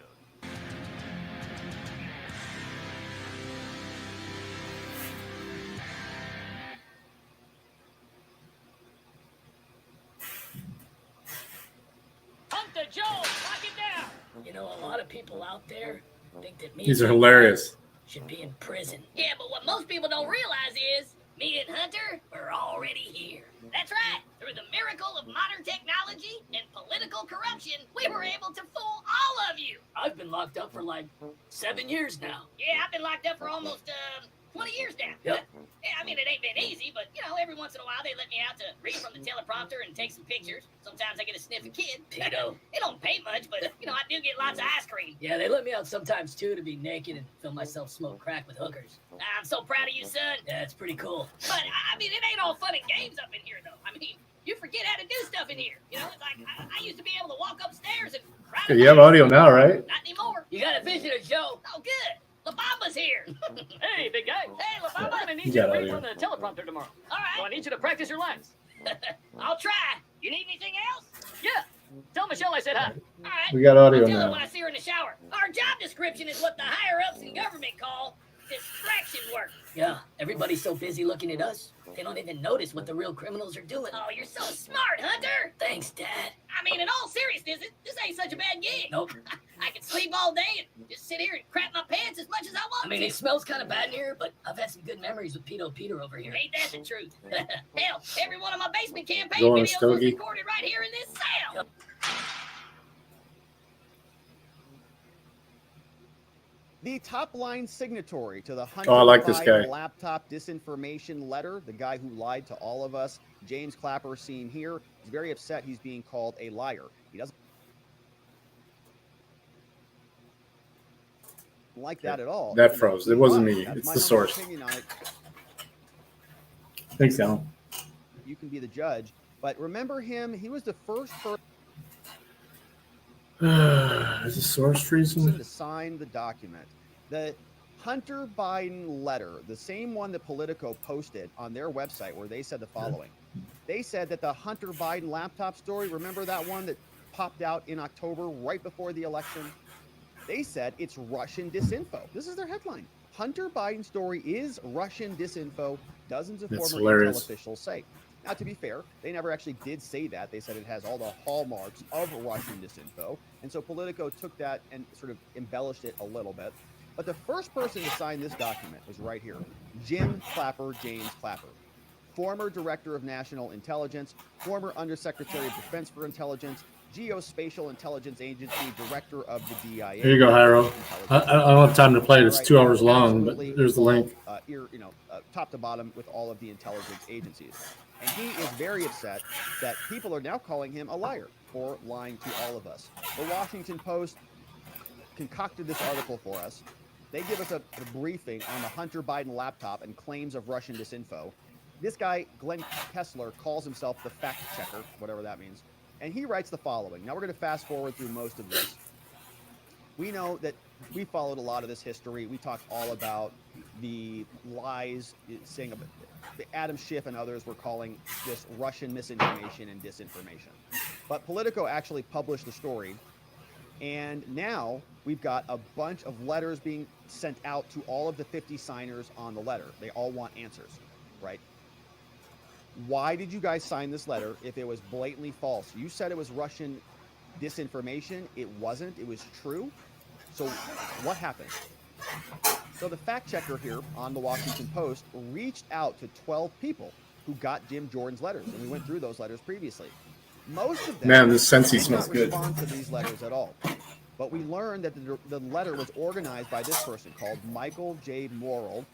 Hunter Joe, lock it down. A lot of people out there think that me These are hilarious. should be in prison. Yeah, but what most people don't realize is me and Hunter are already here. That's right. Through the miracle of modern technology and political corruption, we were able to fool all of you. I've been locked up for like 7 years now. Yeah, I've been locked up for almost 20 years now. Yep. Yeah, I mean, it ain't been easy, but, every once in a while they let me out to read from the teleprompter and take some pictures. Sometimes I get a sniff a kid. It don't pay much, but, I do get lots of ice cream. Yeah, they let me out sometimes, too, to be naked and film myself smoke crack with hookers. I'm so proud of you, son. Yeah, it's pretty cool. But, I mean, it ain't all fun and games up in here, though. I mean, you forget how to do stuff in here. It's like, I used to be able to walk upstairs and ride Okay, you have audio now, right? Not anymore. You got a visitor, Joe. Oh, good. La Bamba's here. Hey, big guy. Hey, La Bamba. I'm going to need you to read from the teleprompter tomorrow. All right. So I need you to practice your lines. I'll try. You need anything else? Yeah. Tell Michelle I said hi. All right. We got audio I'll tell her now. when I see her in the shower. Our job description is what the higher-ups in government call distraction work. Yeah, everybody's so busy looking at us, they don't even notice what the real criminals are doing. Oh, you're so smart, Hunter. Thanks, Dad. I mean, in all seriousness, this ain't such a bad gig. Nope. I can sleep all day and just sit here and crap my pants as much as I want. I mean, it smells kind of bad in here, but I've had some good memories with Peter over here. Ain't that the truth? Hell, every one of my basement campaign Going videos was Stogie. recorded right here in this cell. The top line signatory to the Hunter Oh, I like this Biden guy. laptop disinformation letter, the guy who lied to all of us, James Clapper, seen here, is very upset he's being called a liar. He doesn't like that at all. That froze. It wasn't me. That's It's my the humble source. opinion on it. Thanks, Alan. You can be the judge. But remember him, he was the first person Is the source freezing? to sign the document. The Hunter Biden letter, the same one that Politico posted on their website, where they said the following. They said that the Hunter Biden laptop story, remember that one that popped out in October right before the election? They said it's Russian disinfo. This is their headline. Hunter Biden story is Russian disinfo, dozens of That's former hilarious. intel officials say. Now, to be fair, they never actually did say that. They said it has all the hallmarks of Russian disinfo. And so Politico took that and sort of embellished it a little bit. But the first person to sign this document was right here, James Clapper, former Director of National Intelligence, former Undersecretary of Defense for Intelligence, Geospatial Intelligence Agency, Director of the DIA. Here you go, Hyro. I don't have time to play it. It's 2 hours long, but there's the link. Top to bottom with all of the intelligence agencies. And he is very upset that people are now calling him a liar for lying to all of us. The Washington Post concocted this article for us. They give us a briefing on the Hunter Biden laptop and claims of Russian disinfo. This guy, Glenn Kessler, calls himself the fact checker, whatever that means. And he writes the following. Now we're going to fast forward through most of this. We know that we followed a lot of this history. We talked all about the lies, saying about Adam Schiff and others were calling this Russian misinformation and disinformation. But Politico actually published the story. And now we've got a bunch of letters being sent out to all of the 50 signers on the letter. They all want answers, right? Why did you guys sign this letter if it was blatantly false? You said it was Russian disinformation. It wasn't. It was true. So what happened? So the fact checker here on the Washington Post reached out to 12 people who got Jim Jordan's letters, and we went through those letters previously. Most of them Man, this Scentsy did smells not good. respond to these letters at all. But we learned that the letter was organized by this person called Michael J. Morrill,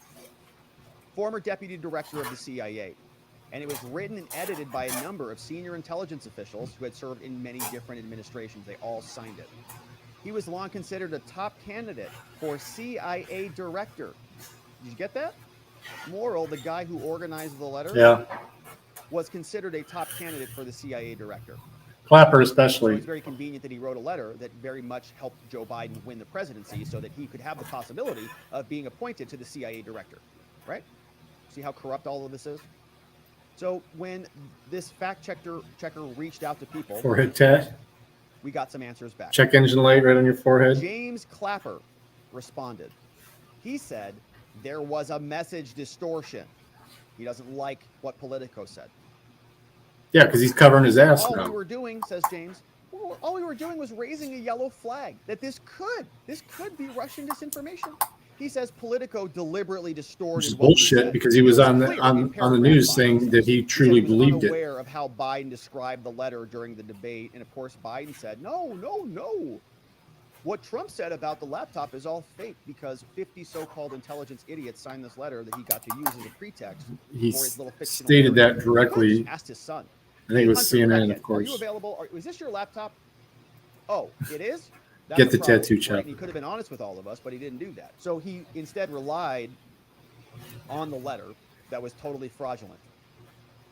former deputy director of the CIA. And it was written and edited by a number of senior intelligence officials who had served in many different administrations. They all signed it. He was long considered a top candidate for CIA director. Did you get that? Morrill, the guy who organized the letter, Yeah. was considered a top candidate for the CIA director. Clapper So especially. it's very convenient that he wrote a letter that very much helped Joe Biden win the presidency so that he could have the possibility of being appointed to the CIA director, right? See how corrupt all of this is? So when this fact checker reached out to people, Forehead tat. we got some answers back. Check engine light right on your forehead. James Clapper responded. He said there was a message distortion. He doesn't like what Politico said. Yeah, because he's covering his ass All now. we were doing, says James, all we were doing was raising a yellow flag that this could be Russian disinformation. He says Politico deliberately distorted Which is what we bullshit said. because he was It on the clear in on the paragraph news 5. saying that he He truly said he was believed it. unaware of how Biden described the letter during the debate, and of course Biden said, no. What Trump said about the laptop is all fake because 50 so-called intelligence idiots signed this letter that he got to use as a pretext He for his little fictional stated narrative. that directly. He could've just asked his son. I think it was Hunter, CNN, crackhead, of Are you course. available? Is this your laptop? Oh, it is? That's Get a the problem, tattoo right? chopper. And he could have been honest with all of us, but he didn't do that. So he instead relied on the letter that was totally fraudulent.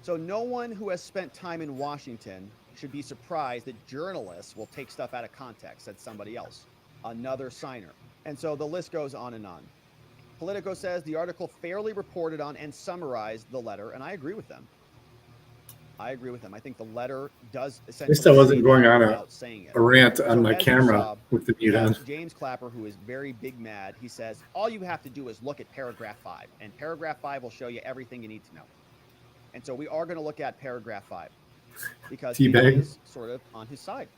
So no one who has spent time in Washington should be surprised that journalists will take stuff out of context, said somebody else, another signer. And so the list goes on and on. Politico says the article fairly reported on and summarized the letter, and I agree with them. I agree with him. I think the letter does At essentially least I wasn't say going that on without saying it. a rant on So my as you camera saw, with the we mute have on. James Clapper, who is very big mad. He says, all you have to do is look at paragraph 5, and paragraph 5 will show you everything you need to know. And so we are going to look at paragraph 5 because it Teabag. is sort of on his side.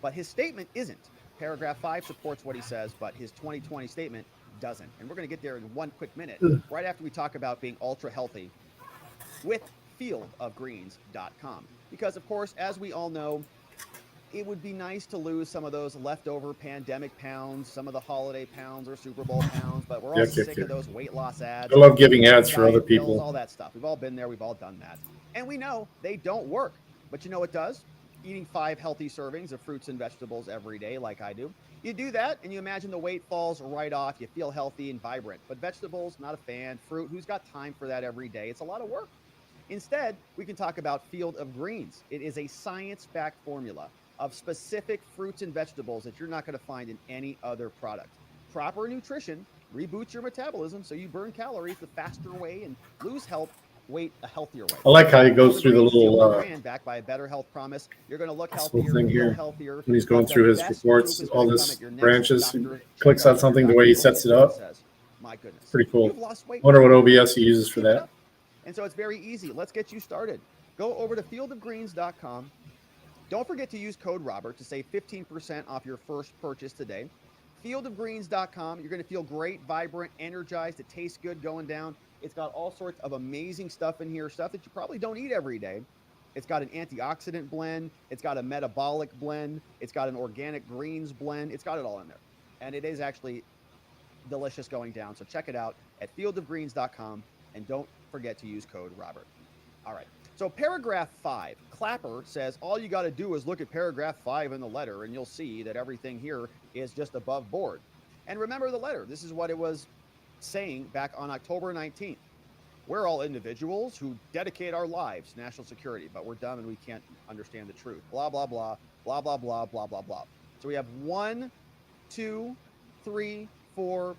But his statement isn't. Paragraph 5 supports what he says, but his 2020 statement doesn't. And we're going to get there in one quick minute, right after we talk about being ultra healthy with fieldofgreens.com. Because, of course, as we all know, it would be nice to lose some of those leftover pandemic pounds, some of the holiday pounds or Super Bowl pounds, but we're all sick of those weight loss ads. I love giving ads for other diet pills, people. all that stuff. We've all been there. We've all done that. And we know they don't work. But you know what does? Eating 5 healthy servings of fruits and vegetables every day, like I do. You do that, and you imagine the weight falls right off. You feel healthy and vibrant. But vegetables, not a fan. Fruit, who's got time for that every day? It's a lot of work. Instead, we can talk about Field of Greens. It is a science-backed formula of specific fruits and vegetables that you're not going to find in any other product. Proper nutrition reboots your metabolism so you burn calories the faster way and lose weight a healthier way. I like how he goes Field through the of Greens is little only brand backed by a better health promise. You're going to look this little healthier, thing feel here. healthier. When he's going but the through his best reports, proof is all gonna this come at your next branches, he doctor clicks on checkup. something, the Doctor way he looks sets at it you and up. says, my goodness, Pretty cool. you've lost weight. Wonder what OBS he uses for Keep it that. up. And so it's very easy. Let's get you started. Go over to fieldofgreens.com. Don't forget to use code Robert to save 15% off your first purchase today. Fieldofgreens.com. You're going to feel great, vibrant, energized. It tastes good going down. It's got all sorts of amazing stuff in here, stuff that you probably don't eat every day. It's got an antioxidant blend. It's got a metabolic blend. It's got an organic greens blend. It's got it all in there. And it is actually delicious going down. So check it out at fieldofgreens.com. And don't forget to use code Robert. All right. So paragraph 5, Clapper says, all you got to do is look at paragraph 5 in the letter, and you'll see that everything here is just above board. And remember the letter. This is what it was saying back on October 19th. We're all individuals who dedicate our lives to national security, but we're dumb and we can't understand the truth. Blah, blah, blah, blah, blah, blah, blah, blah, blah. So we have 1, 2, 3, 4,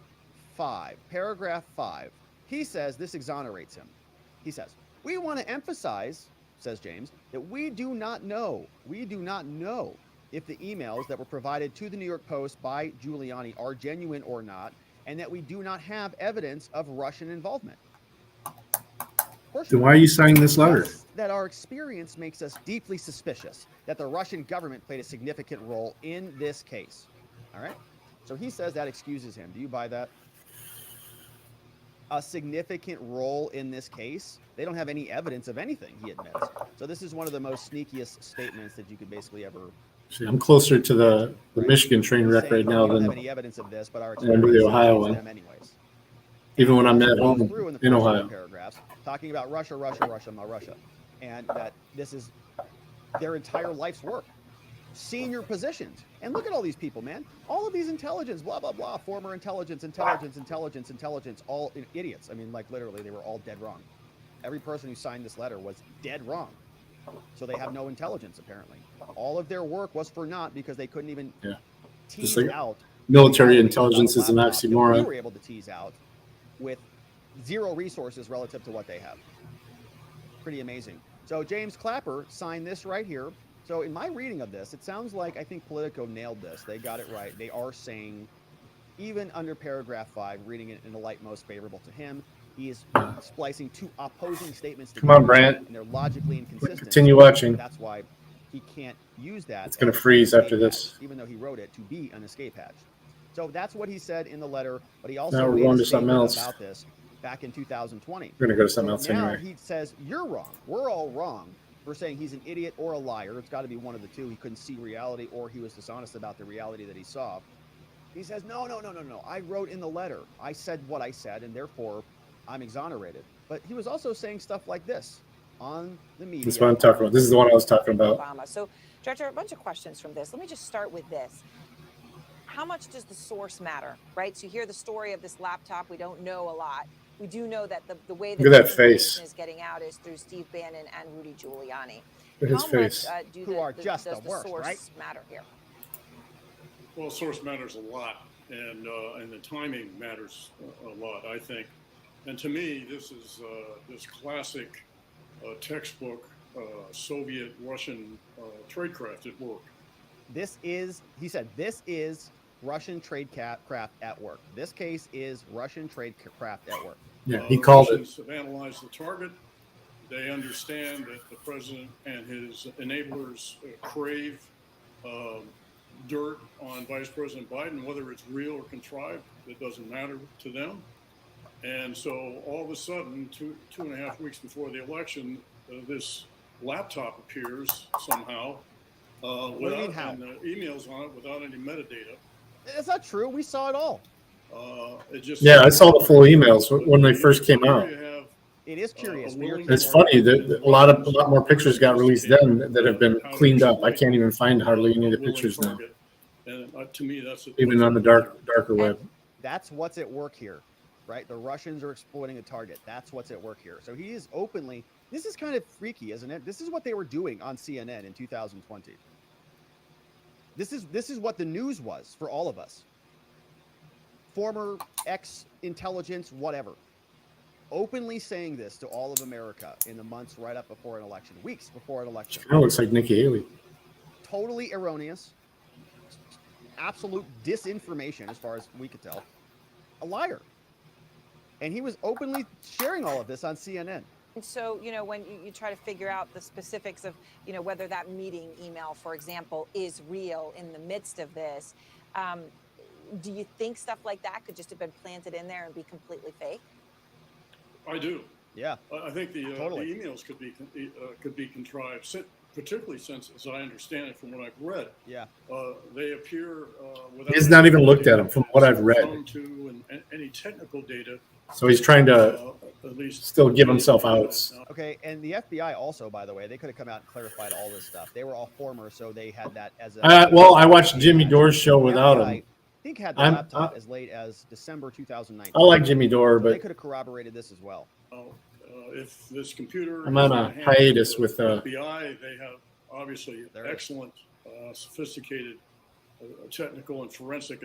5. Paragraph 5. He says this exonerates him. He says, we want to emphasize, says James, that we do not know if the emails that were provided to the New York Post by Giuliani are genuine or not, and that we do not have evidence of Russian involvement. Then why are you signing this letter? That our experience makes us deeply suspicious that the Russian government played a significant role in this case. All right? So he says that excuses him. Do you buy that? A significant role in this case? They don't have any evidence of anything, he admits. So this is one of the most sneakiest statements that you could basically ever. See, I'm closer to the Michigan train wreck right now We don't than have any evidence of this, but our the Ohio one. them anyways. Even when I'm at home in in Ohio. Paragraphs talking about Russia, and that this is their entire life's work. Senior positions. And look at all these people, man. All of these intelligence, blah, blah, blah, former intelligence, all idiots. I mean, like literally, they were all dead wrong. Every person who signed this letter was dead wrong. So they have no intelligence, apparently. All of their work was for naught because they couldn't even tease out. Military intelligence is an oxymoron. We were able to tease out with zero resources relative to what they have. Pretty amazing. So James Clapper signed this right here. So in my reading of this, it sounds like I think Politico nailed this. They got it right. They are saying, even under paragraph 5, reading it in the light most favorable to him, he is splicing two opposing statements together. Come on, Brant. And they're logically inconsistent. Continue watching. That's why he can't use that. It's going to freeze after this. Even though he wrote it to be an escape hatch. So that's what he said in the letter. But he also now we're made going a to something statement else. about this back in 2020. We're going to go to something else now anyway. He says, you're wrong. We're all wrong for saying he's an idiot or a liar. It's got to be one of the two. He couldn't see reality, or he was dishonest about the reality that he saw. He says, no. I wrote in the letter. I said what I said, and therefore I'm exonerated. But he was also saying stuff like this on the media. This is what I'm talking about. This is the one I was talking about. Obama. So, Director, a bunch of questions from this. Let me just start with this. How much does the source matter, right? So you hear the story of this laptop. We don't know a lot. We do know that the way that, Look at that this face. information is getting out is through Steve Bannon and Rudy Giuliani. Look at his How face. much does the source matter here? Well, source matters a lot, and the timing matters a lot, I think. And to me, this is this classic textbook Soviet-Russian tradecraft at work. This is, he said, this is Russian craft at work. This case is Russian craft at work. Yeah, he called Russians have analyzed the target. They understand that the president and his enablers crave dirt on Vice President Biden, whether it's real or contrived, it doesn't matter to them. And so all of a sudden, two and a half weeks before the election, this laptop appears somehow without and emails on it without any metadata. It's not true. We saw it all. It just I saw the full emails when they first came out. It is curious. It's funny that a lot more pictures got released then that have been cleaned up. I can't even find hardly any of the pictures now. And to me, that's even on the darker web. That's what's at work here, right? The Russians are exploiting a target. That's what's at work here. So he is openly. This is kind of freaky, isn't it? This is what they were doing on CNN in 2020. This is what the news was for all of us. Former ex-intelligence, whatever. Openly saying this to all of America in the months right up before an election, weeks before an election. Kind of looks like Nikki Haley. Totally erroneous. Absolute disinformation as far as we could tell. A liar. And he was openly sharing all of this on CNN. And so, when you try to figure out the specifics of, whether that meeting email, for example, is real in the midst of this, do you think stuff like that could just have been planted in there and be completely fake? I do. Yeah. I think the totally. emails could be contrived, particularly since, as I understand it from what I've read, they appear without. He's not even looked at them from what I've read. To any technical data. So he's trying to at least still give himself outs. Okay, and the FBI also, by the way, they could have come out and clarified all this stuff. They were all former, so they had that as a. Well, I watched Jimmy Dore's show without him. I think had the laptop as late as December 2019. I like Jimmy Dore, but they could have corroborated this as well. If this computer, I'm on a hiatus with FBI. They have obviously excellent, sophisticated, technical and forensic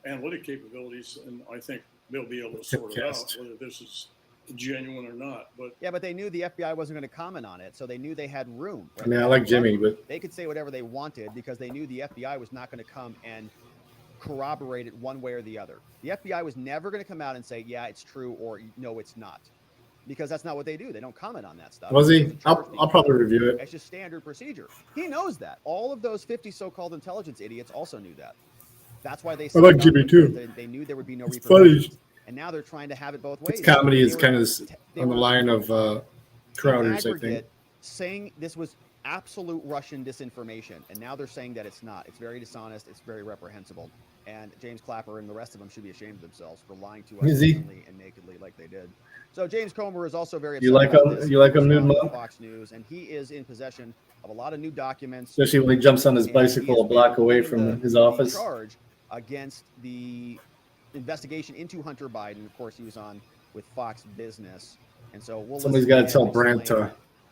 analytic capabilities, and I think they'll be able to sort it out whether this is genuine or not. But they knew the FBI wasn't going to comment on it, so they knew they had room. Right? I mean, I like Jimmy, but they could say whatever they wanted because they knew the FBI was not going to come and corroborate it one way or the other. The FBI was never going to come out and say, yeah, it's true, or no, it's not. Because that's not what they do. They don't comment on that stuff. Was he? I'll probably review it. It's just standard procedure. He knows that. All of those 50 so-called intelligence idiots also knew that. That's why they. I like Jimmy too. They knew there would be no repercussions. Funny. And now they're trying to have it both ways. It's comedy is kind of on the line of Crowder's, I think. Saying this was absolute Russian disinformation, and now they're saying that it's not. It's very dishonest. It's very reprehensible. And James Clapper and the rest of them should be ashamed of themselves for lying to us openly and nakedly like they did. So James Comer is also very upset. You like him, Nude Monk? Fox News, and he is in possession of a lot of new documents. Especially when he jumps on his bicycle a block away from his office. Charge against the investigation into Hunter Biden. Of course, he was on with Fox Business, and so somebody's got to tell Brent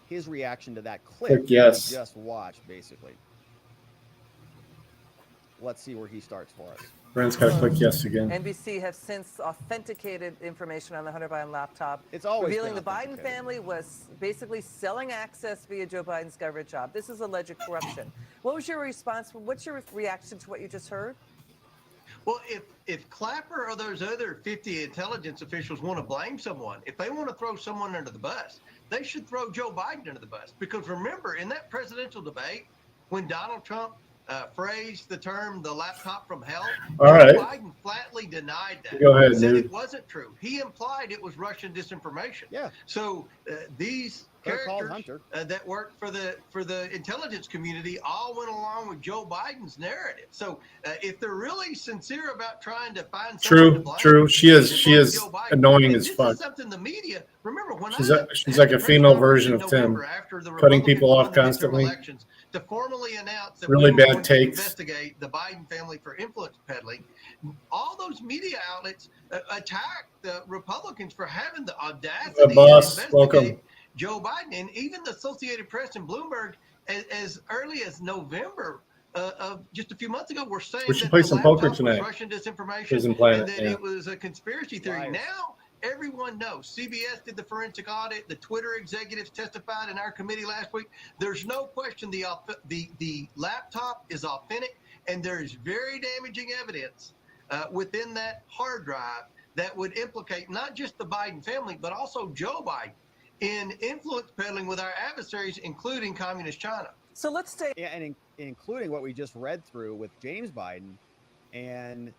his reaction to that clip. Yes. Just watch, basically. Let's see where he starts for us. Brent's got to click yes again. NBC have since authenticated information on the Hunter Biden laptop. It's always revealing the Biden family was basically selling access via Joe Biden's government job. This is alleged corruption. What was your response? What's your reaction to what you just heard? Well, if Clapper or those other 50 intelligence officials want to blame someone, if they want to throw someone under the bus, they should throw Joe Biden under the bus. Because remember, in that presidential debate, when Donald Trump phrased the term "the laptop from hell," Biden flatly denied that. Go ahead, said dude. it wasn't true. He implied it was Russian disinformation. Yeah. So these characters that work for the intelligence community all went along with Joe Biden's narrative. So if they're really sincere about trying to find true, she is annoying as fuck. This is something the media. Remember when she's like a female version of Tim, cutting people off constantly. To formally announce that really we bad want takes. to investigate the Biden family for influence peddling, all those media outlets attacked the Republicans for having the audacity to investigate Joe Biden, and even the Associated Press and Bloomberg, as early as November of just a few months ago, were saying We should that play the some laptop poker was tonight. Russian disinformation Prison Planet, and that it was a conspiracy theory. Liars. Now everyone knows. CBS did the forensic audit. The Twitter executives testified in our committee last week. There's no question the laptop is authentic, and there is very damaging evidence within that hard drive that would implicate not just the Biden family, but also Joe Biden in influence peddling with our adversaries, including Communist China. So let's stay. Yeah, and including what we just read through with James Biden and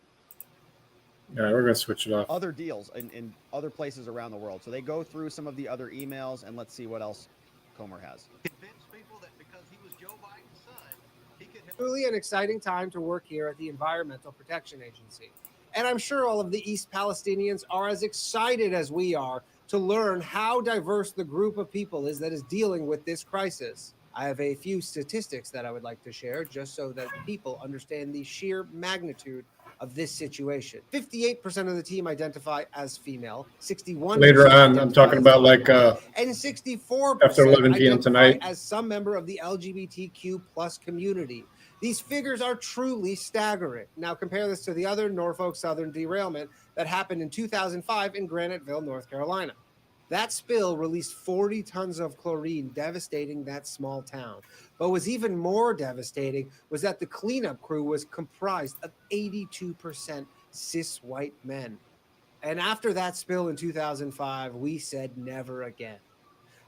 All right, we're going to switch it off. other deals in other places around the world. So they go through some of the other emails, and let's see what else Comer has. Convince people that because he was Joe Biden's son, he could help. Truly an exciting time to work here at the Environmental Protection Agency. And I'm sure all of the East Palestinians are as excited as we are to learn how diverse the group of people is that is dealing with this crisis. I have a few statistics that I would like to share just so that people understand the sheer magnitude of this situation. 58% of the team identify as female, 61% Later on, I'm talking about like and 64% after 11 p.m. identify tonight. as some member of the LGBTQ plus community. These figures are truly staggering. Now compare this to the other Norfolk Southern derailment that happened in 2005 in Graniteville, North Carolina. That spill released 40 tons of chlorine, devastating that small town. But what was even more devastating was that the cleanup crew was comprised of 82% cis white men. And after that spill in 2005, we said never again.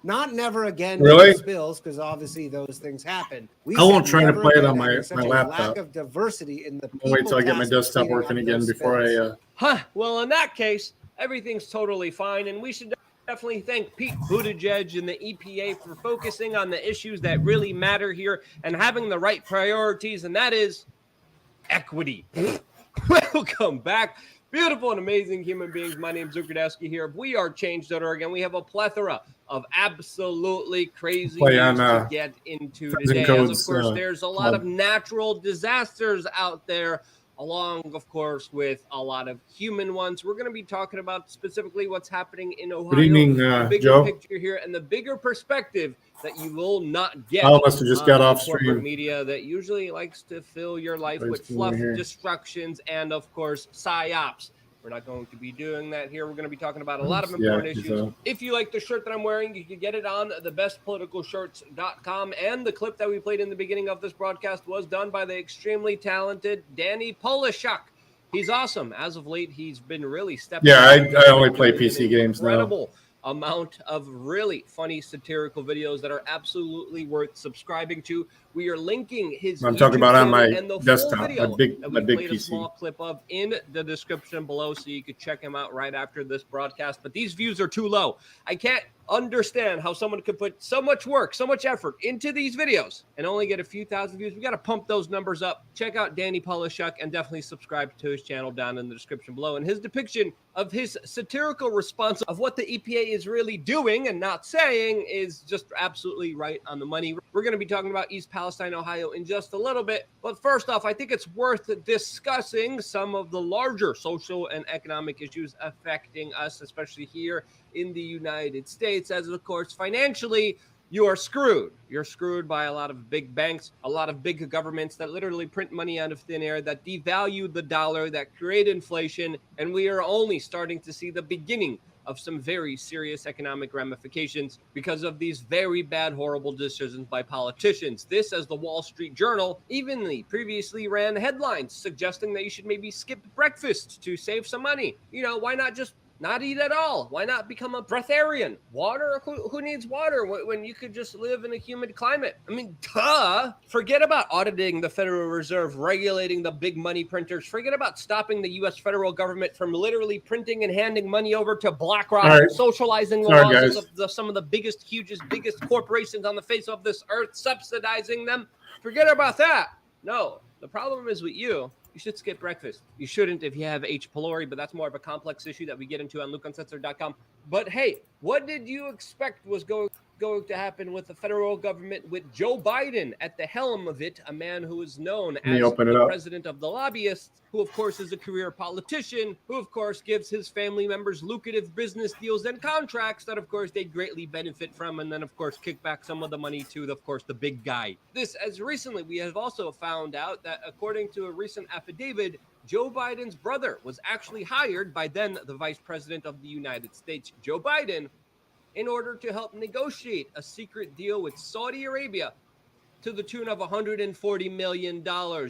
Not never again Really? with spills, because obviously those things happen. We I won't said try to never play it again on my having such a laptop. lack of diversity in the I'll wait till I get my people tasked with desktop cleaning working up again those before spills. Huh. Well, in that case, everything's totally fine, and we should definitely thank Pete Buttigieg and the EPA for focusing on the issues that really matter here and having the right priorities, and that is equity. Welcome back. Beautiful and amazing human beings. My name is Zukradowski here. We are Change.org, and we have a plethora of absolutely crazy Play news on, to get into Friends and today. As Codes, of course, there's a lot club. of natural disasters out there, along, of course, with a lot of human ones. We're going to be talking about specifically what's happening in Ohio. Good evening, the bigger Joe. picture here and the bigger perspective that you will not get I must have just got on off the corporate stream. media that usually likes to fill your life What is with going fluff, on here? destructions, and, of course, psyops. We're not going to be doing that here. We're going to be talking about a lot of Yeah, important he's, issues. If you like the shirt that I'm wearing, you can get it on thebestpoliticalshirts.com. And the clip that we played in the beginning of this broadcast was done by the extremely talented Danny Polishuk. He's awesome. As of late, he's been really stepping Yeah, up. I only play Doing PC an games now. incredible amount of really funny satirical videos that are absolutely worth subscribing to. We are linking his I'm talking YouTube about on channel my and the desktop, full video my big that we played a PC. small clip of in the description below, so you could check him out right after this broadcast. But these views are too low. I can't understand how someone could put so much work, so much effort into these videos and only get a few thousand views. We got to pump those numbers up. Check out Danny Polishuk and definitely subscribe to his channel down in the description below. And his depiction of his satirical response of what the EPA is really doing and not saying is just absolutely right on the money. We're going to be talking about East Palestine, Ohio in just a little bit. But first off, I think it's worth discussing some of the larger social and economic issues affecting us, especially here in the United States, as of course, financially, you are screwed. You're screwed by a lot of big banks, a lot of big governments that literally print money out of thin air, that devalue the dollar, that create inflation, and we are only starting to see the beginning of some very serious economic ramifications because of these very bad, horrible decisions by politicians. This, as the Wall Street Journal evenly previously ran headlines suggesting that you should maybe skip breakfast to save some money. You know, why not just not eat at all? Why not become a breatharian? Water? Who needs water when you could just live in a humid climate? I mean, duh. Forget about auditing the Federal Reserve, regulating the big money printers. Forget about stopping the U.S. federal government from literally printing and handing money over to BlackRock, All right. socializing the Sorry, losses guys. of some of the biggest corporations on the face of this earth, subsidizing them. Forget about that. No, the problem is with you. You should skip breakfast. You shouldn't if you have H. pylori, but that's more of a complex issue that we get into on LukeUncensored.com. But hey, what did you expect was going to happen with the federal government with Joe Biden at the helm of it, a man who is known me as open it the up. president of the lobbyists, who of course is a career politician, who of course gives his family members lucrative business deals and contracts that of course they greatly benefit from, and then of course kick back some of the money to, of course, the big guy. This, as recently we have also found out that according to a recent affidavit, Joe Biden's brother was actually hired by then the Vice President of the United States, Joe Biden, in order to help negotiate a secret deal with Saudi Arabia to the tune of $140 million.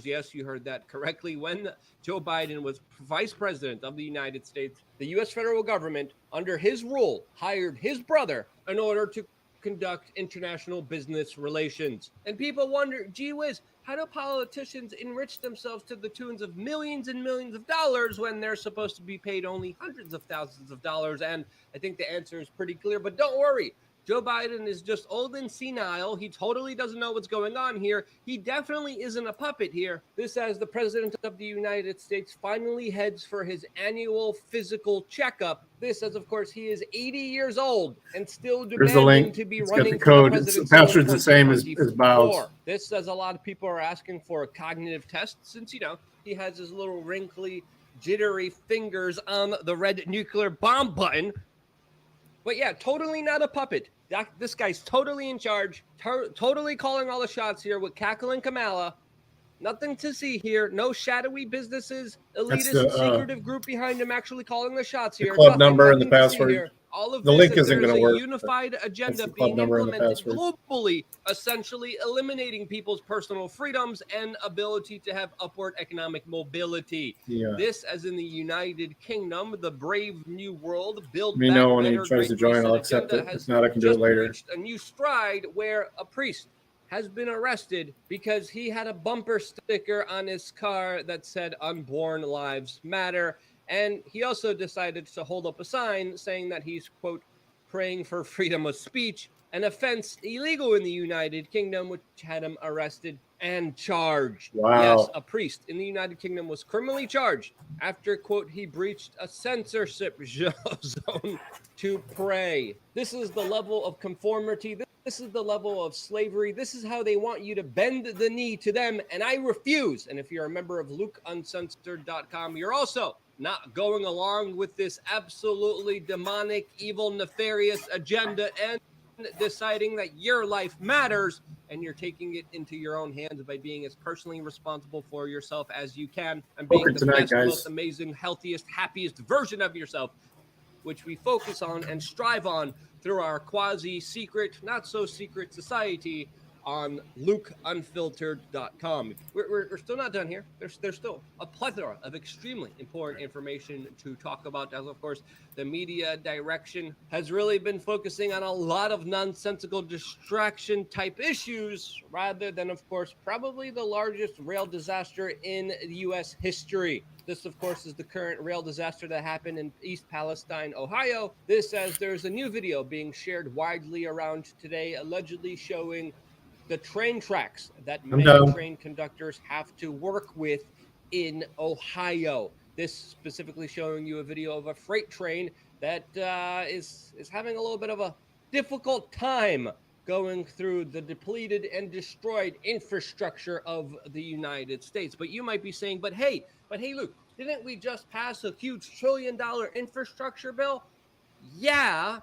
Yes, you heard that correctly. When Joe Biden was Vice President of the United States, the U.S. federal government, under his rule, hired his brother in order to conduct international business relations. And people wonder, gee whiz, how do politicians enrich themselves to the tunes of millions and millions of dollars when they're supposed to be paid only hundreds of thousands of dollars? And I think the answer is pretty clear, but don't worry. Joe Biden is just old and senile. He totally doesn't know what's going on here. He definitely isn't a puppet here. This as the President of the United States finally heads for his annual physical checkup. This as, of course, he is 80 years old and still There's the demanding link. to be It's got running the for code. the It's, the presidency in password's the same as 2024. Bow's. This says a lot of people are asking for a cognitive test since, you know, he has his little wrinkly, jittery fingers on the red nuclear bomb button. But yeah, totally not a puppet. This guy's totally in charge, totally calling all the shots here with cackling Kamala. Nothing to see here. No shadowy businesses, elitist, secretive group behind him actually calling the shots here. The club number and the password. Here. All of the this, link isn't there's going to a work. unified agenda the club being number and the implemented password. globally, essentially eliminating people's personal freedoms and ability to have upward economic mobility. Yeah. This, as in the United Kingdom, the brave new world, build Let me back know when he better, tries to great join. reset I'll accept agenda it. has If not, I can do it just later. reached a new stride where a priest has been arrested because he had a bumper sticker on his car that said "Unborn Lives Matter," and he also decided to hold up a sign saying that he's, quote, praying for freedom of speech, an offense illegal in the United Kingdom, which had him arrested and charged. Wow. Yes, a priest in the United Kingdom was criminally charged after, quote, he breached a censorship zone to pray. This is the level of conformity. This is the level of slavery. This is how they want you to bend the knee to them, and I refuse. And if you're a member of LukeUncensored.com, you're also not going along with this absolutely demonic, evil, nefarious agenda and deciding that your life matters, and you're taking it into your own hands by being as personally responsible for yourself as you can and being the tonight, best, guys. most amazing, healthiest, happiest version of yourself, which we focus on and strive on through our quasi-secret, not-so-secret society on LukeUnfiltered.com. We're still not done here. There's still a plethora of extremely important information to talk about, as, of course, the media direction has really been focusing on a lot of nonsensical distraction-type issues rather than, of course, probably the largest rail disaster in U.S. history. This, of course, is the current rail disaster that happened in East Palestine, Ohio. This, as there's a new video being shared widely around today, allegedly showing the train tracks that many train conductors have to work with in Ohio. This specifically showing you a video of a freight train that is having a little bit of a difficult time going through the depleted and destroyed infrastructure of the United States. But you might be saying, but hey, Luke, didn't we just pass a huge $1 trillion infrastructure bill? Yeah,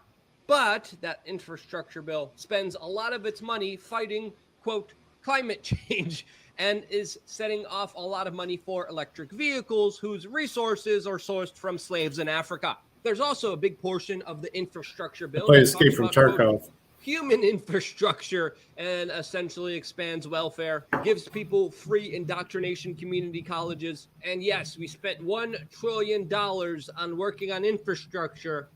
but that infrastructure bill spends a lot of its money fighting, quote, climate change and is setting off a lot of money for electric vehicles whose resources are sourced from slaves in Africa. There's also a big portion of the infrastructure bill Play that Escape talks from about, quote, Tarkov. human infrastructure and essentially expands welfare, gives people free indoctrination community colleges. And yes, we spent $1 trillion on working on infrastructure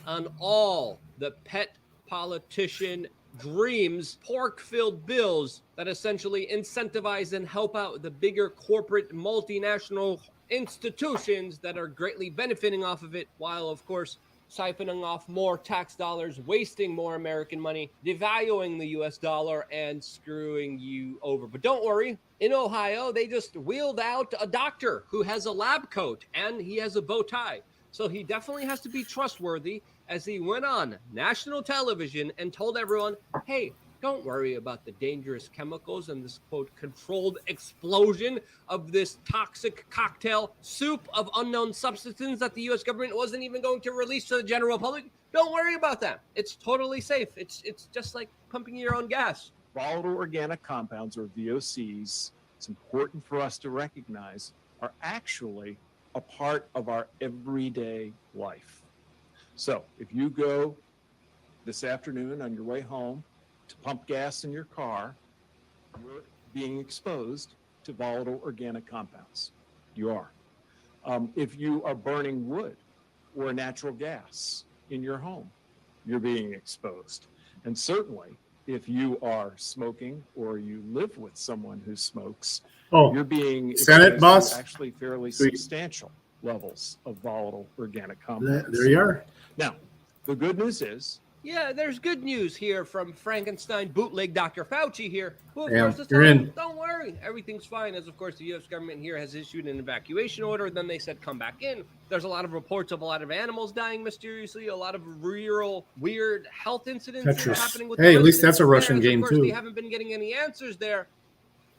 on all the pet politician dreams, pork-filled bills that essentially incentivize and help out the bigger corporate multinational institutions that are greatly benefiting off of it, while, of course, siphoning off more tax dollars, wasting more American money, devaluing the US dollar, and screwing you over. But don't worry, in Ohio, they just wheeled out a doctor who has a lab coat and he has a bow tie. So he definitely has to be trustworthy, as he went on national television and told everyone, hey, don't worry about the dangerous chemicals and this, quote, controlled explosion of this toxic cocktail soup of unknown substances that the U.S. government wasn't even going to release to the general public. Don't worry about that. It's totally safe. It's just like pumping your own gas. Volatile organic compounds, or VOCs, it's important for us to recognize, are actually a part of our everyday life. So if you go this afternoon on your way home to pump gas in your car, you're being exposed to volatile organic compounds. You are. If you are burning wood or natural gas in your home, you're being exposed. And certainly, if you are smoking or you live with someone who smokes, you're being Senate exposed boss. to actually fairly Sweet. substantial levels of volatile organic compounds. There you are. Now, the good news is, Yeah, there's good news here from Frankenstein bootleg Dr. Fauci here, who of Damn, course is you're telling in. them, don't worry, everything's fine, as of course the U.S. government here has issued an evacuation order. Then they said come back in. There's a lot of reports of a lot of animals dying mysteriously, a lot of real weird health incidents Tetris. happening with Hey, the at least that's a residents Russian there, as game of course, too. They haven't been getting any answers there.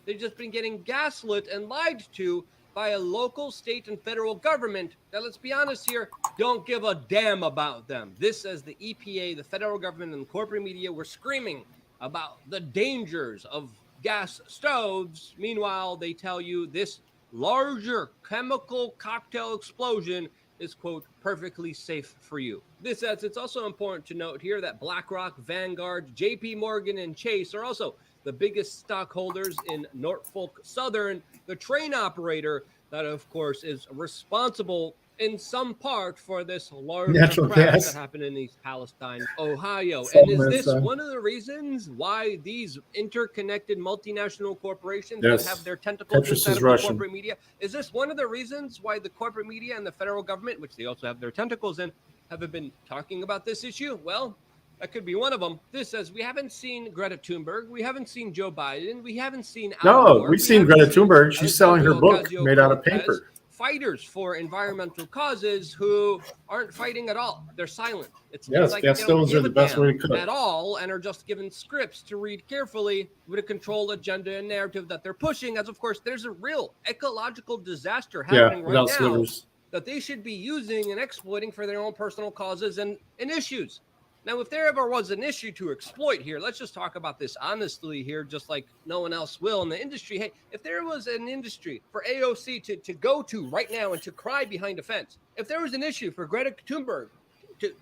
They've just been getting gaslit and lied to by a local, state, and federal government that, let's be honest here, don't give a damn about them. This, as the EPA, the federal government, and corporate media were screaming about the dangers of gas stoves. Meanwhile, they tell you this larger chemical cocktail explosion is, quote, perfectly safe for you. This, as it's also important to note here that BlackRock, Vanguard, JP Morgan, and Chase are also the biggest stockholders in Norfolk Southern, the train operator that, of course, is responsible in some part for this large Natural crash gas. that happened in East Palestine, Ohio. Some And is of this it's, one of the reasons why these interconnected multinational corporations Yes. that have their tentacles Tetris inside is of the Russian. corporate media, is this one of the reasons why the corporate media and the federal government, which they also have their tentacles in, haven't been talking about this issue? Well, that could be one of them. This says we haven't seen Greta Thunberg, we haven't seen Joe Biden, we haven't seen Al No, Gore, we've seen haven't Greta seen Thunberg. She's selling her book Alexandria made out of Ocasio-Cortez, paper. fighters for environmental causes who aren't fighting at all. They're silent. It's Yes, like gas they don't stoves are give the a best way to damn cook. at all and are just given scripts to read carefully with a controlled agenda and narrative that they're pushing. As of course, there's a real ecological disaster happening right without now slivers. that they should be using and exploiting for their own personal causes and issues. Now, if there ever was an issue to exploit here, let's just talk about this honestly here, just like no one else will in the industry. Hey, if there was an industry for AOC to go to right now and to cry behind a fence, if there was an issue for Greta Thunberg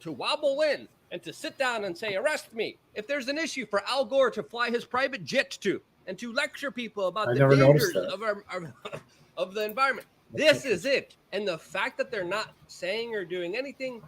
to wobble in and to sit down and say, arrest me, if there's an issue for Al Gore to fly his private jet to and to lecture people about I the never noticed dangers that. of the environment, this is it. And the fact that they're not saying or doing anything,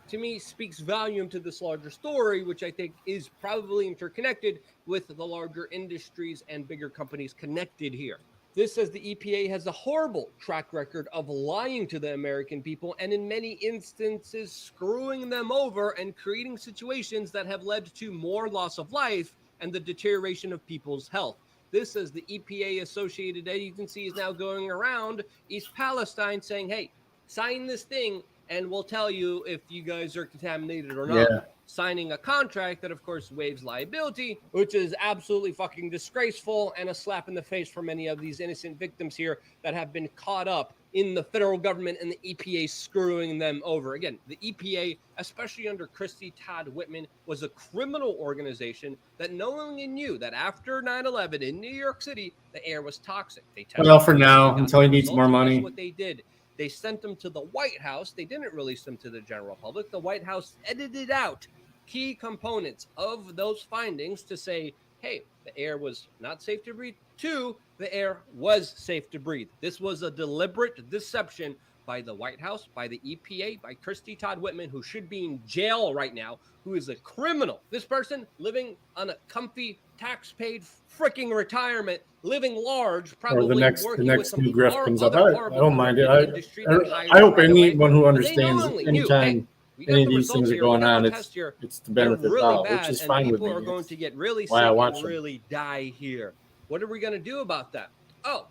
to me, speaks volume to this larger story, which I think is probably interconnected with the larger industries and bigger companies connected here. This says the EPA has a horrible track record of lying to the American people and in many instances screwing them over and creating situations that have led to more loss of life and the deterioration of people's health. This says the EPA associated agency is now going around East Palestine saying, hey, sign this thing and we'll tell you if you guys are contaminated or not. Yeah. Signing a contract that, of course, waives liability, which is absolutely fucking disgraceful and a slap in the face for many of these innocent victims here that have been caught up in the federal government and the EPA screwing them over. Again, the EPA, especially under Christy Todd Whitman, was a criminal organization that knowingly knew that after 9/11 in New York City, the air was toxic. They Well, for now, they got until he needs results, more and money. Guess what they did? They sent them to the White House. They didn't release them to the general public. The White House edited out key components of those findings to say, hey, the air was not safe to breathe. 2, the air was safe to breathe. This was a deliberate deception by the White House, by the EPA, by Christy Todd Whitman, who should be in jail right now, who is a criminal. This person living on a comfy, tax-paid freaking retirement, living large, probably Or the next working with some new grift more comes up. other I horrible don't mind it. corrupt industry that hired I hope right away. anyone who But they understands knowingly knew, anytime we got any the of these results things are here, we going got on, the it's test here. it's to They're benefit really all, bad, which is and fine with people me. are going to get really why I sick watch and them. really die here. What are we going to do about that? Oh,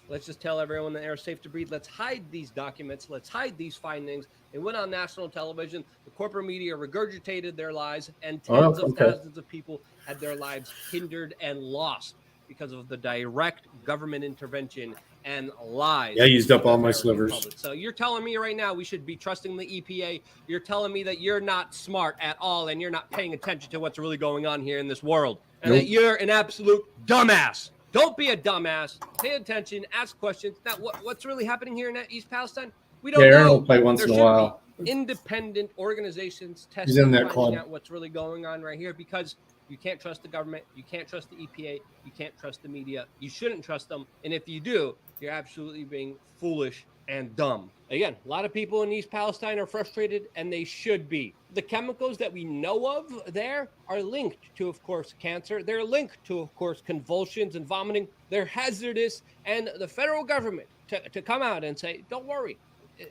let's just tell everyone the air is safe to breathe. Let's hide these documents. Let's hide these findings. They went on national television. The corporate media regurgitated their lies, and tens of thousands of people had their lives hindered and lost because of the direct government intervention and lies. Yeah, I used up of the all my American slivers. public. So you're telling me right now we should be trusting the EPA. You're telling me that you're not smart at all and you're not paying attention to what's really going on here in this world. And Nope. that you're an absolute dumbass. Don't be a dumbass. Pay attention. Ask questions. Now, what's really happening here in East Palestine? We don't Yeah, Aaron know. will play once There in a should while. be independent organizations He's in testing, that finding club. out what's really going on right here, because you can't trust the government. You can't trust the EPA. You can't trust the media. You shouldn't trust them. And if you do, you're absolutely being foolish and dumb. Again, a lot of people in East Palestine are frustrated, and they should be. The chemicals that we know of there are linked to, of course, cancer. They're linked to, of course, convulsions and vomiting. They're hazardous. And the federal government to come out and say, don't worry,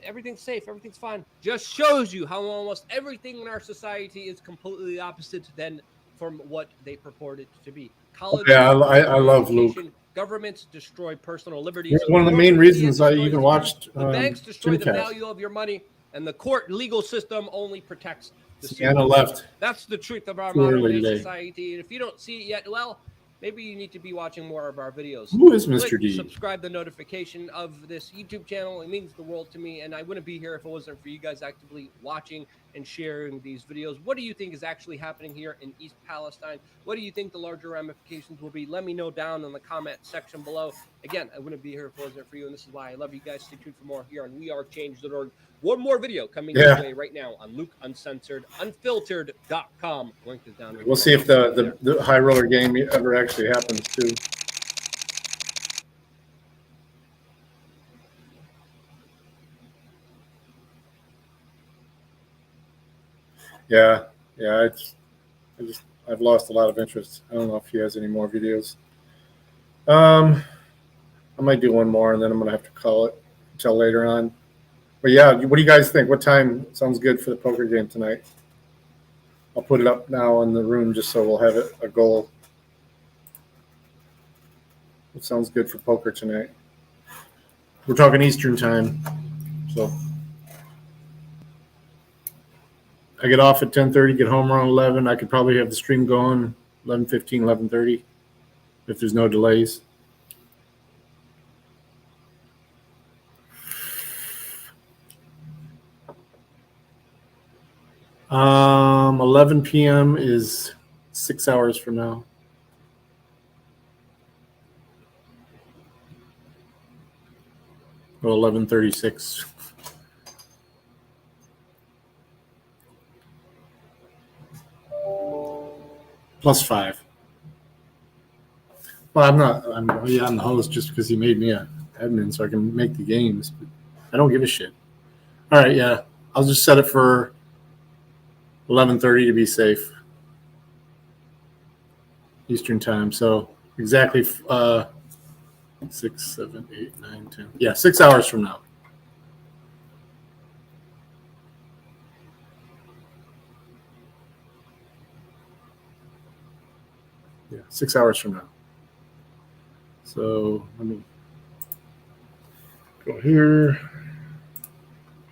everything's safe, everything's fine, just shows you how almost everything in our society is completely opposite than from what they purport it to be. Colleges Yeah, I destroy love Luke. education, governments destroy personal liberties. It's one of the main corporate media reasons I destroys even freedom, watched the banks destroy the Timcast. value of your money, and the court legal system only protects the Sienna super-rich. left. That's the truth of our Too modern early day today. society. And if you don't see it yet, well, maybe you need to be watching more of our videos. Who is Mr. Click D? subscribe, the notification of this YouTube channel. It means the world to me, and I wouldn't be here if it wasn't for you guys actively watching and sharing these videos. What do you think is actually happening here in East Palestine? What do you think the larger ramifications will be? Let me know down in the comment section below. Again, I wouldn't be here if it wasn't for you, and this is why I love you guys. Stay tuned for more here on WeAreChange.org. One more video coming your way right now on LukeUncensoredUnfiltered.com. Link is down. We'll see if the high roller game ever actually happens too. Yeah, I've lost a lot of interest. I don't know if he has any more videos. I might do one more, and then I'm gonna have to call it until later on. But yeah, what do you guys think? What time sounds good for the poker game tonight? I'll put it up now in the room just so we'll have it a goal. What sounds good for poker tonight? We're talking Eastern time, so I get off at 10:30, get home around 11. I could probably have the stream going 11:15, 11:30 if there's no delays. Um, 11 p.m. is 6 hours from now. Well, 11:36. +5. Well, I'm the host just because he made me a admin so I can make the games. But I don't give a shit. All right, yeah. I'll just set it for 11:30 to be safe. Eastern time. So exactly 6, 7, 8, 9, 10. Yeah, 6 hours from now. Yeah, 6 hours from now. So let me go here.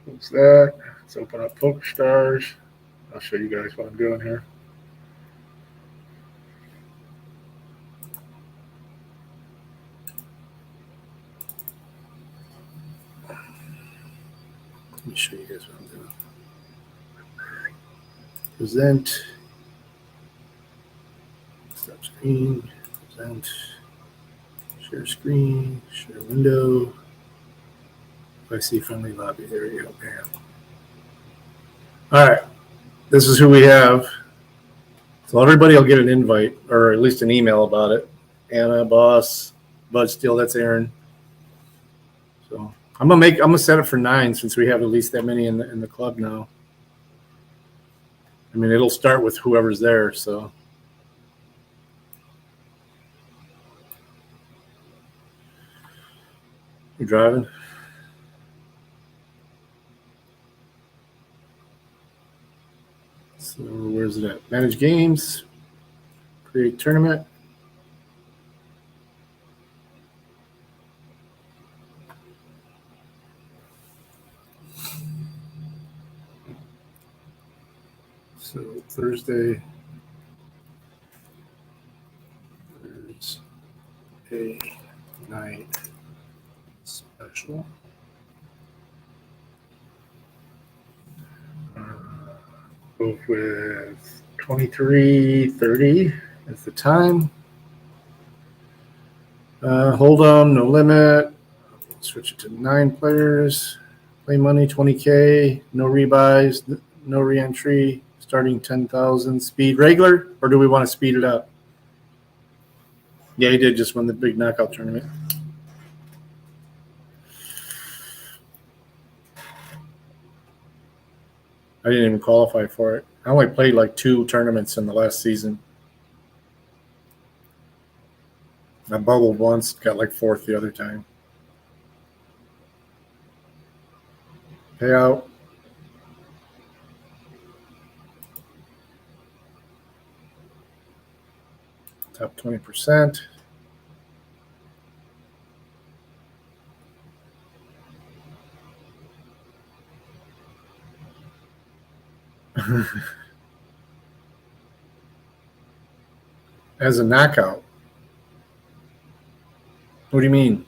Close that. Let's open up PokerStars. I'll show you guys what I'm doing here. Let me show you guys what I'm doing. Present. Stop screen. Present. Share screen. Share window. If I see friendly lobby, there you go. Bam. All right. This is who we have. So everybody will get an invite or at least an email about it. Anna, Boss, Bud Steele, that's Aaron. So I'm gonna set it for 9 since we have at least that many in the club now. I mean, it'll start with whoever's there. So you driving? So where's it at? Manage games, create tournament. So Thursday there's a night special. Go with 23:30 is the time. Hold'em, no limit. Switch it to 9 players. Play money, 20K. No rebuys, no re-entry. Starting 10,000. Speed regular, or do we want to speed it up? Yeah, he did just win the big knockout tournament. I didn't even qualify for it. I only played like 2 tournaments in the last season. I bubbled once, got like 4th the other time. Payout. Top 20%. As a knockout. What do you mean?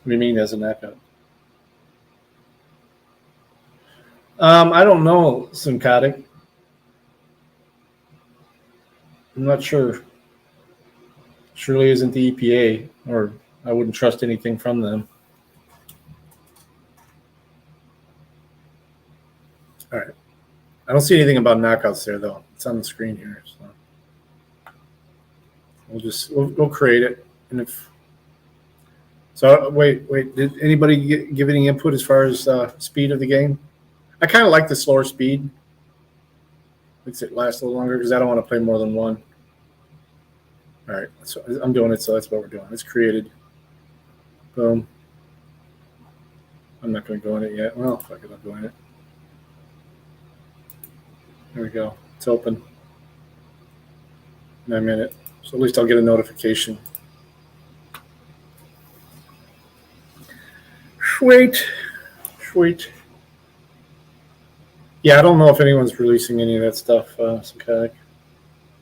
What do you mean as a knockout? I don't know, Simcotic. I'm not sure. Surely isn't the EPA, or I wouldn't trust anything from them. All right. I don't see anything about knockouts there, though. It's on the screen here. So we'll create it. And if so, wait. Did anybody give any input as far as speed of the game? I kind of like the slower speed. Makes it last a little longer because I don't want to play more than one. All right, so I'm doing it, so that's what we're doing. It's created. Boom. I'm not going to go in it yet. Well, fuck it, I'll go in it. There we go. It's open. And I'm in it. So at least I'll get a notification. Sweet. Yeah, I don't know if anyone's releasing any of that stuff, Psychotic.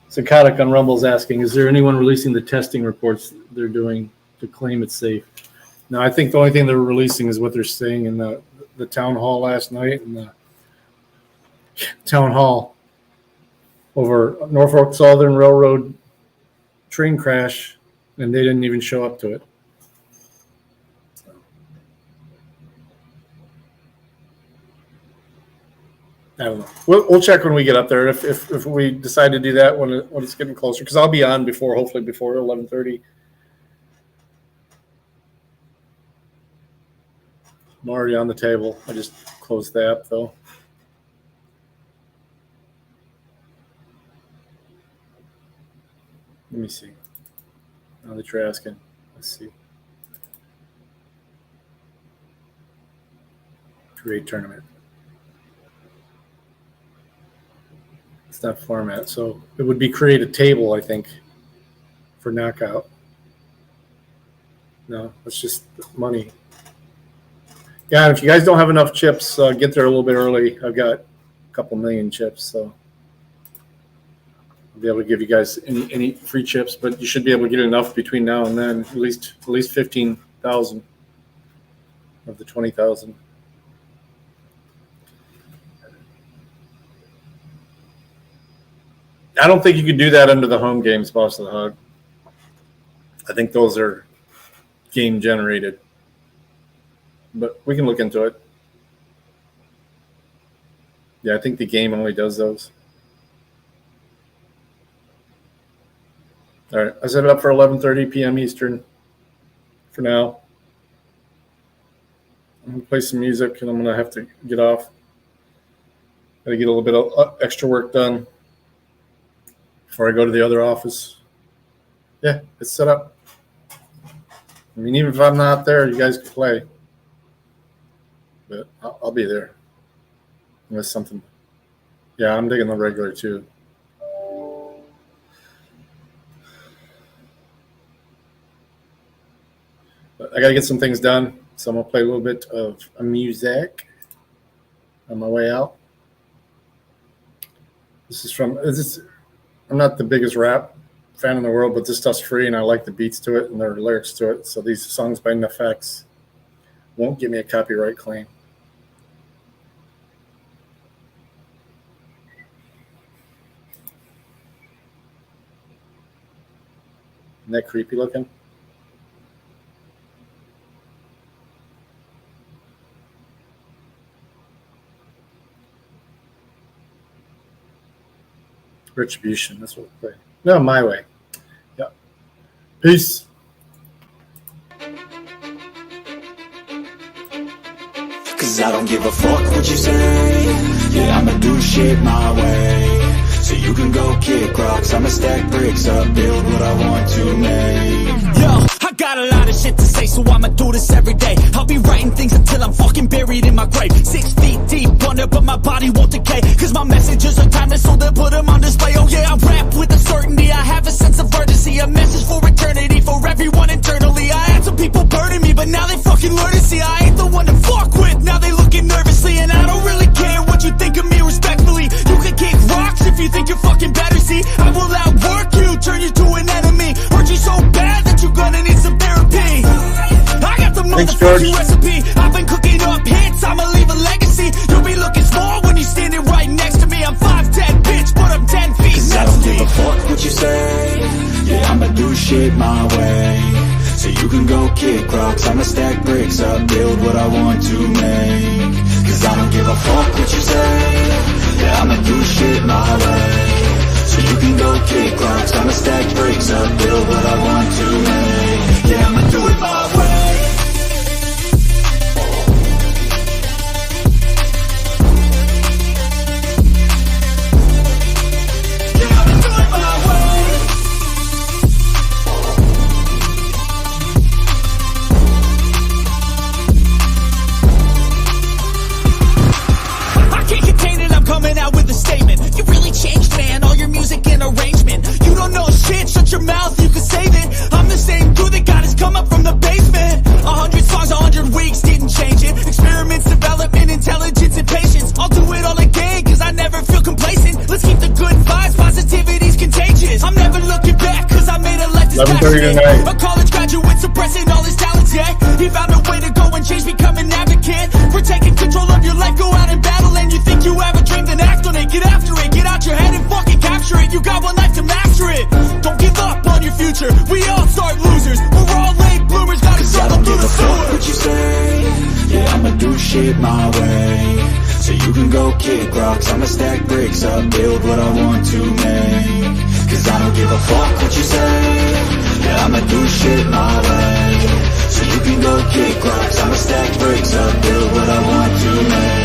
Psychotic on Rumble's asking, is there anyone releasing the testing reports they're doing to claim it's safe? No, I think the only thing they're releasing is what they're saying in the town hall last night, and the town hall over Norfolk Southern Railroad train crash, and they didn't even show up to it. I don't know. We'll check when we get up there. If we decide to do that when it's getting closer, because I'll be on hopefully before 11:30. I'm already on the table. I just closed the app though. Let me see. Now that you're asking, let's see. Create tournament. It's not format, so it would be create a table, I think, for knockout. No, it's just money. Yeah, if you guys don't have enough chips, get there a little bit early. I've got a couple million chips, so I'll be able to give you guys any free chips, but you should be able to get enough between now and then, at least 15,000 of the 20,000. I don't think you can do that under the home games, Boss of the Hog. I think those are game generated, but we can look into it. Yeah, I think the game only does those. All right, I set it up for 11:30 p.m. Eastern for now. I'm gonna play some music, and I'm gonna have to get off. Gotta get a little bit of extra work done before I go to the other office. Yeah, it's set up. I mean, even if I'm not there, you guys can play. But I'll be there. Unless something. Yeah, I'm digging the regular too. But I got to get some things done. So I'm going to play a little bit of music on my way out. I'm not the biggest rap fan in the world, but this stuff's free, and I like the beats to it and their lyrics to it. So these songs by NFX won't give me a copyright claim. Isn't that creepy looking? Retribution, that's what we play. No, My Way. Yeah. Peace. Cause I don't give a fuck what you say. Yeah, I'ma do shit my way. So you can go kick rocks, I'ma stack bricks up, build what I want to make. Yo, I got a lot of shit to say, so I'ma do this every day. I'll be writing things until I'm fucking buried in my grave. 6 feet deep under, but my body won't decay. Cause my messages are timeless, so they'll put them on display. Oh yeah, I rap with a certainty, I have a sense of urgency. A message for eternity, for everyone internally. I had some people burning me, but now they fucking learn to see I ain't the one to fuck with, now they looking nervously. And I don't really care what you think of me respectfully. You can kick rocks if you think you're fucking better, see. I will outwork you, turn you to an enemy. Hurt you so bad that you're gonna need some therapy. I got the motherfucking recipe. I've been cooking up hits, I'ma leave a legacy. You'll be looking small when you're standing right next to me. I'm 5'10", bitch, but I'm 10 feet. Cause I don't give a fuck what you say. Yeah, I'ma do shit my way. So you can go kick rocks, I'ma stack bricks up, build what I want to make. Cause I don't give a fuck what you say. Yeah, I'ma do shit my way. So you can go kick rocks, I'ma stack bricks up, build what I want to make. Yeah, I'ma do it my way. Coming out with a statement. You really changed, man, all your music and arrangement. You don't know shit, shut your mouth, you can save it. I'm the same dude that got his come up from the basement. 100 songs, 100 weeks, didn't change it. Experiments, development, intelligence, and patience. I'll do it all again, cause I never feel complacent. Let's keep the good vibes, positivity's contagious. I'm never looking back, cause I made a life that's passionate. A college graduate suppressing all his talents, yeah. He found a way to go and change, become an advocate. We're taking control of your life, go out and battle. And you think you have a dream, then act on it. Get after it, get out your head and fucking capture it. You got one life to master it. Don't give up on your future, we all start losers. We're all late bloomers, gotta struggle through the sewer. What you say? Yeah, I'ma do shit my way. So you can go kick rocks, I'ma stack bricks up, build what I want to make. Cause I don't give a fuck what you say. Yeah, I'ma do shit my way. So you can go kick rocks, I'ma stack bricks up, build what I want to make.